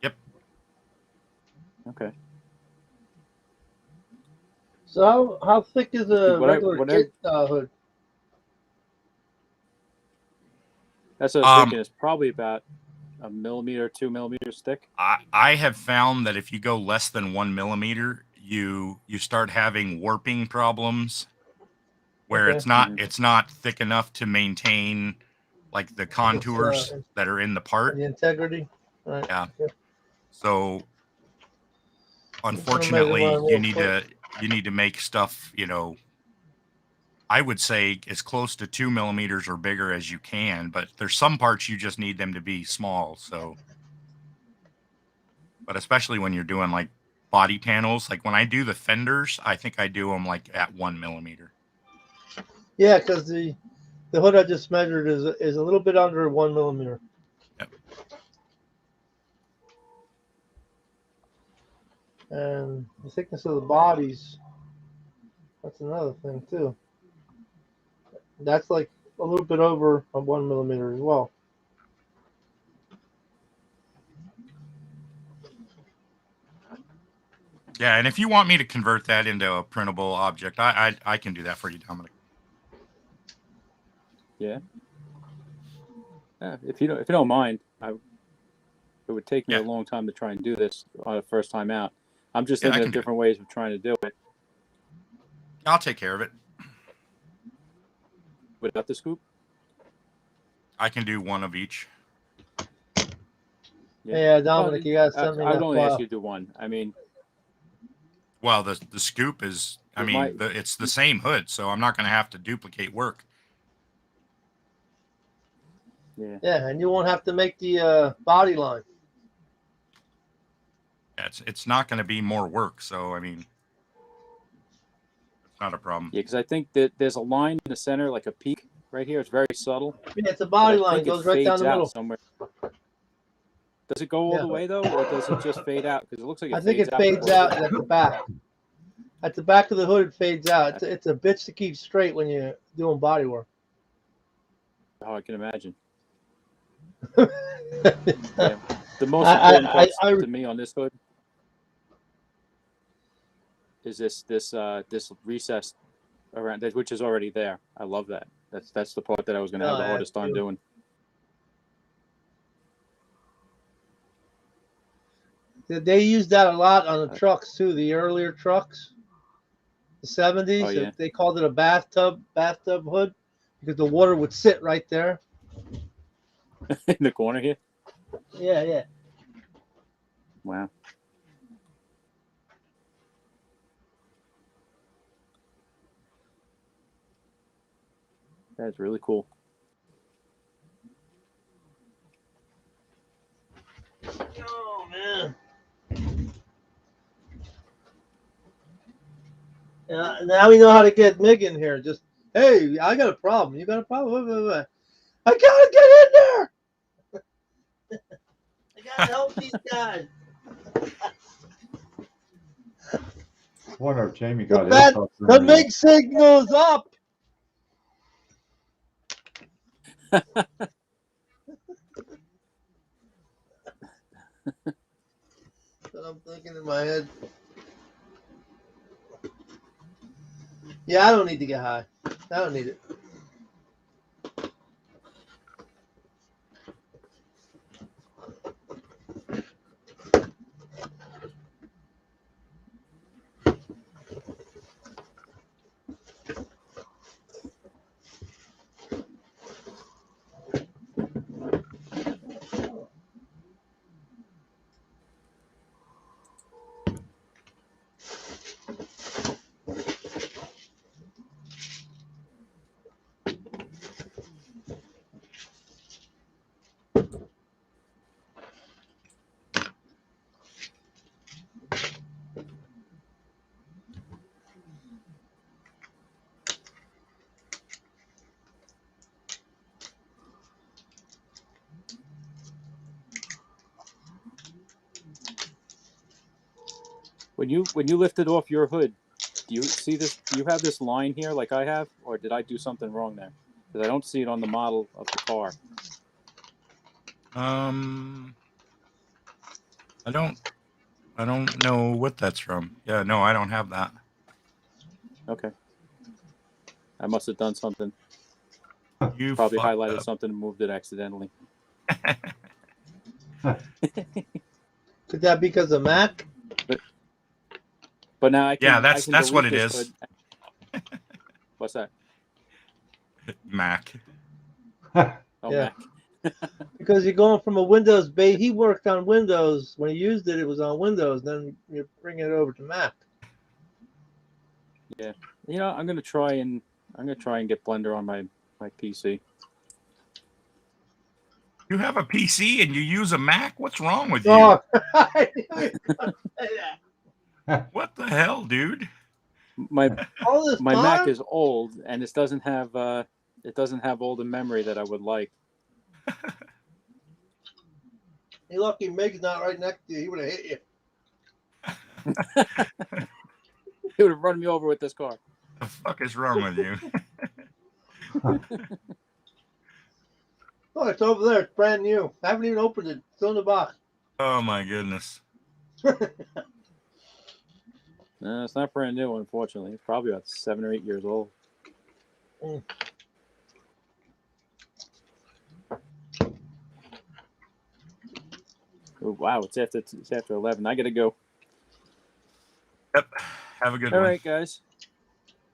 Yep. Okay. So how thick is a regular kit hood? That's what I was thinking. It's probably about 1 millimeter, 2 millimeters thick. I have found that if you go less than 1 millimeter, you start having warping problems where it's not thick enough to maintain like the contours that are in the part. The integrity. Right. Yeah. So unfortunately, you need to make stuff, I would say as close to 2 millimeters or bigger as you can, but there's some parts you just need them to be small. So, but especially when you're doing like body panels, like when I do the fenders, I think I do them like at 1 millimeter. Yeah, because the hood I just measured is a little bit under 1 millimeter. Yep. And the thickness of the bodies, that's another thing too. That's like a little bit over a 1 millimeter as well. Yeah, and if you want me to convert that into a printable object, I can do that for you, Dominic. Yeah. If you don't mind, it would take me Yeah. a long time to try and do this on a first time out. I'm just Yeah, I thinking can of do it. different ways of trying to do it I'll take care of it. without the scoop. I can do one of each. Yeah, Dominic, you gotta send me I would that only ask file. you to do one. I mean, Well, the scoop is, I It mean, might- it's the same hood, so I'm not going to have to duplicate work. yeah. Yeah, and you won't have to make the body line. It's not going to be more work, so I mean, it's not a problem. Yeah, because I think that there's a line in the center, like a peak right here. It's very subtle. Yeah, it's a but body I line. It think goes right down fades the out middle. somewhere. Does it go all Yeah. the way though, or does it just fade out? Because it looks like I think it out fades before out it- at the back. At the back of the hood, it fades out. It's a bitch to keep straight when you're doing body work. Oh, I can imagine. Yeah. Yeah. The most I- important I- parts to me on this hood is this recess around that, which is already there. I love that. That's the part that I was going to have Oh, the yeah, hardest time beautiful. doing. They used that a lot on the trucks too. The earlier trucks, the 70s. Oh, yeah. They called it a bathtub hood because the water would sit right there. In the corner here. Yeah, yeah. Wow. That's really cool. Oh man. Now we know how to get Mig in here. Just, hey, I got a problem. You got a problem? I gotta get in there. I gotta help these guys. Wonder if Jamie The got bat- his hooks in The there. Mig signal's up. That's what I'm thinking in my head. Yeah, I don't need to get high. I don't need it. When you lifted off your hood, do you see this? Do you have this line here like I have, or did I do something wrong there? Because I don't see it on the model of the car. I don't know what that's from. Yeah, no, I don't have that. Okay. I must have done something. You Probably fucked highlighted up. something and moved it accidentally. Could that be because of Mac? But now I can. Yeah, I can that's what delete it this is. hood. What's that? Mac. Oh, Yeah. Mac. Because you're going from a Windows base. He worked on Windows. When he used it, it was on Windows. Then you bring it over to Mac. Yeah. You know, I'm gonna try and get Blender on my PC. You have a PC and you use a Mac? What's wrong with you? Oh, I knew you were gonna say that. What the hell, dude? My All this my time? Mac is old and it doesn't have all the memory that I would like. You're lucky Meg's not right next to you. He would have hit you. He would have run me over with this car. The fuck is wrong with you? Oh, it's over there. It's brand new. I haven't even opened it. It's still in the box. Oh my goodness. No, it's not brand new, unfortunately. It's probably about 7 or 8 years old. Mm. Oh, wow, it's after 11. I gotta go. Yep. Have a good All one. right, guys.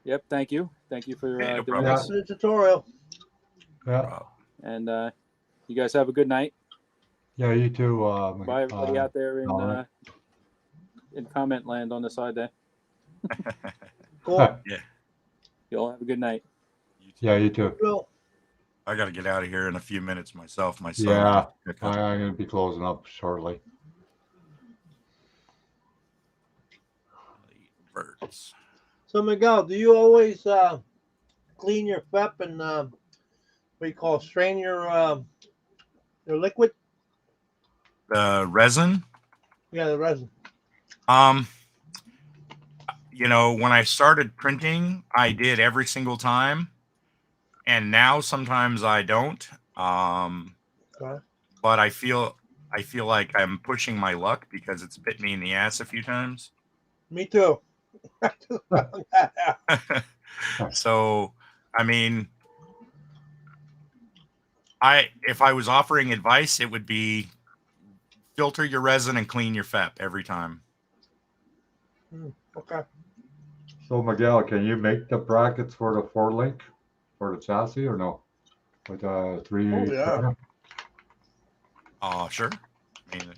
Yep, thank you. Thank you for Hey, no doing problem. this. The tutorial. Yeah. And you guys have a good night. Yeah, you too. Bye, everybody out there Dominic. in comment land on the side there. Cool. You all have a good night. Yeah, you too. Cool. I got to get out of here in a few minutes myself. My son. Yeah, has to pick up. I'm going to be closing up shortly. Birds. So Miguel, do you always clean your FEP and what do you call strain your liquid? The resin. Yeah, the resin. You know, when I started printing, I did every single time, and now sometimes I don't. Okay. But I feel like I'm pushing my luck because it's bit me in the ass a few times. Me too. So, I mean, if I was offering advice, it would be filter your resin and clean your FEP every time. Okay. So Miguel, can you make the brackets for the 4-link for the chassis or no? With a 3D Oh, yeah. printer? Sure. I mean,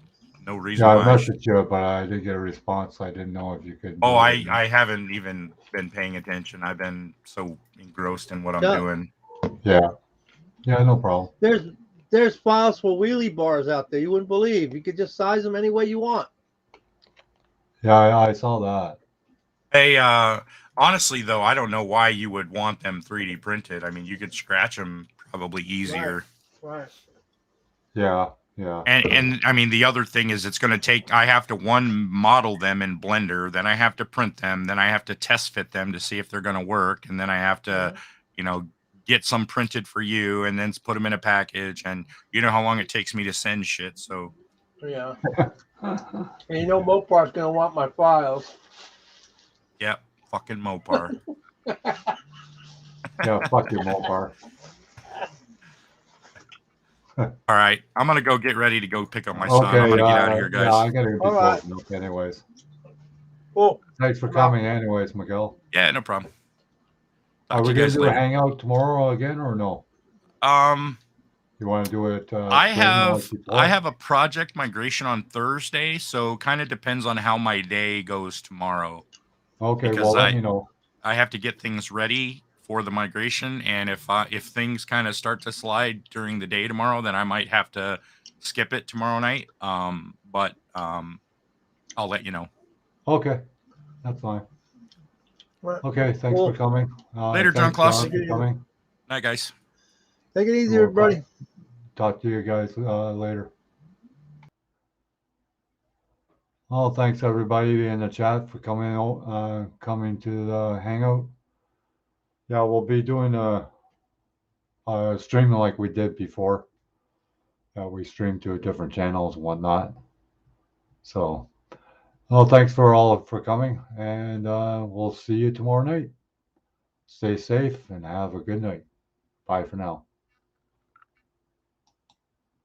no reason Yeah, I why. I messaged you, but I didn't get a response. I didn't know if you could. Oh, do it or not. I haven't even been paying attention. I've been so engrossed in what I'm Yeah. doing. Yeah. Yeah, no problem. There's files for wheelie bars out there. You wouldn't believe. You could just size them any way you want. Yeah, I saw that. Hey, honestly though, I don't know why you would want them 3D printed. I mean, you could scratch them probably easier. Right. Yeah, yeah. And I mean, the other thing is it's going to take, I have to model them in Blender, then I have to print them, then I have to test fit them to see if they're going to work, and then I have to, get some printed for you and then put them in a package, and you know how long it takes me to send shit. So Yeah. And you know Mopar's gonna want my files. yeah, fucking Mopar. Yeah, fuck you, Mopar. All right, I'm gonna go get ready to go pick up my son. I'm gonna get out of here, guys. Yeah, I gotta be All right. closing up anyways. Cool. Thanks for coming anyways, Miguel. Yeah, no problem. Are Talk to we you gonna guys do a later. hangout tomorrow again or no? You want to do it? I soon, like have before? a project migration on Thursday, so kind of depends on how my day goes tomorrow. Okay, because well, let me know. I have to get things ready for the migration, and if things kind of start to slide during the day tomorrow, then I might have to skip it tomorrow night. But I'll let you know. Okay, that's fine. Right. Okay, thanks Cool. for coming. Later, John Thanks, Claus. John, for coming. Night, guys. Take it easy, We'll everybody. talk to you guys later. Oh, thanks everybody in the chat for coming to the hangout. Yeah, we'll be doing a streaming like we did before. We stream to different channels and whatnot. So, well, thanks for coming, and we'll see you tomorrow night. Stay safe and have a good night. Bye for now.